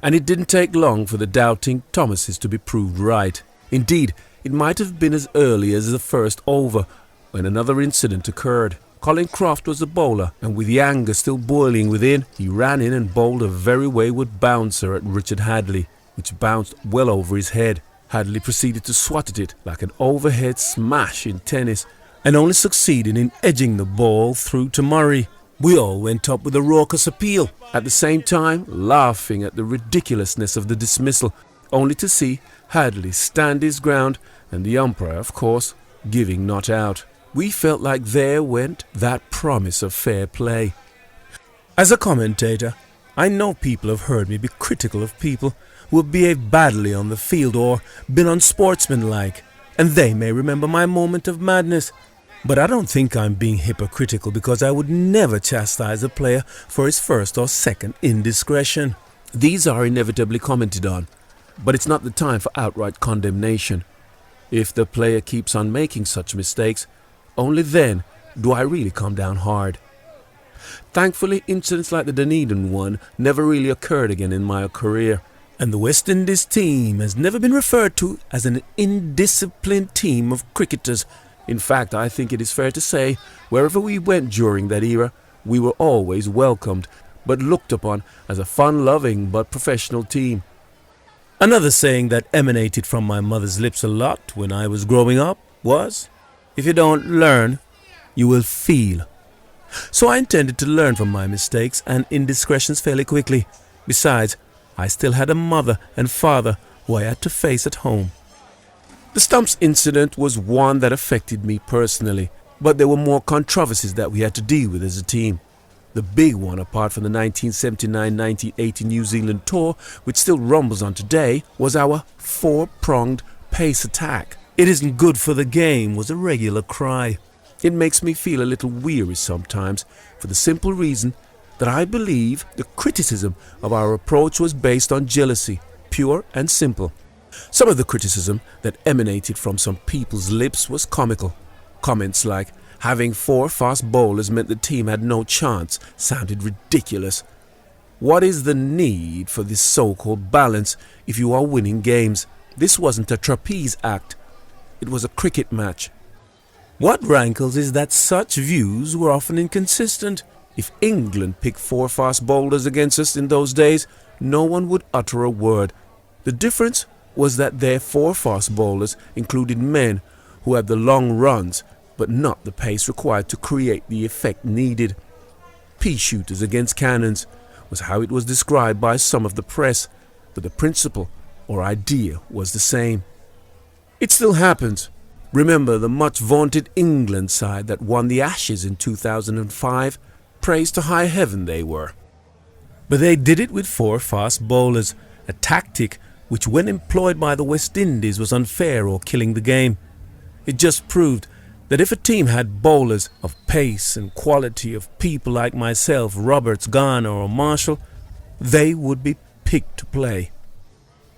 And it didn't take long for the doubting Thomases to be proved right. Indeed, it might have been as early as the first over when another incident occurred. Colin Croft was the bowler, and with the anger still boiling within, he ran in and bowled a very wayward bouncer at Richard Hadley, which bounced well over his head. Hadley proceeded to swat at it like an overhead smash in tennis, and only succeeded in edging the ball through to Murray. We all went up with a raucous appeal, at the same time laughing at the ridiculousness of the dismissal, only to see Hadley stand his ground and the umpire, of course, giving not out. We felt like there went that promise of fair play. As a commentator, I know people have heard me be critical of people who have behaved badly on the field or been unsportsmanlike, and they may remember my moment of madness. But I don't think I'm being hypocritical, because I would never chastise a player for his first or second indiscretion. These are inevitably commented on, but it's not the time for outright condemnation. If the player keeps on making such mistakes, only then do I really come down hard. Thankfully, incidents like the Dunedin one never really occurred again in my career, and the West Indies team has never been referred to as an indisciplined team of cricketers. In fact, I think it is fair to say, wherever we went during that era, we were always welcomed, but looked upon as a fun-loving but professional team. Another saying that emanated from my mother's lips a lot when I was growing up was, "If you don't learn, you will feel." So I intended to learn from my mistakes and indiscretions fairly quickly. Besides, I still had a mother and father who I had to face at home. The stumps incident was one that affected me personally, but there were more controversies that we had to deal with as a team. The big one, apart from the 1979-1980 New Zealand tour, which still rumbles on today, was our four-pronged pace attack. "It isn't good for the game" was a regular cry. It makes me feel a little weary sometimes, for the simple reason that I believe the criticism of our approach was based on jealousy, pure and simple. Some of the criticism that emanated from some people's lips was comical. Comments like, having four fast bowlers meant the team had no chance, sounded ridiculous. What is the need for this so-called balance if you are winning games? This wasn't a trapeze act. It was a cricket match. What rankles is that such views were often inconsistent. If England picked four fast bowlers against us in those days, no one would utter a word. The difference was that their four fast bowlers included men who had the long runs, but not the pace required to create the effect needed. Pea shooters against cannons was how it was described by some of the press, but the principle or idea was the same. It still happens. Remember the much vaunted England side that won the Ashes in 2005? Praise to high heaven they were. But they did it with four fast bowlers, a tactic which when employed by the West Indies was unfair or killing the game. It just proved that if a team had bowlers of pace and quality, of people like myself, Roberts, Garner or Marshall, they would be picked to play.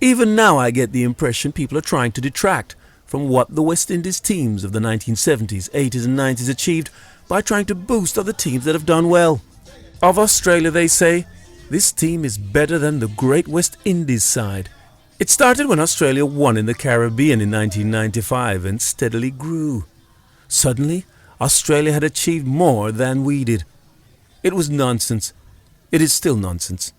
Even now I get the impression people are trying to detract from what the West Indies teams of the 1970s, 80s and 90s achieved by trying to boost other teams that have done well. Of Australia they say, this team is better than the great West Indies side. It started when Australia won in the Caribbean in 1995 and steadily grew. Suddenly, Australia had achieved more than we did. It was nonsense. It is still nonsense.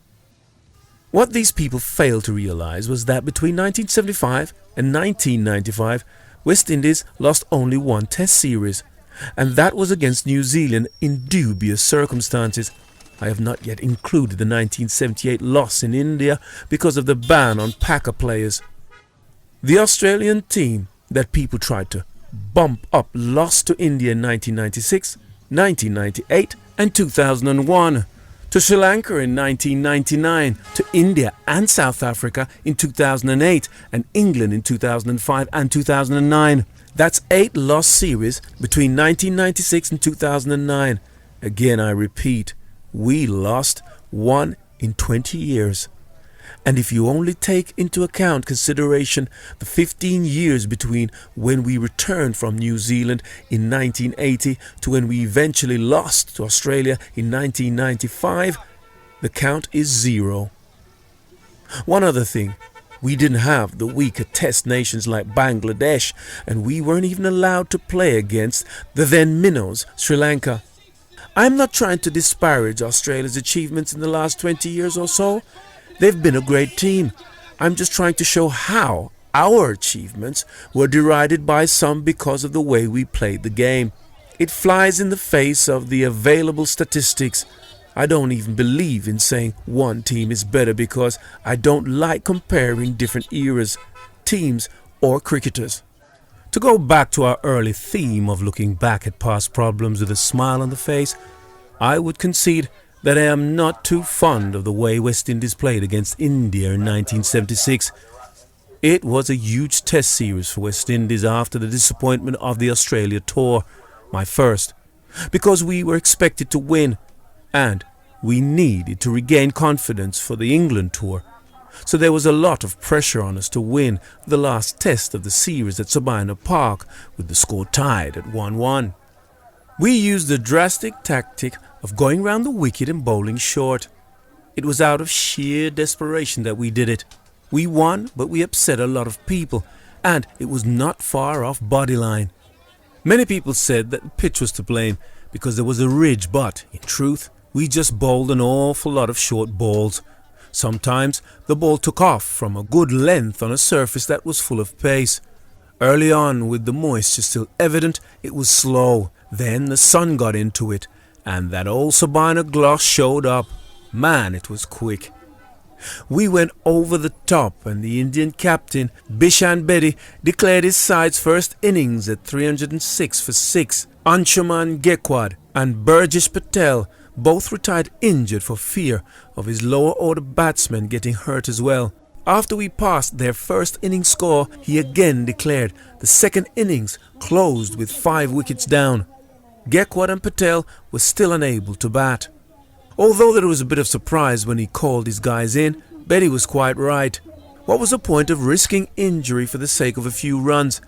What these people failed to realize was that between 1975 and 1995, West Indies lost only one Test series, and that was against New Zealand in dubious circumstances. I have not yet included the 1978 loss in India because of the ban on Packer players. The Australian team that people tried to bump up lost to India in 1996, 1998 and 2001. to Sri Lanka in 1999, to India and South Africa in 2008, and England in 2005 and 2009. That's 8 lost series between 1996 and 2009. Again, I repeat, we lost 1 in 20 years. And if you only take into account consideration the 15 years between when we returned from New Zealand in 1980 to when we eventually lost to Australia in 1995, the count is 0. One other thing, we didn't have the weaker test nations like Bangladesh, and we weren't even allowed to play against the then minnows, Sri Lanka. I'm not trying to disparage Australia's achievements in the last 20 years or so. They've been a great team. I'm just trying to show how our achievements were derided by some because of the way we played the game. It flies in the face of the available statistics. I don't even believe in saying one team is better because I don't like comparing different eras, teams or cricketers. To go back to our early theme of looking back at past problems with a smile on the face, I would concede that I am not too fond of the way West Indies played against India in 1976. It was a huge test series for West Indies after the disappointment of the Australia tour, my first, because we were expected to win and we needed to regain confidence for the England tour. So there was a lot of pressure on us to win the last test of the series at Sabina Park with the score tied at 1-1. We used the drastic tactic of going round the wicket and bowling short. It was out of sheer desperation that we did it. We won, but we upset a lot of people, and it was not far off bodyline. Many people said that the pitch was to blame because there was a ridge, but in truth, we just bowled an awful lot of short balls. Sometimes the ball took off from a good length on a surface that was full of pace. Early on, with the moisture still evident, it was slow. Then the sun got into it, and that old Sabina gloss showed up. Man, it was quick. We went over the top, and the Indian captain, Bishan Bedi, declared his side's first innings at 306 for 6. Anshuman Gaikwad and Burjesh Patel both retired injured for fear of his lower order batsmen getting hurt as well. After we passed their first innings score, he again declared the second innings closed with 5 wickets down. Gaikwad and Patel were still unable to bat. Although there was a bit of surprise when he called his guys in, Betty was quite right. What was the point of risking injury for the sake of a few runs?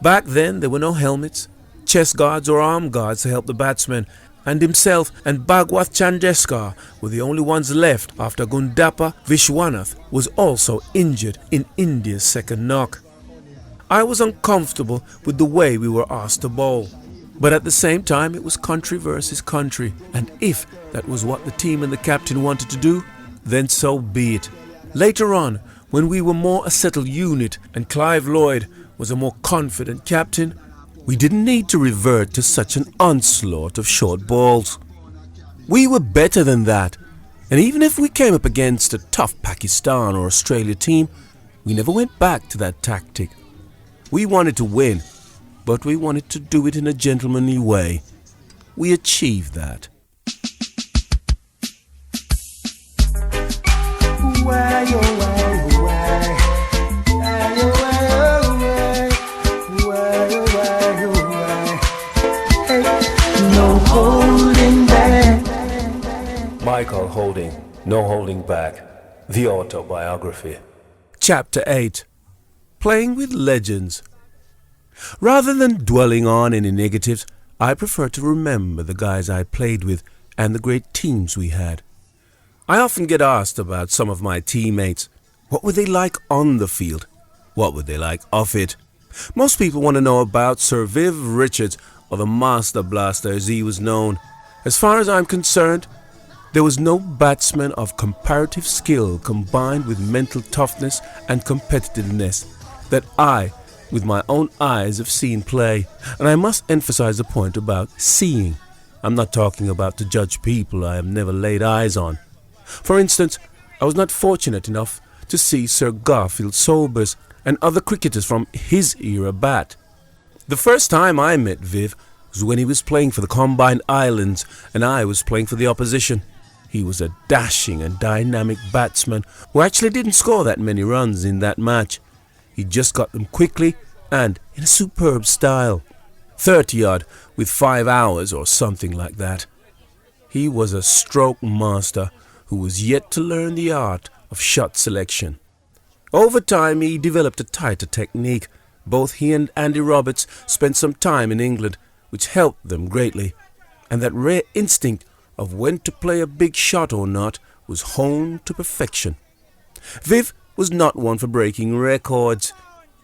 Back then there were no helmets, chest guards or arm guards to help the batsmen, and himself and Bhagwat Chandeskar were the only ones left after Gundappa Vishwanath was also injured in India's second knock. I was uncomfortable with the way we were asked to bowl. But at the same time, it was country versus country, and if that was what the team and the captain wanted to do, then so be it. Later on, when we were more a settled unit and Clive Lloyd was a more confident captain, we didn't need to revert to such an onslaught of short balls. We were better than that, and even if we came up against a tough Pakistan or Australia team, we never went back to that tactic. We wanted to win, but we wanted to do it in a gentlemanly way. We achieved that. No holding back. Michael Holding, No Holding Back, the autobiography. Chapter 8. Playing with Legends. Rather than dwelling on any negatives, I prefer to remember the guys I played with and the great teams we had. I often get asked about some of my teammates. What were they like on the field? What were they like off it? Most people want to know about Sir Viv Richards, or the Master Blaster as he was known. As far as I'm concerned, there was no batsman of comparative skill combined with mental toughness and competitiveness that I, with my own eyes, have seen play. And I must emphasize the point about seeing. I'm not talking about to judge people I have never laid eyes on. For instance, I was not fortunate enough to see Sir Garfield Sobers and other cricketers from his era bat. The first time I met Viv was when he was playing for the Combined Islands and I was playing for the opposition. He was a dashing and dynamic batsman who actually didn't score that many runs in that match. He just got them quickly and in a superb style. 30-odd with 5 hours or something like that. He was a stroke master who was yet to learn the art of shot selection. Over time he developed a tighter technique. Both he and Andy Roberts spent some time in England, which helped them greatly. And that rare instinct of when to play a big shot or not was honed to perfection. Viv was not one for breaking records.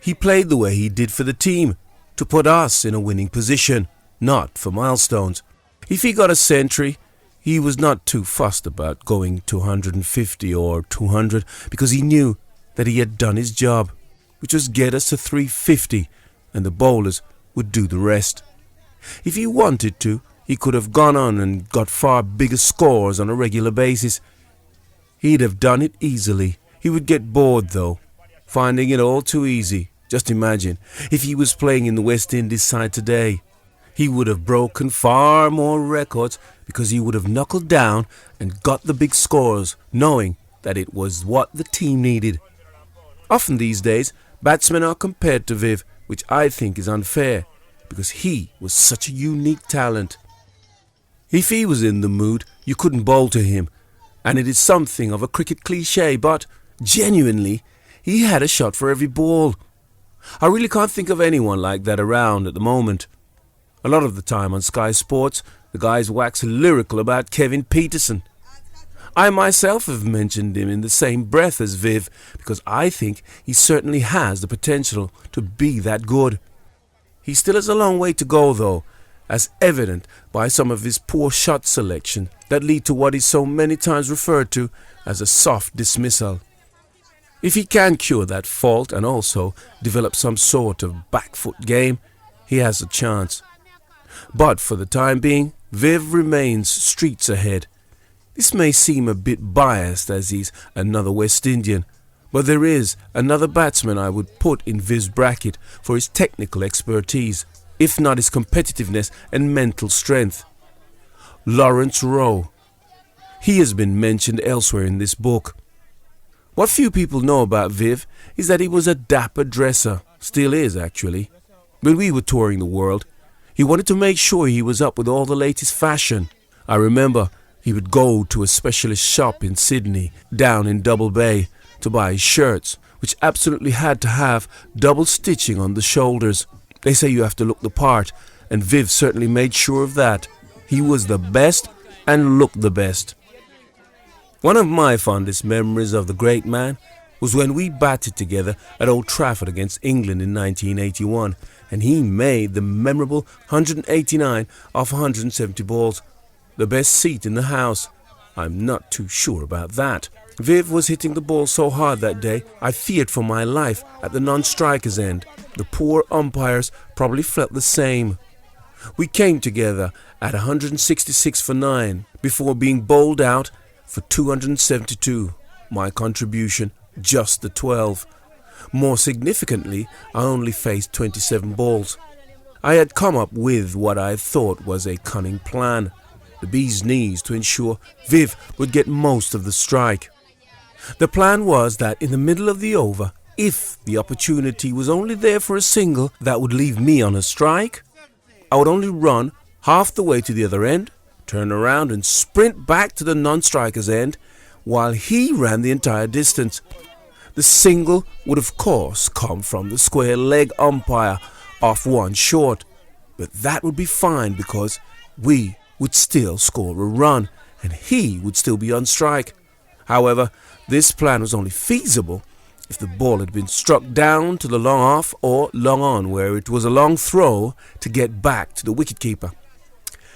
He played the way he did for the team, to put us in a winning position, not for milestones. If he got a century, he was not too fussed about going to 150 or 200 because he knew that he had done his job, which was get us to 350, and the bowlers would do the rest. If he wanted to, he could have gone on and got far bigger scores on a regular basis. He'd have done it easily. He would get bored though, finding it all too easy. Just imagine, if he was playing in the West Indies side today, he would have broken far more records because he would have knuckled down and got the big scores, knowing that it was what the team needed. Often these days, batsmen are compared to Viv, which I think is unfair, because he was such a unique talent. If he was in the mood, you couldn't bowl to him, and it is something of a cricket cliché, but genuinely, he had a shot for every ball. I really can't think of anyone like that around at the moment. A lot of the time on Sky Sports, the guys wax lyrical about Kevin Peterson. I myself have mentioned him in the same breath as Viv because I think he certainly has the potential to be that good. He still has a long way to go though, as evident by some of his poor shot selection that lead to what is so many times referred to as a soft dismissal. If he can cure that fault and also develop some sort of back foot game, he has a chance. But for the time being, Viv remains streets ahead. This may seem a bit biased as he's another West Indian, but there is another batsman I would put in Viv's bracket for his technical expertise, if not his competitiveness and mental strength. Lawrence Rowe. He has been mentioned elsewhere in this book. What few people know about Viv is that he was a dapper dresser, still is actually. When we were touring the world, he wanted to make sure he was up with all the latest fashion. I remember he would go to a specialist shop in Sydney, down in Double Bay, to buy his shirts, which absolutely had to have double stitching on the shoulders. They say you have to look the part, and Viv certainly made sure of that. He was the best and looked the best. One of my fondest memories of the great man was when we batted together at Old Trafford against England in 1981, and he made the memorable 189 off 170 balls. The best seat in the house. I'm not too sure about that. Viv was hitting the ball so hard that day, I feared for my life at the non-striker's end. The poor umpires probably felt the same. We came together at 166 for 9 before being bowled out for 272. My contribution, just the 12. More significantly, I only faced 27 balls. I had come up with what I thought was a cunning plan, the bee's knees, to ensure Viv would get most of the strike. The plan was that in the middle of the over, if the opportunity was only there for a single that would leave me on a strike, I would only run half the way to the other end, turn around and sprint back to the non-striker's end while he ran the entire distance. The single would of course come from the square leg umpire off one short, but that would be fine because we would still score a run and he would still be on strike. However, this plan was only feasible if the ball had been struck down to the long off or long on, where it was a long throw to get back to the wicketkeeper.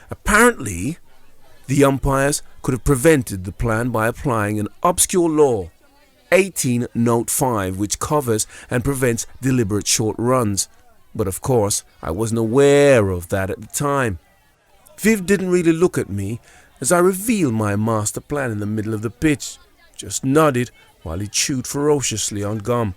Apparently, the umpires could have prevented the plan by applying an obscure law, 18 Note 5, which covers and prevents deliberate short runs. But of course, I wasn't aware of that at the time. Viv didn't really look at me as I revealed my master plan in the middle of the pitch, just nodded while he chewed ferociously on gum.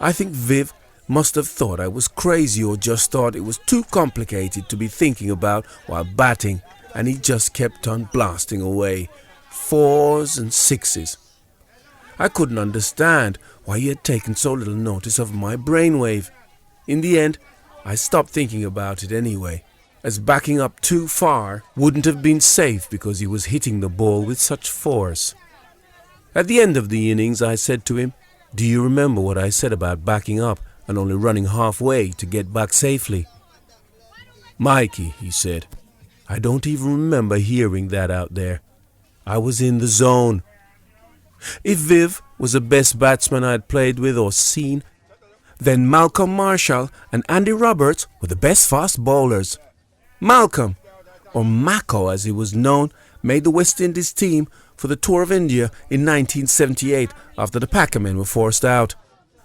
I think Viv must have thought I was crazy or just thought it was too complicated to be thinking about while batting, and he just kept on blasting away, 4s and 6s. I couldn't understand why he had taken so little notice of my brainwave. In the end, I stopped thinking about it anyway, as backing up too far wouldn't have been safe because he was hitting the ball with such force. At the end of the innings, I said to him, "Do you remember what I said about backing up and only running halfway to get back safely?" "Mikey," he said, "I don't even remember hearing that out there. I was in the zone." If Viv was the best batsman I'd played with or seen, then Malcolm Marshall and Andy Roberts were the best fast bowlers. Malcolm, or Mako as he was known, made the West Indies team for the Tour of India in 1978 after the Packer-men were forced out.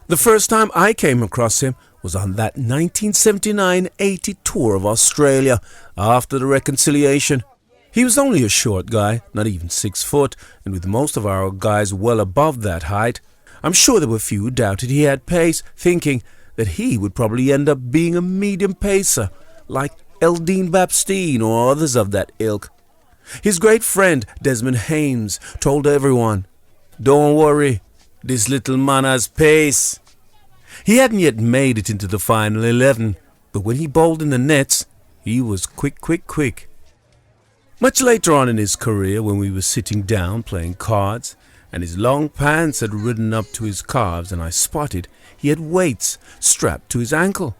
The first time I came across him was on that 1979-80 tour of Australia after the reconciliation. He was only a short guy, not even 6 foot, and with most of our guys well above that height. I'm sure there were few who doubted he had pace, thinking that he would probably end up being a medium pacer, like Eldine Baptiste or others of that ilk. His great friend Desmond Hames told everyone, "Don't worry, this little man has pace." He hadn't yet made it into the final 11, but when he bowled in the nets, he was quick. Much later on in his career, when we were sitting down playing cards, and his long pants had ridden up to his calves, and I spotted he had weights strapped to his ankle.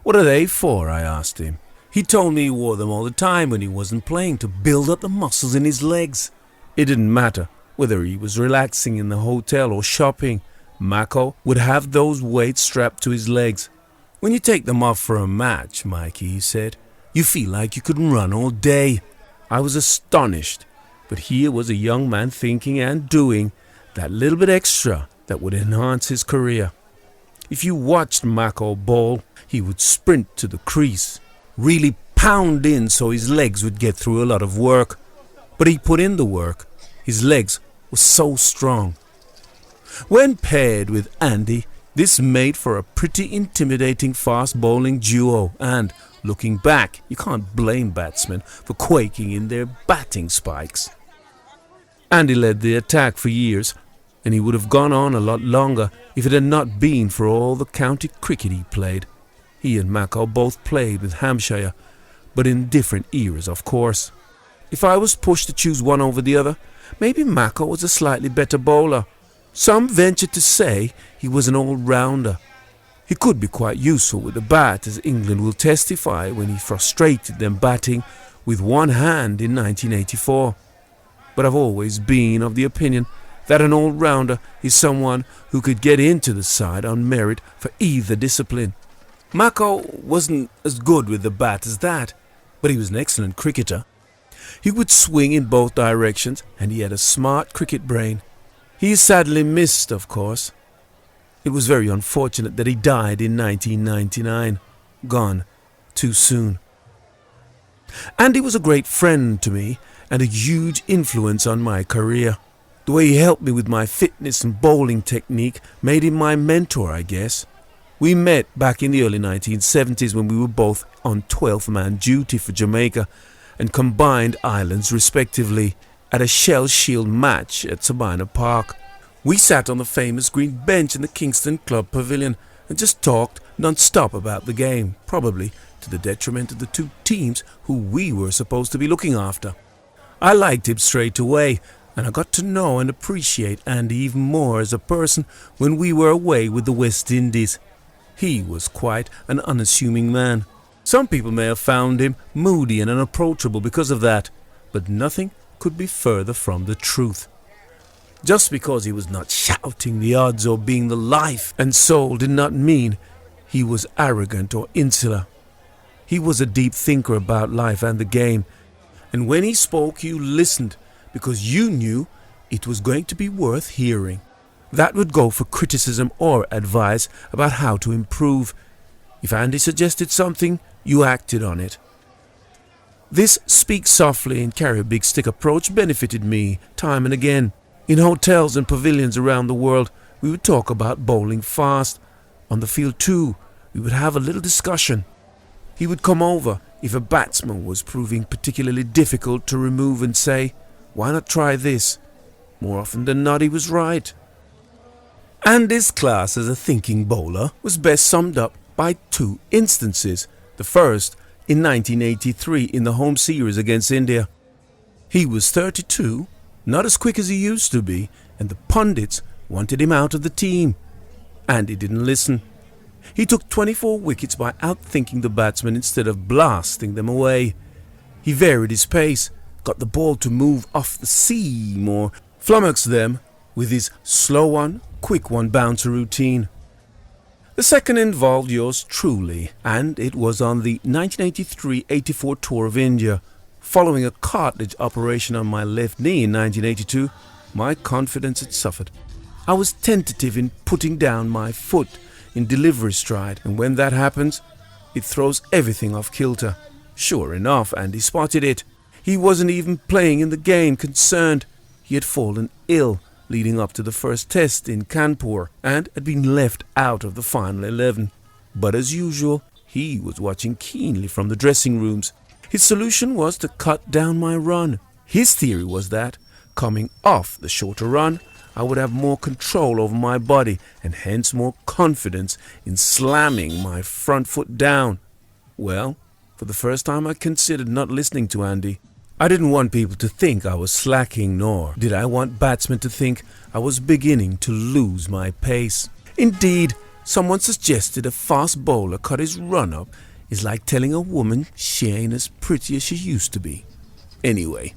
"What are they for?" I asked him. He told me he wore them all the time when he wasn't playing, to build up the muscles in his legs. It didn't matter whether he was relaxing in the hotel or shopping. Mako would have those weights strapped to his legs. "When you take them off for a match, Mikey," he said, "you feel like you could run all day." I was astonished, but here was a young man thinking and doing that little bit extra that would enhance his career. If you watched Mako bowl, he would sprint to the crease, really pound in so his legs would get through a lot of work. But he put in the work. His legs were so strong. When paired with Andy, this made for a pretty intimidating fast bowling duo, and looking back, you can't blame batsmen for quaking in their batting spikes. Andy led the attack for years, and he would have gone on a lot longer if it had not been for all the county cricket he played. He and Mako both played with Hampshire, but in different eras, of course. If I was pushed to choose one over the other, maybe Mako was a slightly better bowler. Some ventured to say he was an all-rounder. He could be quite useful with the bat, as England will testify when he frustrated them batting with one hand in 1984. But I've always been of the opinion that an all-rounder is someone who could get into the side on merit for either discipline. Mako wasn't as good with the bat as that, but he was an excellent cricketer. He would swing in both directions, and he had a smart cricket brain. He is sadly missed, of course. It was very unfortunate that he died in 1999, gone too soon. Andy was a great friend to me and a huge influence on my career. The way he helped me with my fitness and bowling technique made him my mentor, I guess. We met back in the early 1970s when we were both on 12th man duty for Jamaica and combined islands respectively at a Shell Shield match at Sabina Park. We sat on the famous green bench in the Kingston Club Pavilion and just talked non-stop about the game, probably to the detriment of the two teams who we were supposed to be looking after. I liked him straight away, and I got to know and appreciate Andy even more as a person when we were away with the West Indies. He was quite an unassuming man. Some people may have found him moody and unapproachable because of that, but nothing could be further from the truth. Just because he was not shouting the odds or being the life and soul did not mean he was arrogant or insular. He was a deep thinker about life and the game, and when he spoke you listened because you knew it was going to be worth hearing. That would go for criticism or advice about how to improve. If Andy suggested something, you acted on it. This speak softly and carry a big stick approach benefited me time and again. In hotels and pavilions around the world, we would talk about bowling fast. On the field too, we would have a little discussion. He would come over if a batsman was proving particularly difficult to remove and say, Why not try this? More often than not, he was right. Andy's class as a thinking bowler was best summed up by two instances. The first in 1983 in the home series against India. He was 32, not as quick as he used to be, and the pundits wanted him out of the team. Andy didn't listen. He took 24 wickets by outthinking the batsmen instead of blasting them away. He varied his pace, got the ball to move off the seam or flummoxed them with his slow one, quick one bouncer routine. The second involved yours truly, and it was on the 1983-84 tour of India. Following a cartilage operation on my left knee in 1982, my confidence had suffered. I was tentative in putting down my foot in delivery stride, and when that happens, it throws everything off kilter. Sure enough, Andy spotted it. He wasn't even playing in the game concerned. He had fallen ill leading up to the first test in Kanpur and had been left out of the final 11. But as usual, he was watching keenly from the dressing rooms. His solution was to cut down my run. His theory was that, coming off the shorter run, I would have more control over my body and hence more confidence in slamming my front foot down. Well, for the first time I considered not listening to Andy. I didn't want people to think I was slacking, nor did I want batsmen to think I was beginning to lose my pace. Indeed, someone suggested a fast bowler cut his run-up is like telling a woman she ain't as pretty as she used to be. Anyway,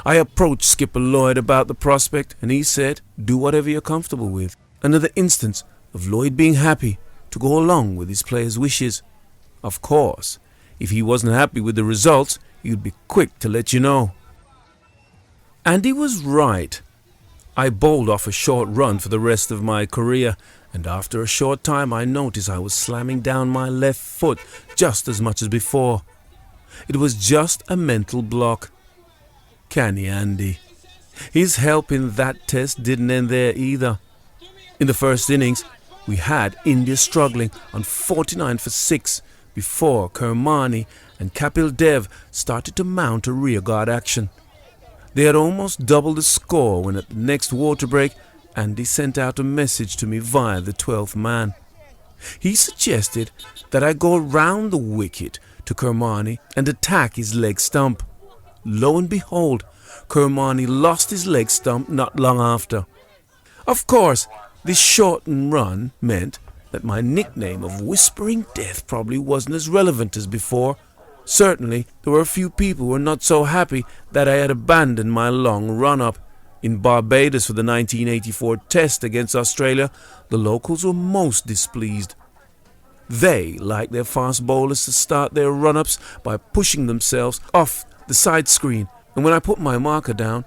I approached Skipper Lloyd about the prospect, and he said, do whatever you're comfortable with. Another instance of Lloyd being happy to go along with his players' wishes. Of course, if he wasn't happy with the results, he'd be quick to let you know. And he was right. I bowled off a short run for the rest of my career, and after a short time I noticed I was slamming down my left foot just as much as before. It was just a mental block. Canny Andy. His help in that test didn't end there either. In the first innings, we had India struggling on 49 for 6 before Kermani and Kapil Dev started to mount a rearguard action. They had almost doubled the score when at the next water break, Andy sent out a message to me via the 12th man. He suggested that I go round the wicket to Kermani and attack his leg stump. Lo and behold, Kermani lost his leg stump not long after. Of course, this shortened run meant that my nickname of Whispering Death probably wasn't as relevant as before. Certainly, there were a few people who were not so happy that I had abandoned my long run-up. In Barbados for the 1984 test against Australia, the locals were most displeased. They like their fast bowlers to start their run-ups by pushing themselves off the side screen, and when I put my marker down,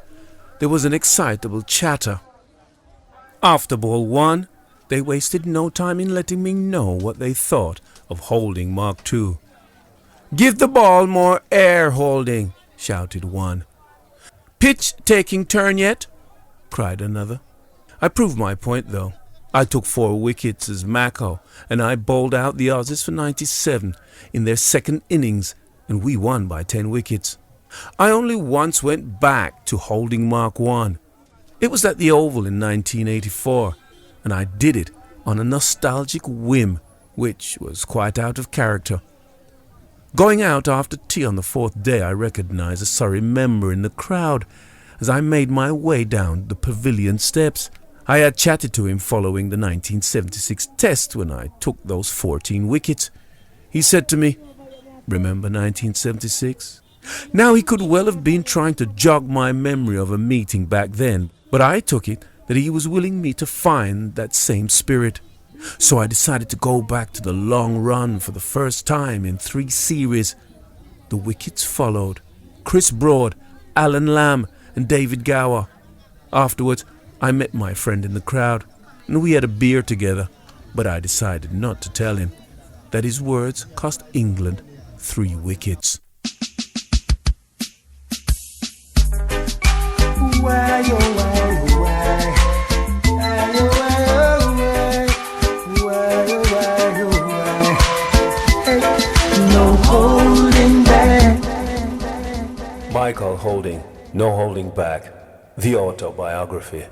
there was an excitable chatter. After ball 1, they wasted no time in letting me know what they thought of holding Mark 2. "Give the ball more air, Holding," shouted one. "Pitch taking turn yet?" cried another. I proved my point though. I took 4 wickets as Mako, and I bowled out the Aussies for 97 in their second innings, and we won by 10 wickets. I only once went back to holding Mark 1. It was at the Oval in 1984, and I did it on a nostalgic whim, which was quite out of character. Going out after tea on the 4th day, I recognized a sorry member in the crowd as I made my way down the pavilion steps. I had chatted to him following the 1976 test when I took those 14 wickets. He said to me, "Remember 1976? Now he could well have been trying to jog my memory of a meeting back then, but I took it that he was willing me to find that same spirit. So I decided to go back to the long run for the first time in 3 series. The wickets followed. Chris Broad, Alan Lamb and David Gower. Afterwards, I met my friend in the crowd and we had a beer together, but I decided not to tell him that his words cost England 3 wickets. Why, oh, why, oh, why? Why, oh, why, oh, why? Why, oh, why, oh, why? Hey, no holding back. Michael Holding, No Holding Back, the autobiography.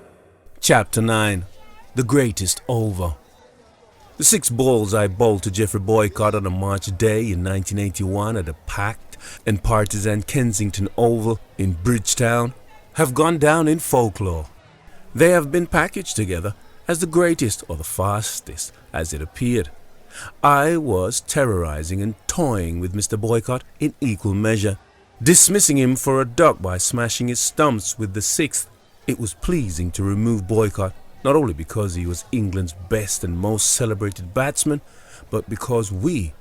Chapter 9. The Greatest Over. The 6 balls I bowled to Jeffrey Boycott on a March day in 1981 at a packed and partisan Kensington Oval in Bridgetown have gone down in folklore. They have been packaged together as the greatest or the fastest, as it appeared. I was terrorizing and toying with Mr. Boycott in equal measure, dismissing him for a duck by smashing his stumps with the 6th. It was pleasing to remove Boycott, not only because he was England's best and most celebrated batsman, but because we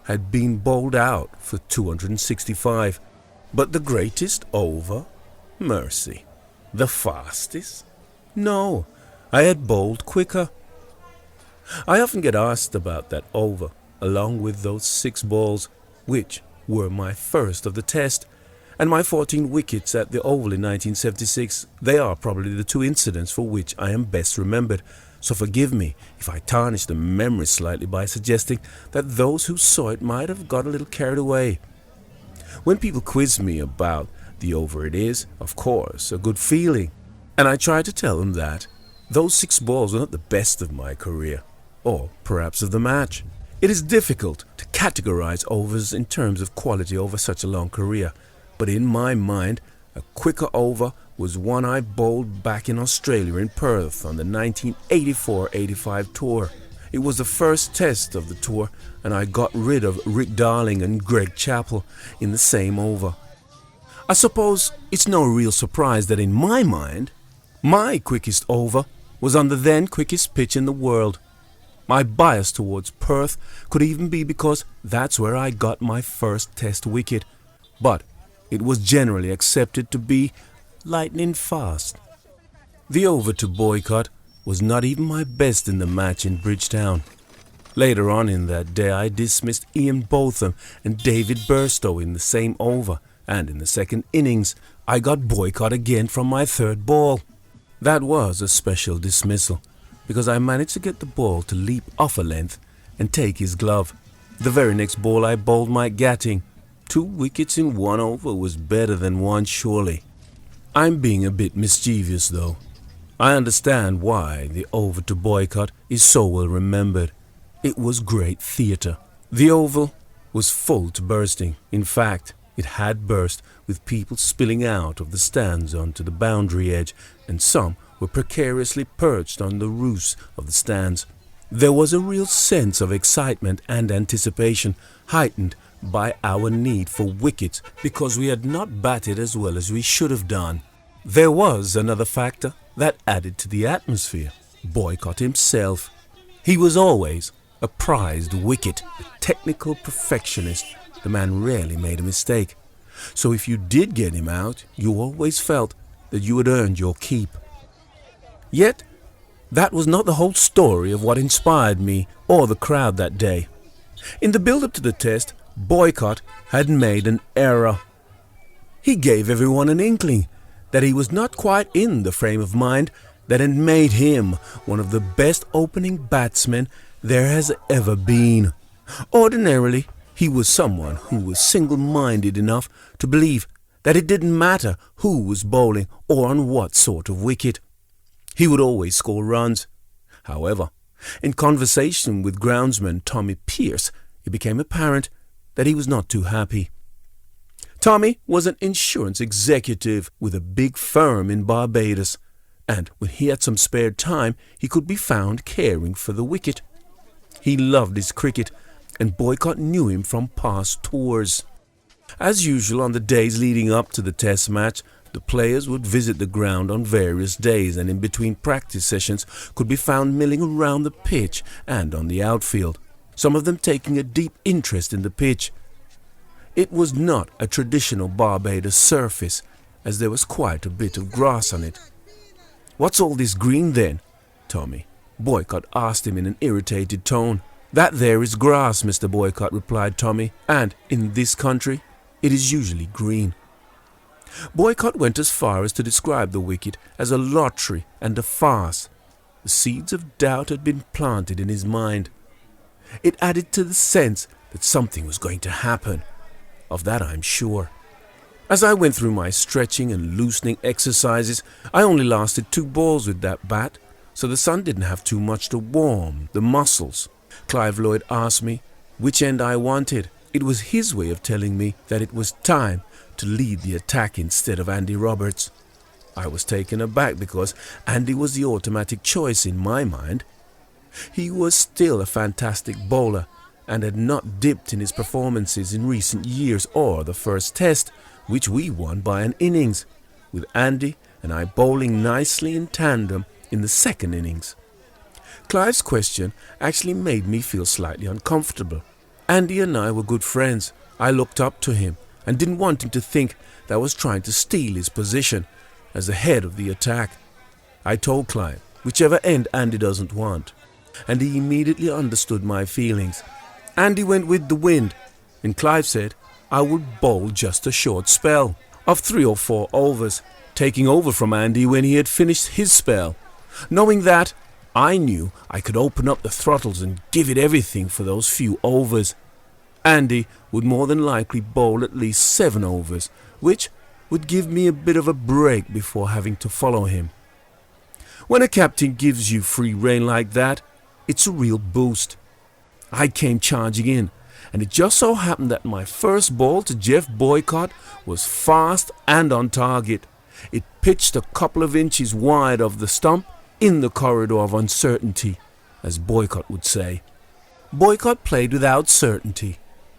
had been bowled out for 265. But the greatest over? Mercy. The fastest? No, I had bowled quicker. I often get asked about that over, along with those 6 balls, which were my first of the test, and my 14 wickets at the Oval in 1976. They are probably the 2 incidents for which I am best remembered, so forgive me if I tarnish the memory slightly by suggesting that those who saw it might have got a little carried away. When people quiz me about the over, it is, of course, a good feeling, and I try to tell them that those 6 balls were not the best of my career, or perhaps of the match. It is difficult to categorize overs in terms of quality over such a long career, but in my mind, a quicker over was one I bowled back in Australia in Perth on the 1984-85 tour. It was the first test of the tour, and I got rid of Rick Darling and Greg Chappell in the same over. I suppose it's no real surprise that in my mind, my quickest over was on the then quickest pitch in the world. My bias towards Perth could even be because that's where I got my first test wicket, but it was generally accepted to be lightning fast. The over to Boycott was not even my best in the match in Bridgetown. Later on in that day I dismissed Ian Botham and David Burstow in the same over, and in the second innings I got Boycott again from my 3rd ball. That was a special dismissal, because I managed to get the ball to leap off a length and take his glove. The very next ball I bowled Mike Gatting. 2 wickets in 1 over was better than 1, surely. I'm being a bit mischievous though. I understand why the over to Boycott is so well remembered. It was great theatre. The Oval was full to bursting. In fact, it had burst, with people spilling out of the stands onto the boundary edge, and some were precariously perched on the roofs of the stands. There was a real sense of excitement and anticipation, heightened by our need for wickets because we had not batted as well as we should have done. There was another factor that added to the atmosphere: Boycott himself. He was always a prized wicket, a technical perfectionist. The man rarely made a mistake. So if you did get him out, you always felt that you had earned your keep. Yet, that was not the whole story of what inspired me or the crowd that day. In the build-up to the test, Boycott had made an error. He gave everyone an inkling that he was not quite in the frame of mind that had made him one of the best opening batsmen there has ever been. Ordinarily, he was someone who was single-minded enough to believe that it didn't matter who was bowling or on what sort of wicket. He would always score runs. However, in conversation with groundsman Tommy Pearce, it became apparent that he was not too happy. Tommy was an insurance executive with a big firm in Barbados, and when he had some spare time, he could be found caring for the wicket. He loved his cricket, and Boycott knew him from past tours. As usual on the days leading up to the test match, the players would visit the ground on various days, and in between practice sessions could be found milling around the pitch and on the outfield, some of them taking a deep interest in the pitch. It was not a traditional Barbados surface, as there was quite a bit of grass on it. "What's all this green then, Tommy?" Boycott asked him in an irritated tone. "That there is grass, Mr. Boycott," replied Tommy, "and in this country it is usually green." Boycott went as far as to describe the wicket as a lottery and a farce. The seeds of doubt had been planted in his mind. It added to the sense that something was going to happen. Of that I'm sure. As I went through my stretching and loosening exercises, I only lasted 2 balls with that bat, so the sun didn't have too much to warm the muscles. Clive Lloyd asked me which end I wanted. It was his way of telling me that it was time to lead the attack instead of Andy Roberts. I was taken aback because Andy was the automatic choice in my mind. He was still a fantastic bowler and had not dipped in his performances in recent years or the first test, which we won by an innings, with Andy and I bowling nicely in tandem in the second innings. Clive's question actually made me feel slightly uncomfortable. Andy and I were good friends. I looked up to him and didn't want him to think that I was trying to steal his position as the head of the attack. I told Clive whichever end Andy doesn't want, and he immediately understood my feelings. Andy went with the wind, and Clive said I would bowl just a short spell of 3 or 4 overs, taking over from Andy when he had finished his spell. Knowing that, I knew I could open up the throttles and give it everything for those few overs. Andy would more than likely bowl at least 7 overs, which would give me a bit of a break before having to follow him. When a captain gives you free rein like that, it's a real boost. I came charging in, and it just so happened that my first ball to Jeff Boycott was fast and on target. It pitched a couple of inches wide of the stump in the corridor of uncertainty, as Boycott would say. Boycott played without certainty,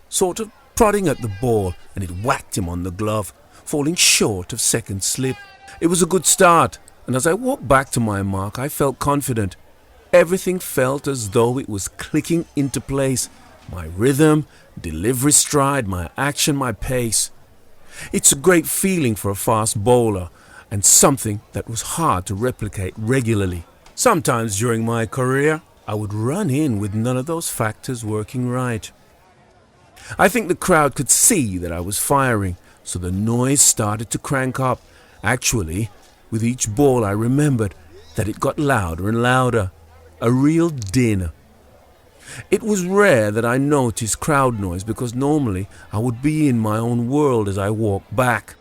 sort of prodding at the ball, and it whacked him on the glove, falling short of second slip. It was a good start, and as I walked back to my mark, I felt confident. Everything felt as though it was clicking into place. My rhythm, delivery stride, my action, my pace. It's a great feeling for a fast bowler, and something that was hard to replicate regularly. Sometimes during my career, I would run in with none of those factors working right. I think the crowd could see that I was firing, so the noise started to crank up. Actually, with each ball I remembered that it got louder and louder. A real din. It was rare that I noticed crowd noise because normally I would be in my own world as I walked back.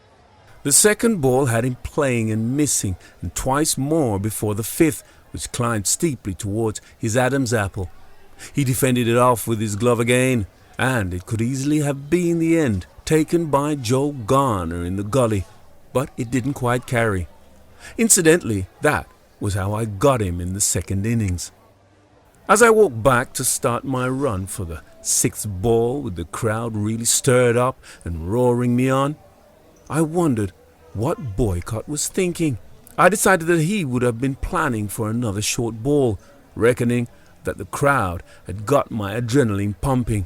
The second ball had him playing and missing, and twice more before the fifth, which climbed steeply towards his Adam's apple. He defended it off with his glove again, and it could easily have been the end, taken by Joe Garner in the gully, but it didn't quite carry. Incidentally, that was how I got him in the second innings. As I walked back to start my run for the 6th ball with the crowd really stirred up and roaring me on, I wondered what Boycott was thinking. I decided that he would have been planning for another short ball, reckoning that the crowd had got my adrenaline pumping.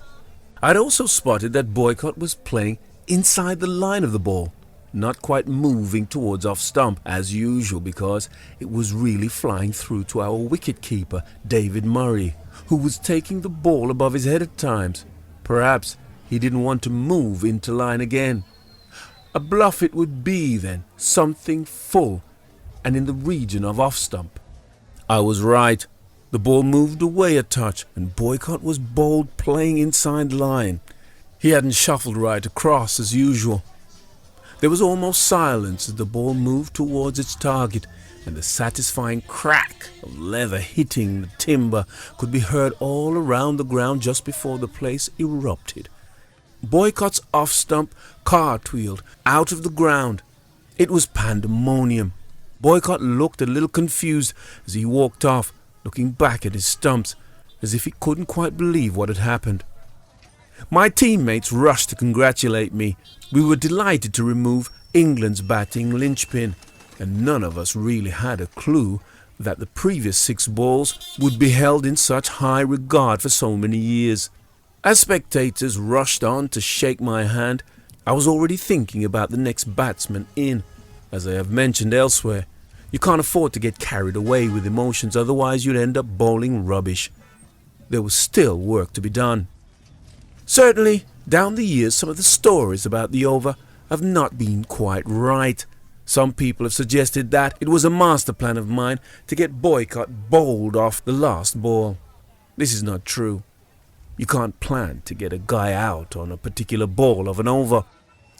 I'd also spotted that Boycott was playing inside the line of the ball, not quite moving towards off stump as usual because it was really flying through to our wicket-keeper, David Murray, who was taking the ball above his head at times. Perhaps he didn't want to move into line again. A bluff it would be then, something full and in the region of off stump. I was right. The ball moved away a touch and Boycott was bowled playing inside line. He hadn't shuffled right across as usual. There was almost silence as the ball moved towards its target, and the satisfying crack of leather hitting the timber could be heard all around the ground just before the place erupted. Boycott's off-stump cartwheeled out of the ground. It was pandemonium. Boycott looked a little confused as he walked off, looking back at his stumps, as if he couldn't quite believe what had happened. My teammates rushed to congratulate me. We were delighted to remove England's batting linchpin, and none of us really had a clue that the previous 6 balls would be held in such high regard for so many years. As spectators rushed on to shake my hand, I was already thinking about the next batsman in. As I have mentioned elsewhere, you can't afford to get carried away with emotions, otherwise you'd end up bowling rubbish. There was still work to be done. Certainly, down the years, some of the stories about the over have not been quite right. Some people have suggested that it was a master plan of mine to get Boycott bowled off the last ball. This is not true. You can't plan to get a guy out on a particular ball of an over.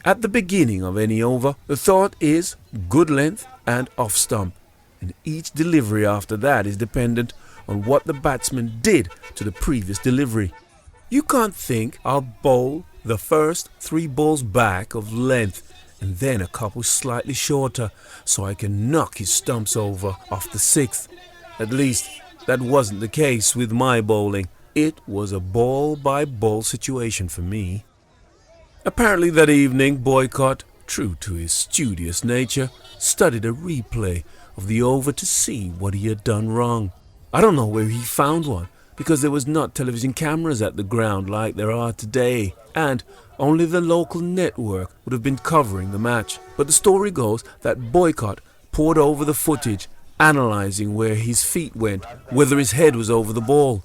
At the beginning of any over, the thought is good length and off stump, and each delivery after that is dependent on what the batsman did to the previous delivery. You can't think I'll bowl the first 3 balls back of length and then a couple slightly shorter so I can knock his stumps over off the 6th. At least that wasn't the case with my bowling. It was a ball by ball situation for me. Apparently that evening, Boycott, true to his studious nature, studied a replay of the over to see what he had done wrong. I don't know where he found one, because there was not television cameras at the ground like there are today, and only the local network would have been covering the match. But the story goes that Boycott pored over the footage, analyzing where his feet went, whether his head was over the ball.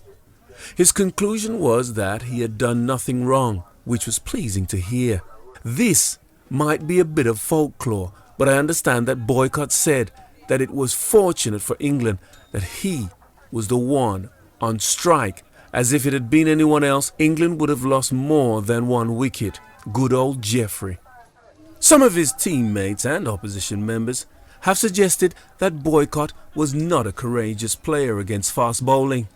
His conclusion was that he had done nothing wrong, which was pleasing to hear. This might be a bit of folklore, but I understand that Boycott said that it was fortunate for England that he was the one on strike, as if it had been anyone else, England would have lost more than 1 wicket. Good old Geoffrey. Some of his teammates and opposition members have suggested that Boycott was not a courageous player against fast bowling.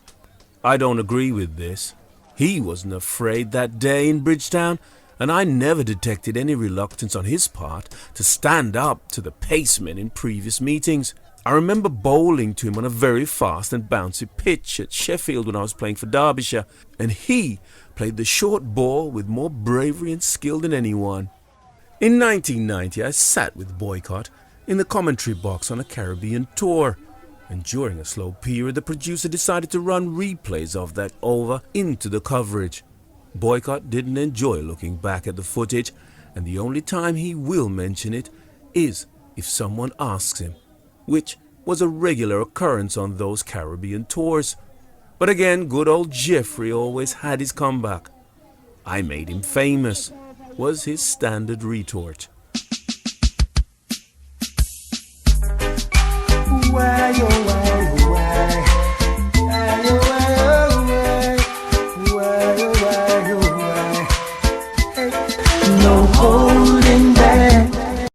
I don't agree with this. He wasn't afraid that day in Bridgetown, and I never detected any reluctance on his part to stand up to the pacemen in previous meetings. I remember bowling to him on a very fast and bouncy pitch at Sheffield when I was playing for Derbyshire, and he played the short ball with more bravery and skill than anyone. In 1990, I sat with Boycott in the commentary box on a Caribbean tour, and during a slow period the producer decided to run replays of that over into the coverage. Boycott didn't enjoy looking back at the footage, and the only time he will mention it is if someone asks him, which was a regular occurrence on those Caribbean tours. But again, good old Geoffrey always had his comeback. I made him famous, was his standard retort. Why, oh,